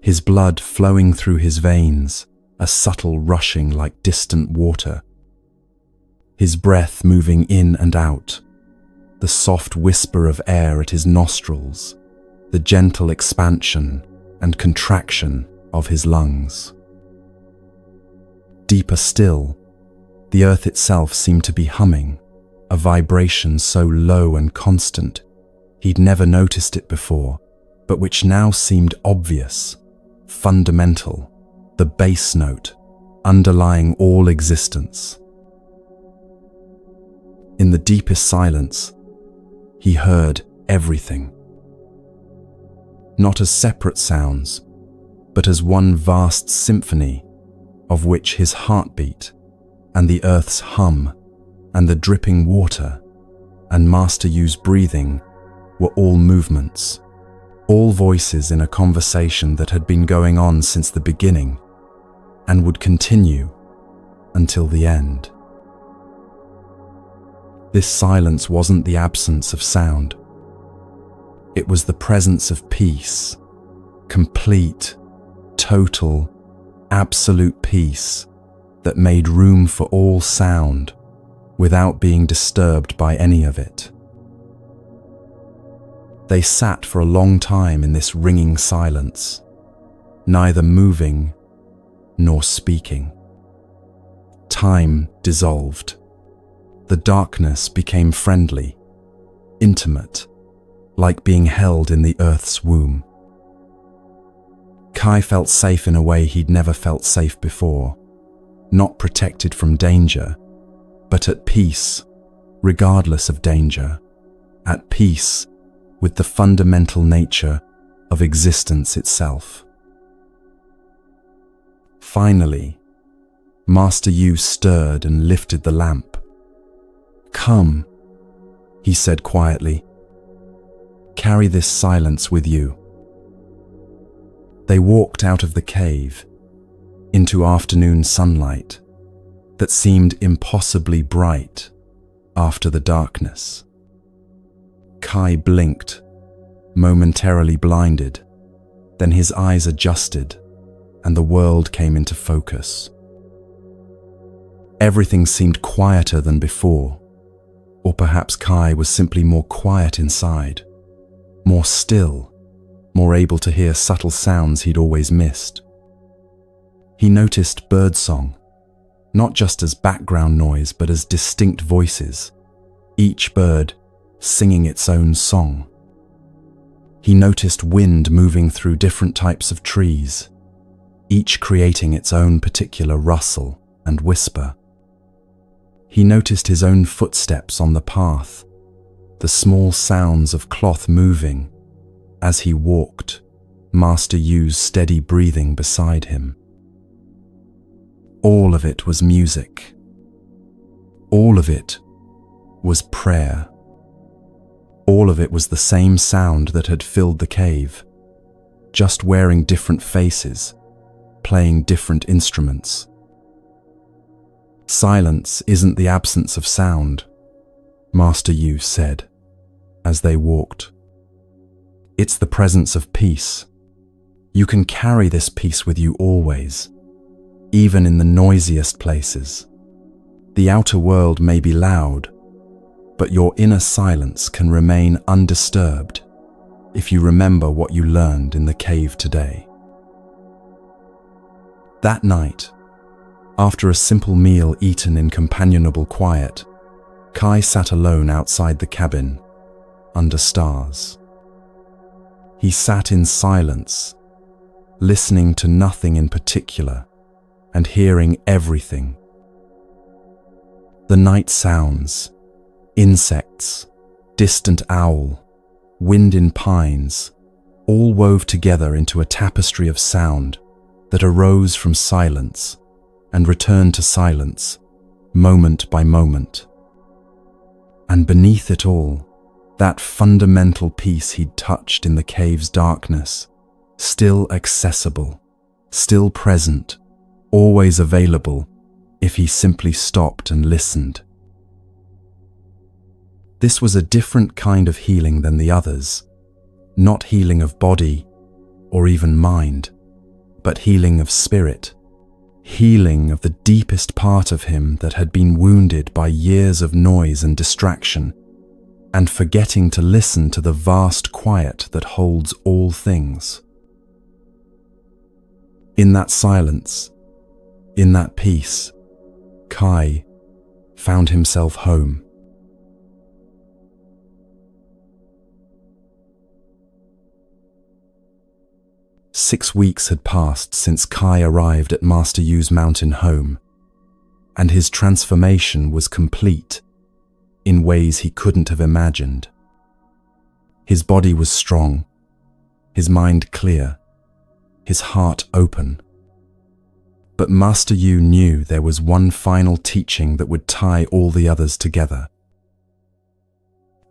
His blood flowing through his veins, a subtle rushing like distant water. His breath moving in and out, the soft whisper of air at his nostrils, the gentle expansion and contraction of his lungs. Deeper still, the earth itself seemed to be humming, a vibration so low and constant he'd never noticed it before, but which now seemed obvious, fundamental, the bass note underlying all existence. In the deepest silence, he heard everything. Not as separate sounds, but as one vast symphony of which his heartbeat and the earth's hum and the dripping water and Master Yu's breathing were all movements, all voices in a conversation that had been going on since the beginning and would continue until the end. This silence wasn't the absence of sound. It was the presence of peace, complete, total, absolute peace that made room for all sound without being disturbed by any of it. They sat for a long time in this ringing silence, neither moving nor speaking. Time dissolved. The darkness became friendly, intimate, like being held in the earth's womb. Kai felt safe in a way he'd never felt safe before, not protected from danger, but at peace, regardless of danger, at peace with the fundamental nature of existence itself. Finally, Master Yu stirred and lifted the lamp. "Come," he said quietly. "Carry this silence with you." They walked out of the cave into afternoon sunlight that seemed impossibly bright after the darkness. Kai blinked, momentarily blinded, then his eyes adjusted and the world came into focus. Everything seemed quieter than before, or perhaps Kai was simply more quiet inside, more still, more able to hear subtle sounds he'd always missed. He noticed birdsong, not just as background noise but as distinct voices, each bird singing its own song. He noticed wind moving through different types of trees, each creating its own particular rustle and whisper. He noticed his own footsteps on the path, the small sounds of cloth moving as he walked, Master Yu's steady breathing beside him. All of it was music. All of it was prayer. All of it was the same sound that had filled the cave, just wearing different faces, playing different instruments. Silence isn't the absence of sound, Master Yu said, as they walked. It's the presence of peace. You can carry this peace with you always, even in the noisiest places. The outer world may be loud, but your inner silence can remain undisturbed if you remember what you learned in the cave today. That night, after a simple meal eaten in companionable quiet, Kai sat alone outside the cabin, under stars. He sat in silence, listening to nothing in particular and hearing everything. The night sounds, insects, distant owl, wind in pines, all wove together into a tapestry of sound that arose from silence and returned to silence, moment by moment. And beneath it all, that fundamental peace he'd touched in the cave's darkness, still accessible, still present, always available if he simply stopped and listened. This was a different kind of healing than the others, not healing of body or even mind, but healing of spirit, healing of the deepest part of him that had been wounded by years of noise and distraction, and forgetting to listen to the vast quiet that holds all things. In that silence, in that peace, Kai found himself home. Six weeks had passed since Kai arrived at Master Yu's mountain home, and his transformation was complete in ways he couldn't have imagined. His body was strong, his mind clear, his heart open. But Master Yu knew there was one final teaching that would tie all the others together.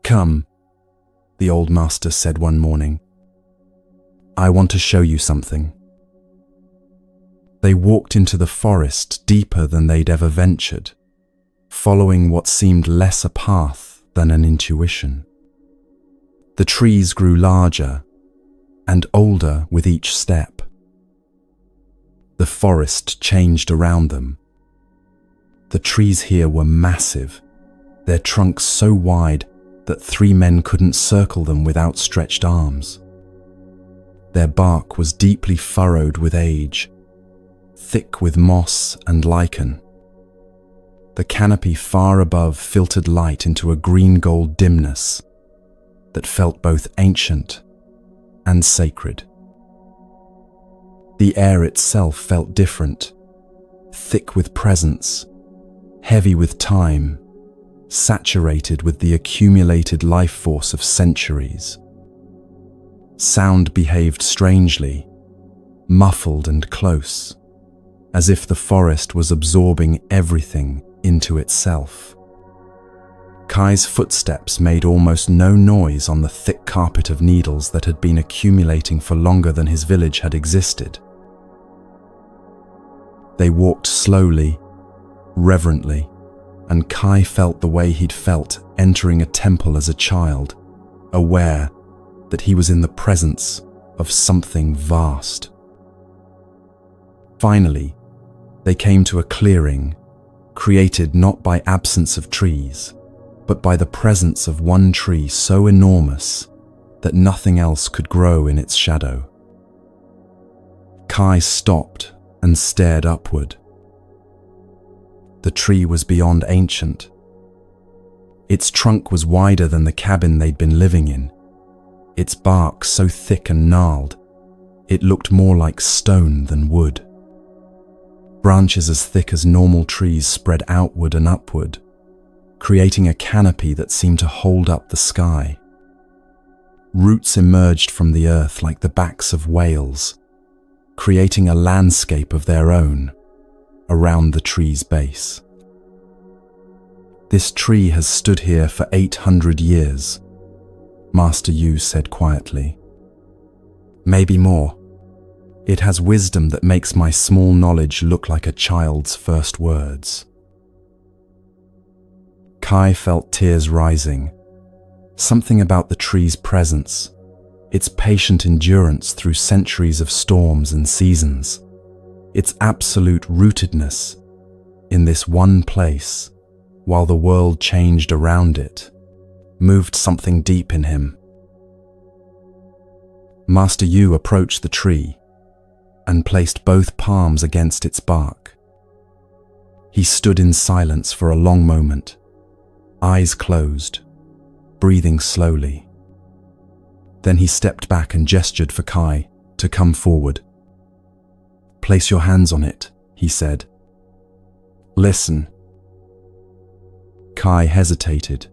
"Come," the old master said one morning. "I want to show you something." They walked into the forest deeper than they'd ever ventured, following what seemed less a path than an intuition. The trees grew larger and older with each step. The forest changed around them. The trees here were massive, their trunks so wide that 3 men couldn't circle them with outstretched arms. Their bark was deeply furrowed with age, thick with moss and lichen. The canopy far above filtered light into a green-gold dimness that felt both ancient and sacred. The air itself felt different, thick with presence, heavy with time, saturated with the accumulated life force of centuries. Sound behaved strangely, muffled and close, as if the forest was absorbing everything into itself. Kai's footsteps made almost no noise on the thick carpet of needles that had been accumulating for longer than his village had existed. They walked slowly, reverently, and Kai felt the way he'd felt entering a temple as a child, aware that he was in the presence of something vast. Finally, they came to a clearing, created not by absence of trees, but by the presence of one tree so enormous that nothing else could grow in its shadow. Kai stopped and stared upward. The tree was beyond ancient. Its trunk was wider than the cabin they'd been living in, its bark so thick and gnarled, it looked more like stone than wood. Branches as thick as normal trees spread outward and upward, creating a canopy that seemed to hold up the sky. Roots emerged from the earth like the backs of whales, creating a landscape of their own around the tree's base. This tree has stood here for 800 years, Master Yu said quietly. Maybe more. It has wisdom that makes my small knowledge look like a child's first words. Kai felt tears rising. Something about the tree's presence, its patient endurance through centuries of storms and seasons, its absolute rootedness in this one place while the world changed around it, moved something deep in him. Master Yu approached the tree and placed both palms against its bark. He stood in silence for a long moment, eyes closed, breathing slowly. Then he stepped back and gestured for Kai to come forward. Place your hands on it, he said. Listen. Kai hesitated,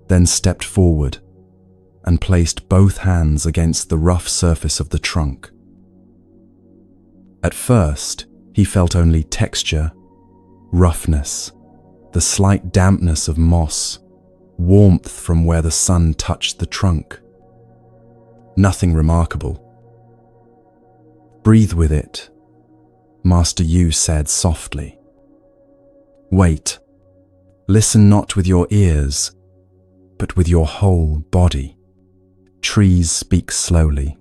then stepped forward and placed both hands against the rough surface of the trunk. At first, he felt only texture, roughness, the slight dampness of moss, warmth from where the sun touched the trunk. Nothing remarkable. Breathe with it, Master Yu said softly. Wait. Listen not with your ears, but with your whole body. Trees speak slowly.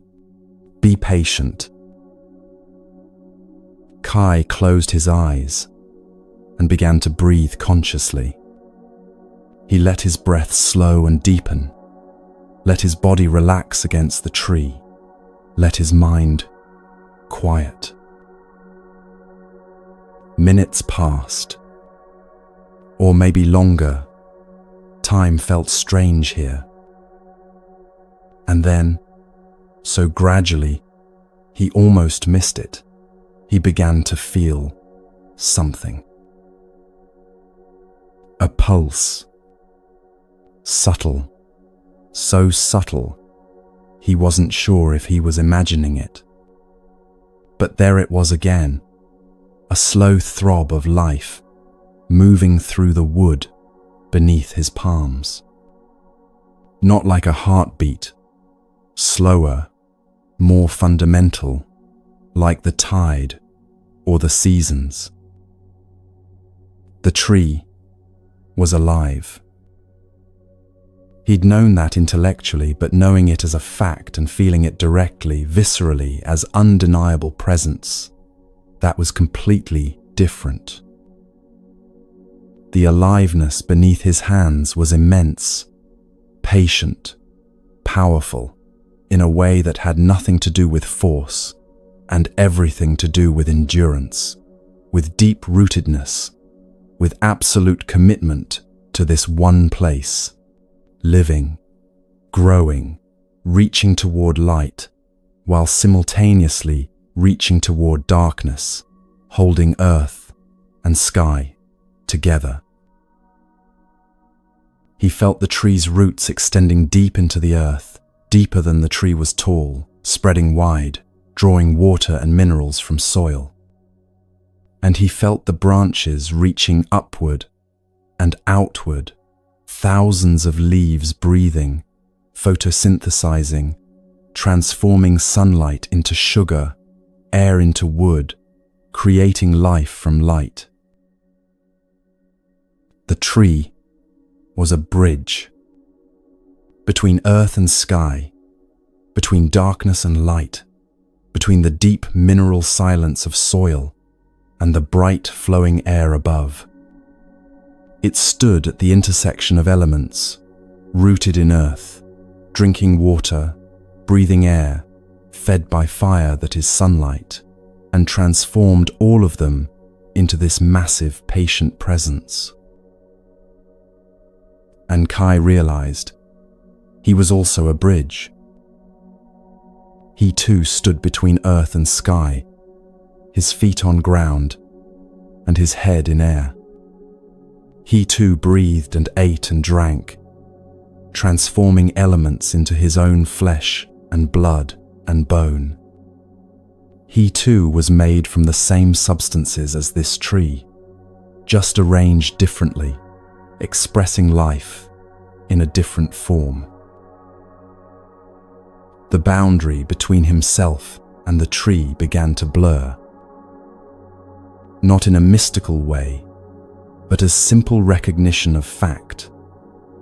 Be patient. Kai closed his eyes and began to breathe consciously. He let his breath slow and deepen, let his body relax against the tree, let his mind quiet. Minutes passed, or maybe longer. Time felt strange here. And then, so gradually, he almost missed it. He began to feel something. A pulse. Subtle. So subtle, he wasn't sure if he was imagining it. But there it was again, a slow throb of life, moving through the wood beneath his palms. Not like a heartbeat, slower, more fundamental, like the tide or the seasons. The tree was alive. He'd known that intellectually, but knowing it as a fact and feeling it directly, viscerally, as undeniable presence, that was completely different. The aliveness beneath his hands was immense, patient, powerful, in a way that had nothing to do with force and everything to do with endurance, with deep rootedness, with absolute commitment to this one place, living, growing, reaching toward light, while simultaneously reaching toward darkness, holding earth and sky together. He felt the tree's roots extending deep into the earth, deeper than the tree was tall, spreading wide, drawing water and minerals from soil. And he felt the branches reaching upward and outward, thousands of leaves breathing, photosynthesizing, transforming sunlight into sugar, air into wood, creating life from light. The tree was a bridge between earth and sky, between darkness and light, between the deep mineral silence of soil and the bright flowing air above. It stood at the intersection of elements, rooted in earth, drinking water, breathing air, fed by fire that is sunlight, and transformed all of them into this massive patient presence. And Kai realized he was also a bridge. He too stood between earth and sky, his feet on ground and his head in air. He too breathed and ate and drank, transforming elements into his own flesh and blood and bone. He too was made from the same substances as this tree, just arranged differently, expressing life in a different form. The boundary between himself and the tree began to blur. Not in a mystical way, but as simple recognition of fact.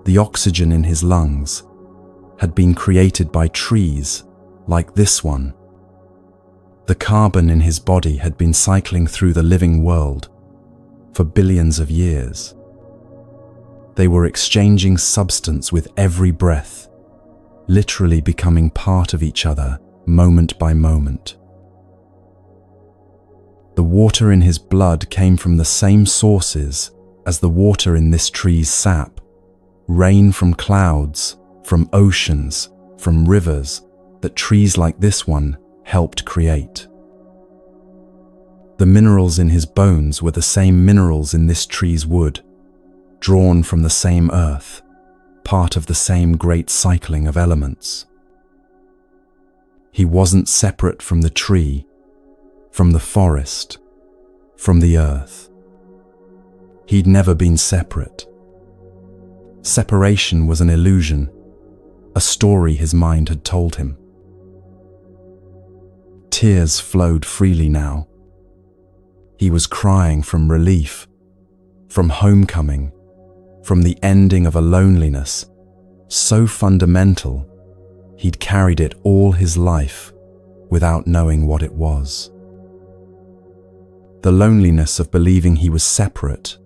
The oxygen in his lungs had been created by trees like this one. The carbon in his body had been cycling through the living world for billions of years. They were exchanging substance with every breath, literally becoming part of each other moment by moment. The water in his blood came from the same sources as the water in this tree's sap. Rain from clouds, from oceans, from rivers that trees like this one helped create. The minerals in his bones were the same minerals in this tree's wood, drawn from the same earth, part of the same great cycling of elements. He wasn't separate from the tree, from the forest, from the earth. He'd never been separate. Separation was an illusion, a story his mind had told him. Tears flowed freely now. He was crying from relief, from homecoming, from the ending of a loneliness so fundamental he'd carried it all his life without knowing what it was. The loneliness of believing he was separate,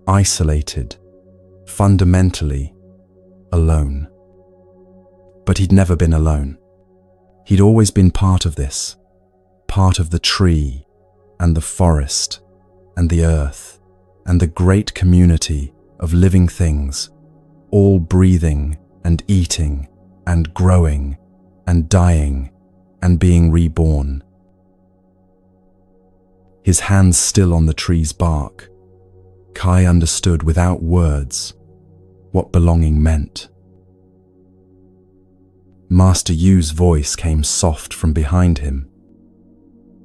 isolated, fundamentally alone. But he'd never been alone. He'd always been part of this, part of the tree and the forest and the earth and the great community of living things, all breathing and eating and growing and dying and being reborn. His hands still on the tree's bark, Kai understood without words what belonging meant. Master Yu's voice came soft from behind him.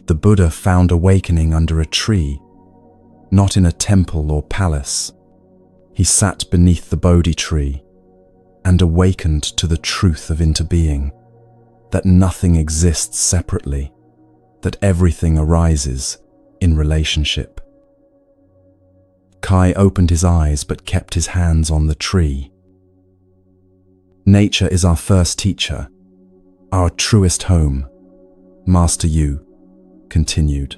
The Buddha found awakening under a tree, not in a temple or palace. He sat beneath the Bodhi tree and awakened to the truth of interbeing, that nothing exists separately, that everything arises in relationship. Kai opened his eyes but kept his hands on the tree. Nature is our first teacher, our truest home, Master Yu continued.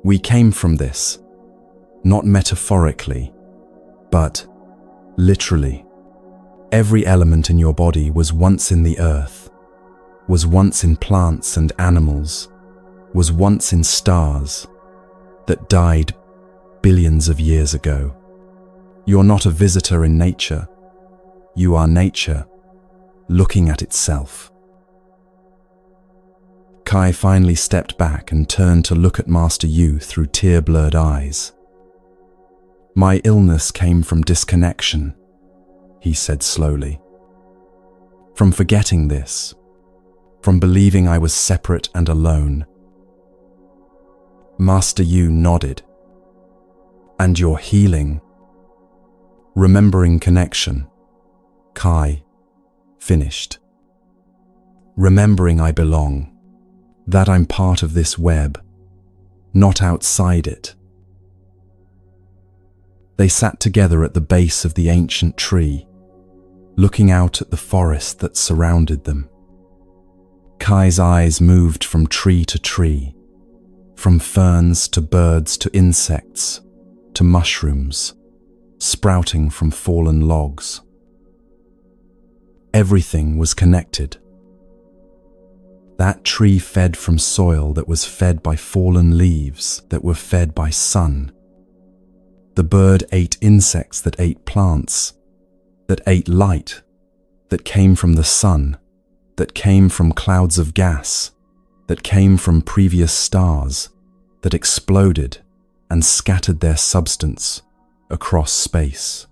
We came from this, not metaphorically, but literally. Every element in your body was once in the earth, was once in plants and animals, was once in stars that died billions of years ago. You're not a visitor in nature. You are nature, looking at itself. Kai finally stepped back and turned to look at Master Yu through tear-blurred eyes. My illness came from disconnection, he said slowly. From forgetting this, from believing I was separate and alone. Master Yu nodded. And your healing? Remembering connection, Kai finished. Remembering I belong, that I'm part of this web, not outside it. They sat together at the base of the ancient tree, looking out at the forest that surrounded them. Kai's eyes moved from tree to tree, from ferns to birds to insects to mushrooms, sprouting from fallen logs. Everything was connected. That tree fed from soil that was fed by fallen leaves that were fed by sun. The bird ate insects that ate plants, that ate light, that came from the sun, that came from clouds of gas, that came from previous stars, that exploded and scattered their substance across space.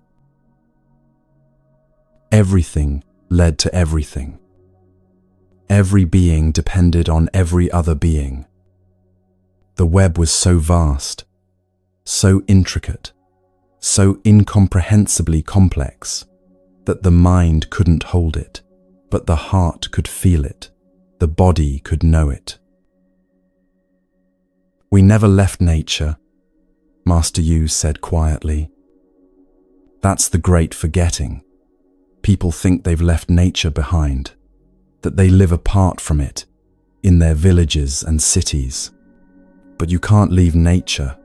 Everything led to everything. Every being depended on every other being. The web was so vast, so intricate, so incomprehensibly complex that the mind couldn't hold it, but the heart could feel it, the body could know it. "We never left nature," Master Yu said quietly. "That's the great forgetting. People think they've left nature behind, that they live apart from it, in their villages and cities. But you can't leave nature.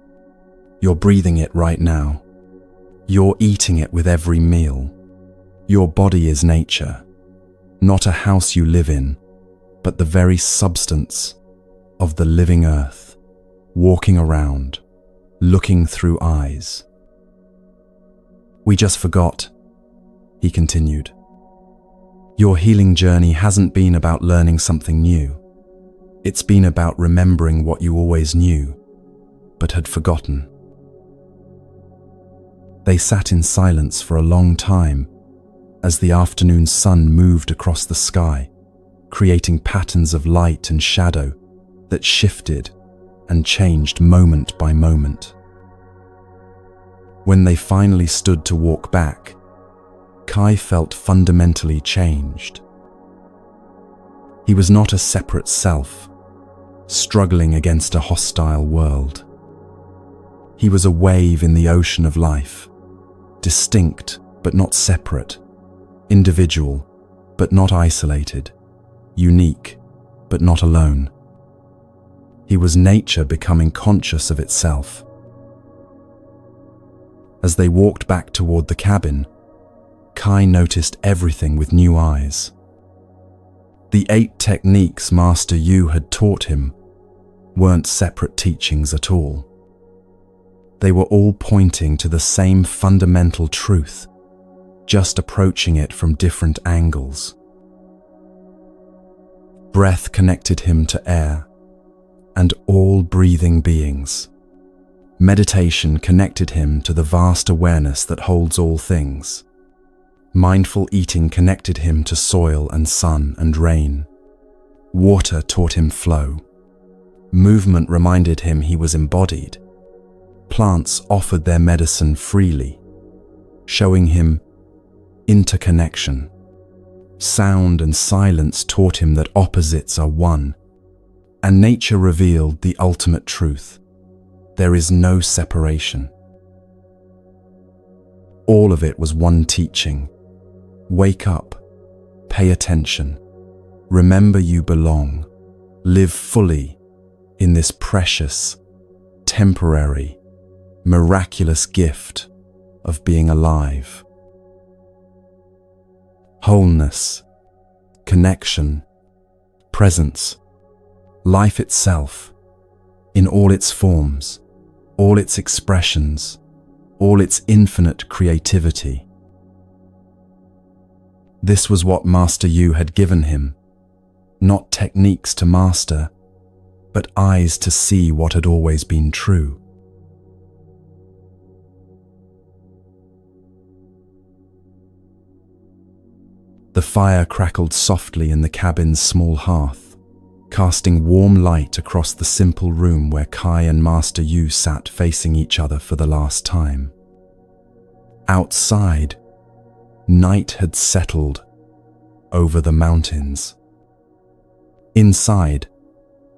You're breathing it right now. You're eating it with every meal. Your body is nature, not a house you live in, but the very substance of the living earth, walking around, looking through eyes." "We just forgot," he continued. "Your healing journey hasn't been about learning something new. It's been about remembering what you always knew, but had forgotten." They sat in silence for a long time as the afternoon sun moved across the sky, creating patterns of light and shadow that shifted and changed moment by moment. When they finally stood to walk back, Kai felt fundamentally changed. He was not a separate self, struggling against a hostile world. He was a wave in the ocean of life, distinct but not separate, individual but not isolated, unique but not alone. He was nature becoming conscious of itself. As they walked back toward the cabin, Kai noticed everything with new eyes. The 8 techniques Master Yu had taught him weren't separate teachings at all. They were all pointing to the same fundamental truth, just approaching it from different angles. Breath connected him to air and all breathing beings. Meditation connected him to the vast awareness that holds all things. Mindful eating connected him to soil and sun and rain. Water taught him flow. Movement reminded him he was embodied. Plants offered their medicine freely, showing him interconnection. Sound and silence taught him that opposites are one, and nature revealed the ultimate truth. There is no separation. All of it was one teaching. Wake up, pay attention, remember you belong, live fully in this precious, temporary, miraculous gift of being alive. Wholeness, connection, presence, life itself, in all its forms, all its expressions, all its infinite creativity. This was what Master Yu had given him, not techniques to master, but eyes to see what had always been true. The fire crackled softly in the cabin's small hearth, casting warm light across the simple room where Kai and Master Yu sat facing each other for the last time. Outside, night had settled over the mountains. Inside,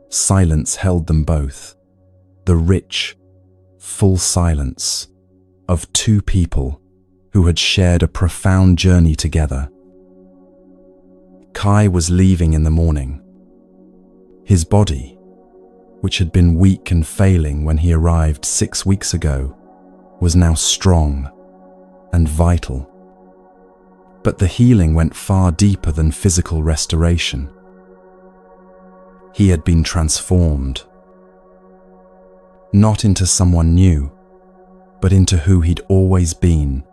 silence held them both, the rich, full silence of 2 people who had shared a profound journey together. Kai was leaving in the morning. His body, which had been weak and failing when he arrived 6 weeks ago, was now strong and vital. But the healing went far deeper than physical restoration. He had been transformed, not into someone new, but into who he'd always been,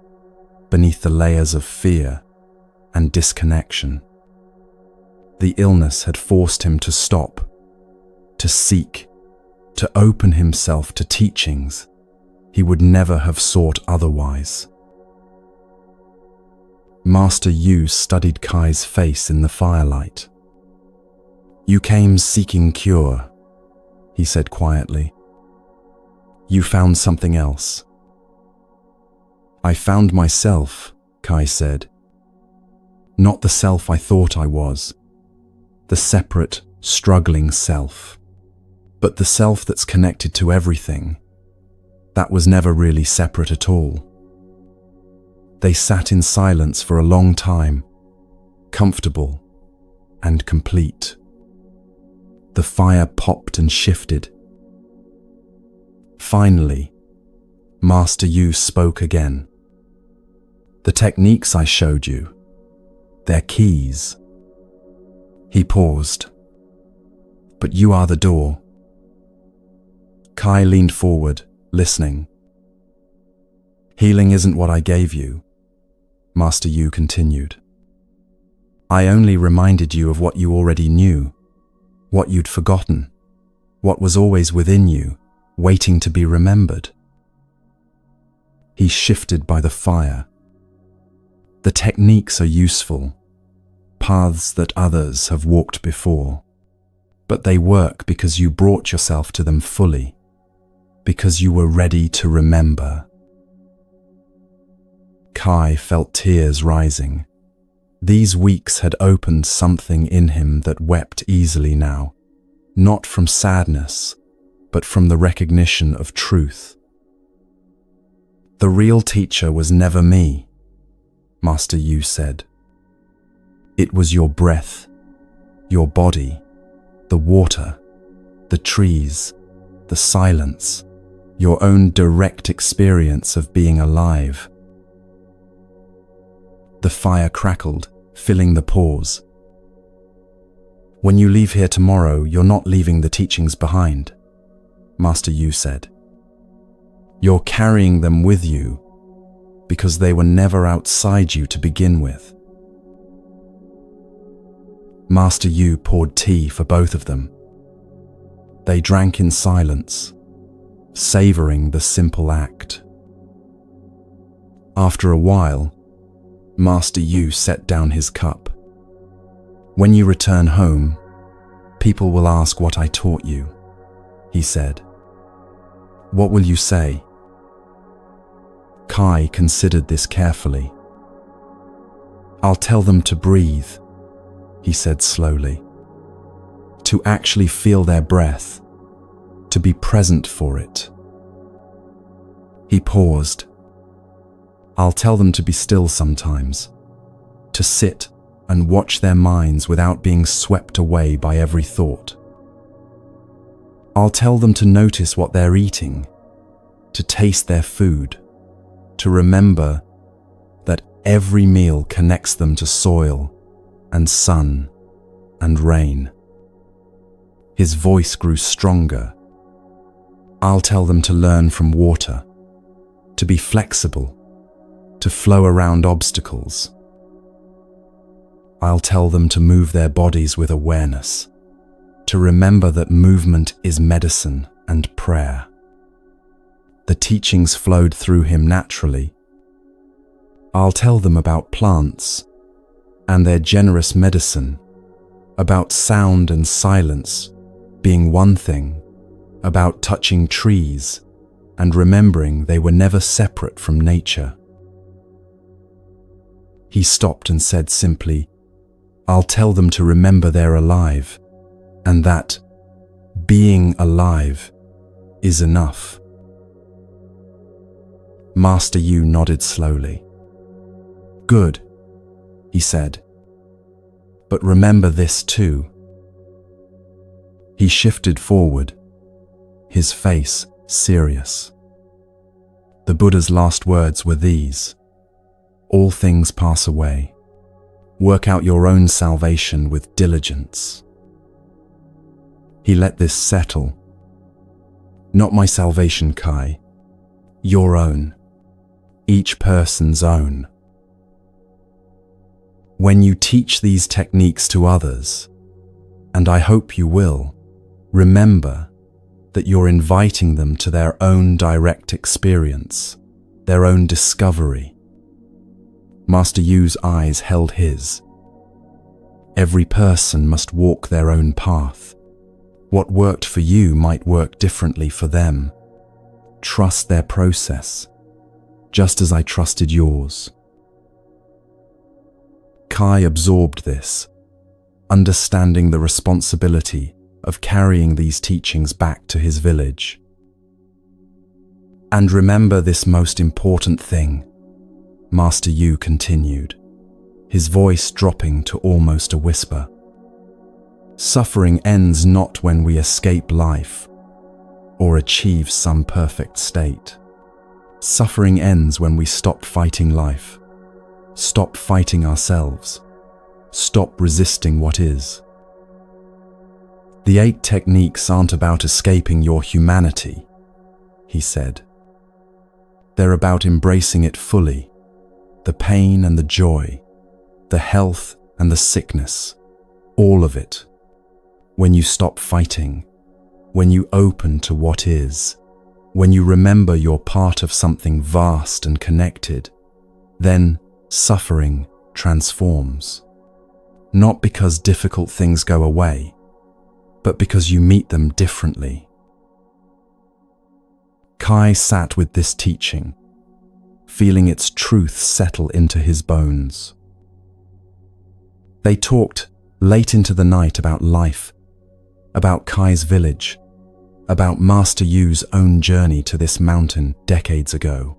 beneath the layers of fear and disconnection. The illness had forced him to stop, to seek, to open himself to teachings he would never have sought otherwise. Master Yu studied Kai's face in the firelight. "You came seeking cure," he said quietly. "You found something else." "I found myself," Kai said. Not the self I thought I was, the separate, struggling self, but the self that's connected to everything. That was never really separate at all. They sat in silence for a long time, comfortable and complete. The fire popped and shifted. Finally, Master Yu spoke again. The techniques I showed you, they're keys. He paused. But you are the door. Kai leaned forward, listening. Healing isn't what I gave you, Master Yu continued. I only reminded you of what you already knew, what you'd forgotten, what was always within you, waiting to be remembered. He shifted by the fire. The techniques are useful, paths that others have walked before, but they work because you brought yourself to them fully, because you were ready to remember. Kai felt tears rising. These weeks had opened something in him that wept easily now, not from sadness, but from the recognition of truth. The real teacher was never me, Master Yu said. It was your breath, your body, the water, the trees, the silence, your own direct experience of being alive. The fire crackled, filling the pause. When you leave here tomorrow, you're not leaving the teachings behind, Master Yu said. You're carrying them with you because they were never outside you to begin with. Master Yu poured tea for both of them. They drank in silence, savoring the simple act. After a while, Master Yu set down his cup. When you return home, people will ask what I taught you, he said. What will you say? Kai considered this carefully. I'll tell them to breathe, he said slowly. To actually feel their breath, to be present for it. He paused. I'll tell them to be still sometimes, to sit and watch their minds without being swept away by every thought. I'll tell them to notice what they're eating, to taste their food, to remember that every meal connects them to soil and sun and rain. His voice grew stronger. I'll tell them to learn from water, to be flexible, to flow around obstacles. I'll tell them to move their bodies with awareness, to remember that movement is medicine and prayer. The teachings flowed through him naturally. I'll tell them about plants and their generous medicine, about sound and silence being one thing, about touching trees and remembering they were never separate from nature. He stopped and said simply, I'll tell them to remember they're alive, and that being alive is enough. Master Yu nodded slowly. Good, he said. But remember this too. He shifted forward, his face serious. The Buddha's last words were these: all things pass away. Work out your own salvation with diligence. He let this settle. Not my salvation, Kai. Your own. Each person's own. When you teach these techniques to others, and I hope you will, remember that you're inviting them to their own direct experience, their own discovery. Master Yu's eyes held his. Every person must walk their own path. What worked for you might work differently for them. Trust their process, just as I trusted yours. Kai absorbed this, understanding the responsibility of carrying these teachings back to his village. And remember this most important thing, Master Yu continued, his voice dropping to almost a whisper. Suffering ends not when we escape life or achieve some perfect state. Suffering ends when we stop fighting life, stop fighting ourselves, stop resisting what is. The 8 techniques aren't about escaping your humanity, he said. They're about embracing it fully, the pain and the joy, the health and the sickness, all of it. When you stop fighting, when you open to what is, when you remember you're part of something vast and connected, then suffering transforms. Not because difficult things go away, but because you meet them differently. Kai sat with this teaching, feeling its truth settle into his bones. They talked late into the night about life, about Kai's village, about Master Yu's own journey to this mountain decades ago.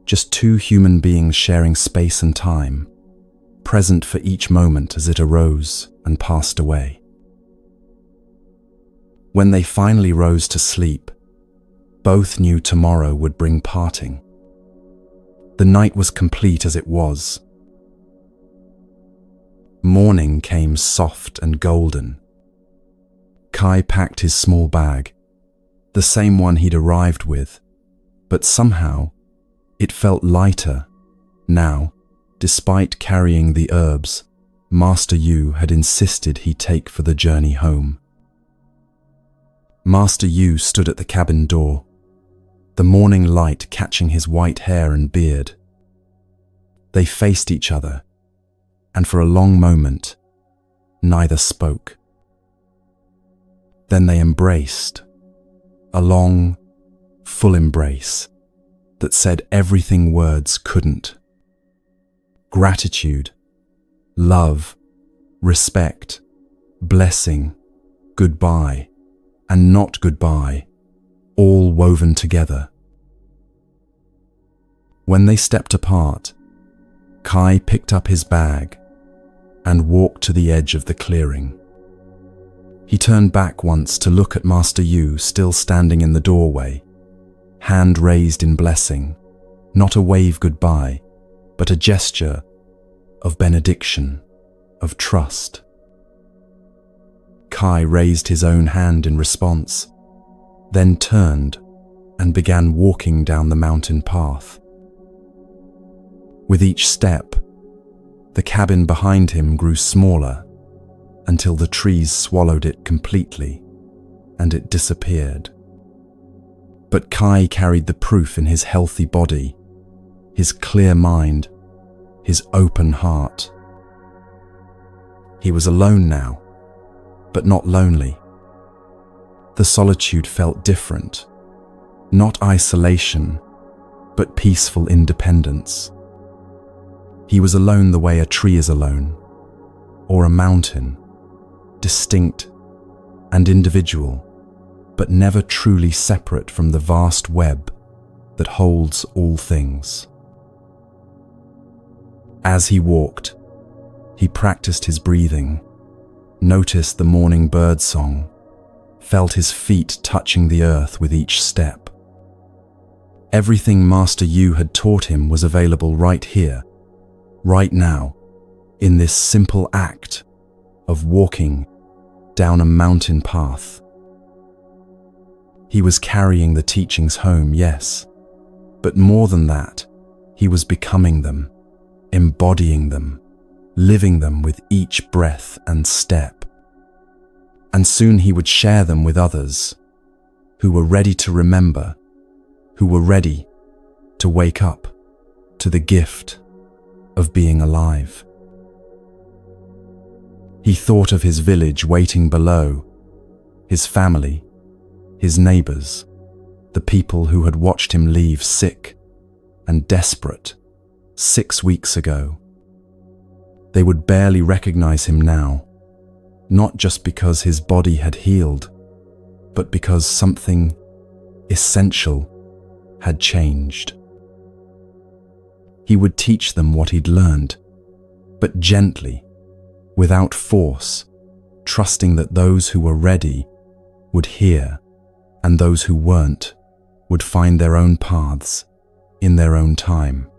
Just 2 human beings sharing space and time, present for each moment as it arose and passed away. When they finally rose to sleep, both knew tomorrow would bring parting. The night was complete as it was. Morning came soft and golden. Kai packed his small bag, the same one he'd arrived with, but somehow it felt lighter now, despite carrying the herbs Master Yu had insisted he take for the journey home. Master Yu stood at the cabin door, the morning light catching his white hair and beard. They faced each other, and for a long moment, neither spoke. Then they embraced, a long, full embrace that said everything words couldn't. Gratitude, love, respect, blessing, goodbye, and not goodbye, all woven together. When they stepped apart, Kai picked up his bag and walked to the edge of the clearing. He turned back once to look at Master Yu still standing in the doorway, hand raised in blessing, not a wave goodbye, but a gesture of benediction, of trust. Kai raised his own hand in response, then turned and began walking down the mountain path. With each step, the cabin behind him grew smaller until the trees swallowed it completely and it disappeared. But Kai carried the proof in his healthy body, his clear mind, his open heart. He was alone now, but not lonely. The solitude felt different, not isolation, but peaceful independence. He was alone the way a tree is alone, or a mountain, distinct and individual, but never truly separate from the vast web that holds all things. As he walked, he practiced his breathing, noticed the morning bird song, felt his feet touching the earth with each step. Everything Master Yu had taught him was available right here, right now, in this simple act of walking down a mountain path. He was carrying the teachings home, yes, but more than that, he was becoming them, embodying them, living them with each breath and step. And soon he would share them with others who were ready to remember, who were ready to wake up to the gift of being alive. He thought of his village waiting below, his family, his neighbors, the people who had watched him leave sick and desperate 6 weeks ago. They would barely recognize him now, not just because his body had healed, but because something essential had changed. He would teach them what he'd learned, but gently, without force, trusting that those who were ready would hear, and those who weren't would find their own paths in their own time.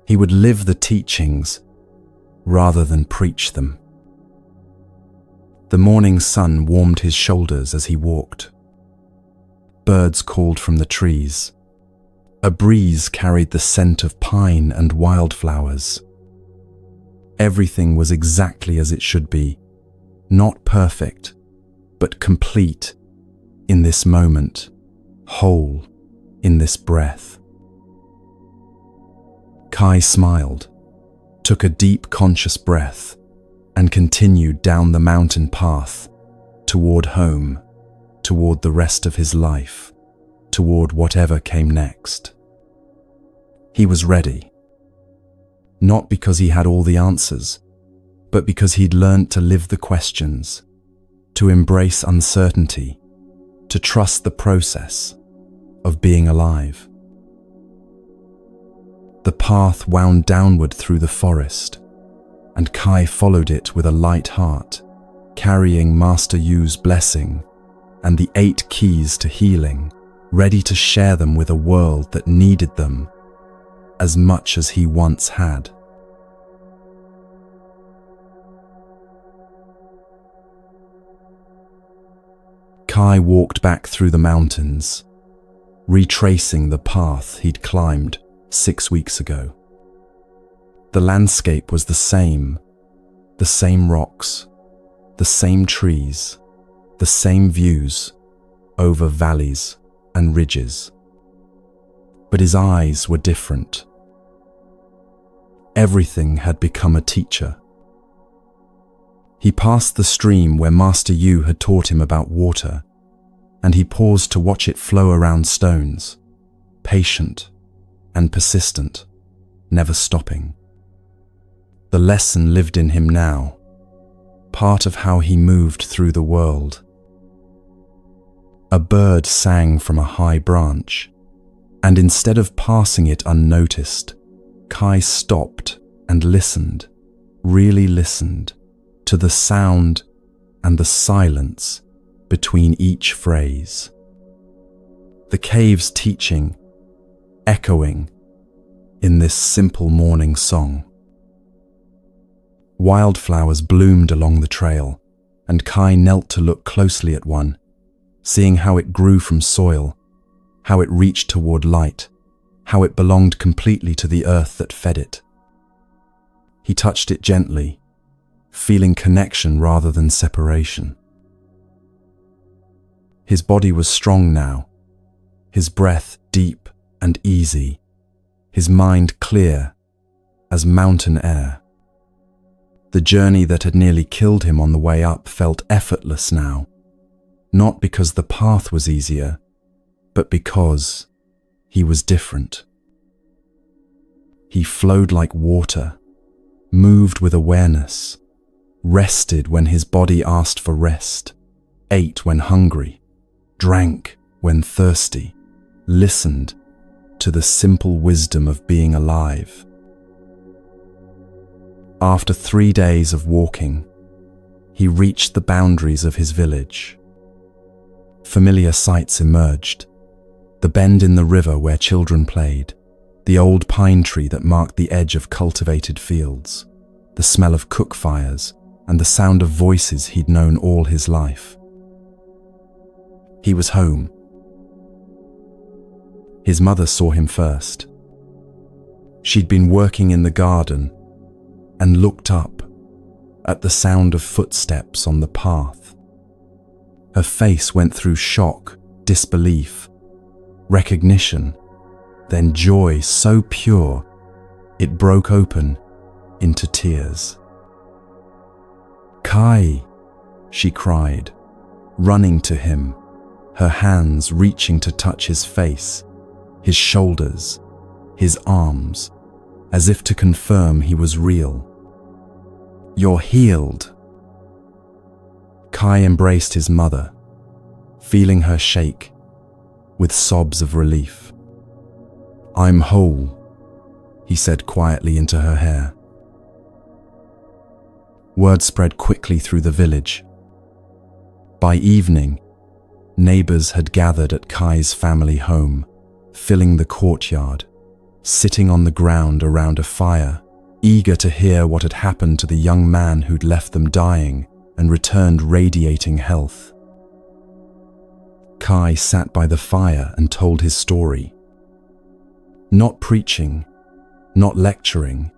He would live the teachings rather than preach them. The morning sun warmed his shoulders as he walked. Birds called from the trees. A breeze carried the scent of pine and wildflowers. Everything was exactly as it should be, not perfect, but complete in this moment, whole in this breath. Kai smiled, took a deep conscious breath, and continued down the mountain path, toward home, toward the rest of his life, toward whatever came next. He was ready. Not because he had all the answers, but because he'd learned to live the questions, to embrace uncertainty, to trust the process of being alive. The path wound downward through the forest, and Kai followed it with a light heart, carrying Master Yu's blessing and the 8 keys to healing, ready to share them with a world that needed them as much as he once had. Kai walked back through the mountains, retracing the path he'd climbed 6 weeks ago. The landscape was the same rocks, the same trees, the same views over valleys and ridges. But his eyes were different. Everything had become a teacher. He passed the stream where Master Yu had taught him about water, and he paused to watch it flow around stones, patient and persistent, never stopping. The lesson lived in him now, part of how he moved through the world. A bird sang from a high branch, and instead of passing it unnoticed, Kai stopped and listened, really listened, to the sound and the silence between each phrase. The cave's teaching echoing in this simple morning song. Wildflowers bloomed along the trail, and Kai knelt to look closely at one, seeing how it grew from soil, how it reached toward light, how it belonged completely to the earth that fed it. He touched it gently, feeling connection rather than separation. His body was strong now, his breath deep and easy, his mind clear as mountain air. The journey that had nearly killed him on the way up felt effortless now, not because the path was easier, but because he was different. He flowed like water, moved with awareness, rested when his body asked for rest, ate when hungry, drank when thirsty, listened to the simple wisdom of being alive. After 3 days of walking, he reached the boundaries of his village. Familiar sights emerged: the bend in the river where children played, the old pine tree that marked the edge of cultivated fields, the smell of cook fires, and the sound of voices he'd known all his life. He was home. His mother saw him first. She'd been working in the garden and looked up at the sound of footsteps on the path. Her face went through shock, disbelief, recognition, then joy so pure it broke open into tears. "Kai!" she cried, running to him, her hands reaching to touch his face, his shoulders, his arms, as if to confirm he was real. You're healed." Kai embraced his mother, feeling her shake with sobs of relief. "I'm whole," he said quietly into her hair. Word spread quickly through the village. By evening, neighbors had gathered at Kai's family home, filling the courtyard, sitting on the ground around a fire, eager to hear what had happened to the young man who'd left them dying and returned radiating health. Kai sat by the fire and told his story. Not preaching, not lecturing,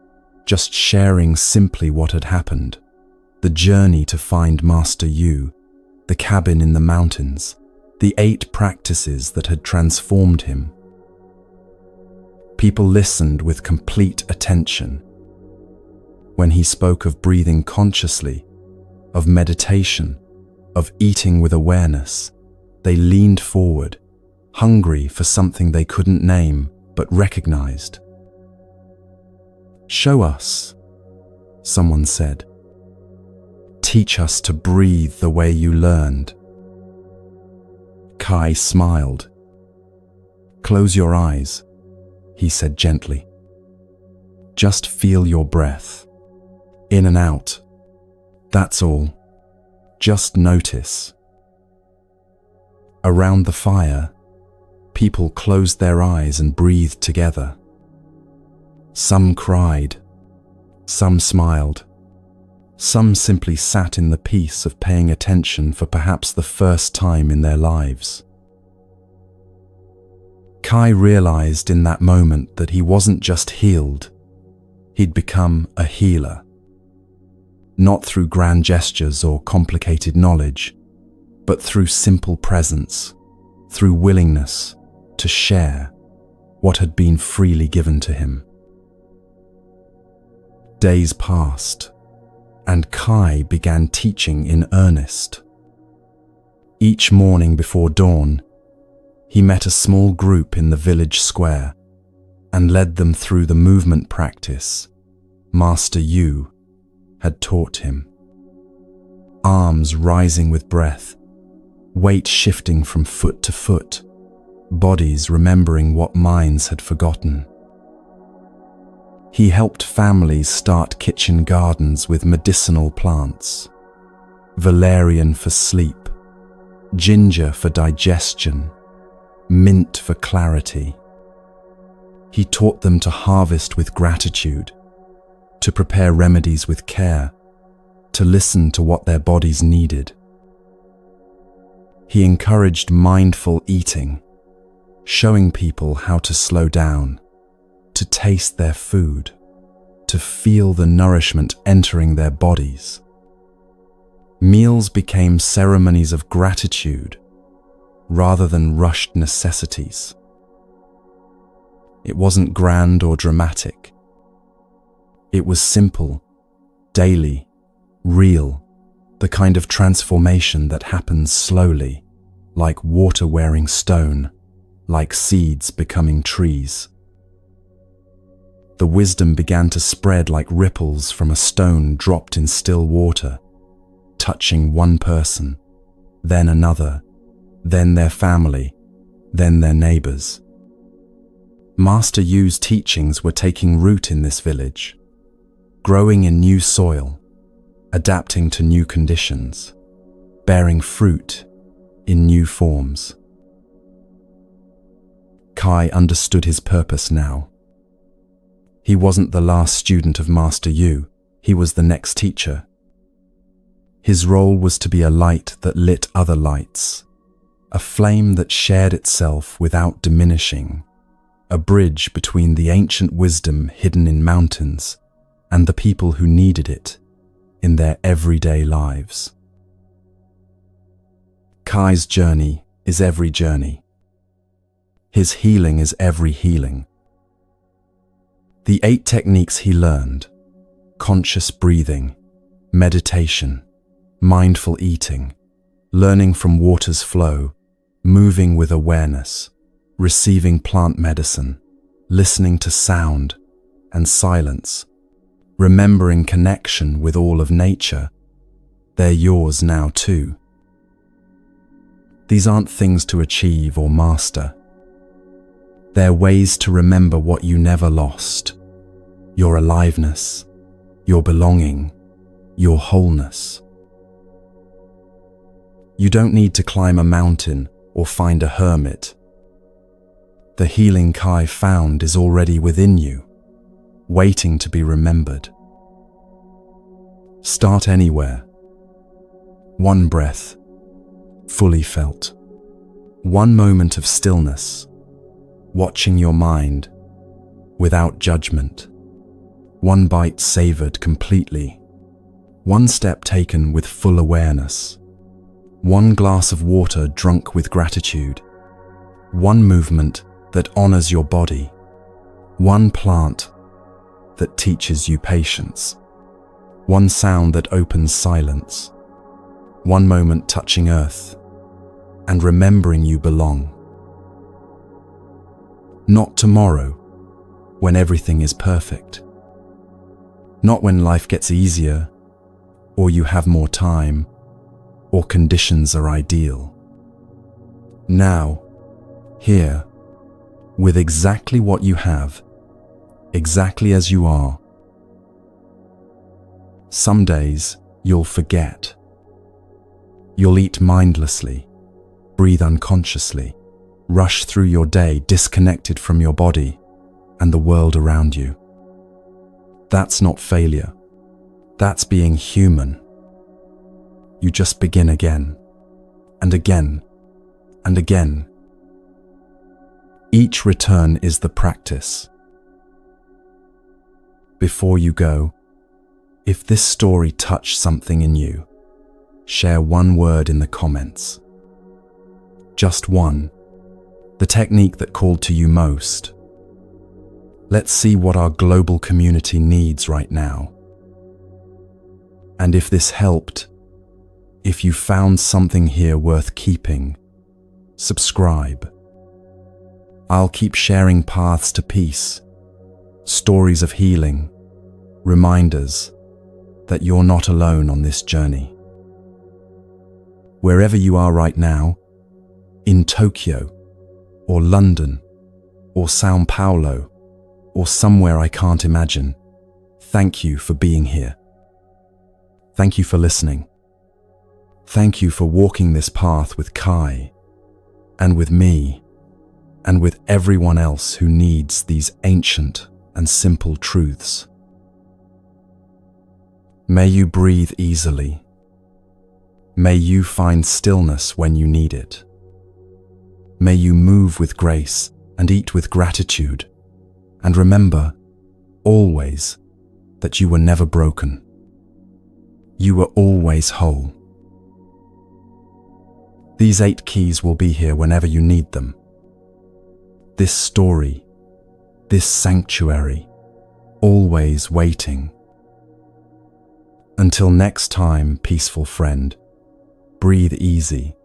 just sharing simply what had happened. The journey to find Master Yu, the cabin in the mountains, the 8 practices that had transformed him. People listened with complete attention. When he spoke of breathing consciously, of meditation, of eating with awareness, they leaned forward, hungry for something they couldn't name but recognized. "Show us," someone said. "Teach us to breathe the way you learned." Kai smiled. "Close your eyes," he said gently. "Just feel your breath, in and out. That's all. Just notice." Around the fire, people closed their eyes and breathed together. Some cried, some smiled, some simply sat in the peace of paying attention for perhaps the first time in their lives. Kai realized in that moment that he wasn't just healed, he'd become a healer. Not through grand gestures or complicated knowledge, but through simple presence, through willingness to share what had been freely given to him. Days passed, and Kai began teaching in earnest. Each morning before dawn, he met a small group in the village square and led them through the movement practice Master Yu had taught him. Arms rising with breath, weight shifting from foot to foot, bodies remembering what minds had forgotten. He helped families start kitchen gardens with medicinal plants, valerian for sleep, ginger for digestion, mint for clarity. He taught them to harvest with gratitude, to prepare remedies with care, to listen to what their bodies needed. He encouraged mindful eating, showing people how to slow down, to taste their food, to feel the nourishment entering their bodies. Meals became ceremonies of gratitude rather than rushed necessities. It wasn't grand or dramatic. It was simple, daily, real, the kind of transformation that happens slowly, like water wearing stone, like seeds becoming trees. The wisdom began to spread like ripples from a stone dropped in still water, touching one person, then another, then their family, then their neighbors. Master Yu's teachings were taking root in this village, growing in new soil, adapting to new conditions, bearing fruit in new forms. Kai understood his purpose now. He wasn't the last student of Master Yu, he was the next teacher. His role was to be a light that lit other lights, a flame that shared itself without diminishing, a bridge between the ancient wisdom hidden in mountains and the people who needed it in their everyday lives. Kai's journey is every journey. His healing is every healing. The 8 techniques he learned, conscious breathing, meditation, mindful eating, learning from water's flow, moving with awareness, receiving plant medicine, listening to sound and silence, remembering connection with all of nature. They're yours now too. These aren't things to achieve or master. They're ways to remember what you never lost: your aliveness, your belonging, your wholeness. You don't need to climb a mountain or find a hermit. The healing Kai found is already within you, waiting to be remembered. Start anywhere. One breath, fully felt. One moment of stillness, watching your mind, without judgment. One bite savored completely. One step taken with full awareness. One glass of water drunk with gratitude. One movement that honors your body. One plant that teaches you patience. One sound that opens silence. One moment touching earth and remembering you belong. Not tomorrow, when everything is perfect. Not when life gets easier, or you have more time, or conditions are ideal. Now, here, with exactly what you have, exactly as you are. Some days you'll forget. You'll eat mindlessly, breathe unconsciously, rush through your day disconnected from your body and the world around you. That's not failure. That's being human. You just begin again, and again, and again. Each return is the practice. Before you go, if this story touched something in you, share one word in the comments. Just one. The technique that called to you most. Let's see what our global community needs right now. And if this helped, if you found something here worth keeping, subscribe. I'll keep sharing paths to peace, stories of healing, reminders that you're not alone on this journey. Wherever you are right now, in Tokyo, or London, or Sao Paulo, or somewhere I can't imagine, thank you for being here. Thank you for listening. Thank you for walking this path with Kai, and with me, and with everyone else who needs these ancient and simple truths. May you breathe easily. May you find stillness when you need it. May you move with grace and eat with gratitude, and remember, always, that you were never broken. You were always whole. These 8 keys will be here whenever you need them. This story, this sanctuary, always waiting. Until next time, peaceful friend, breathe easy,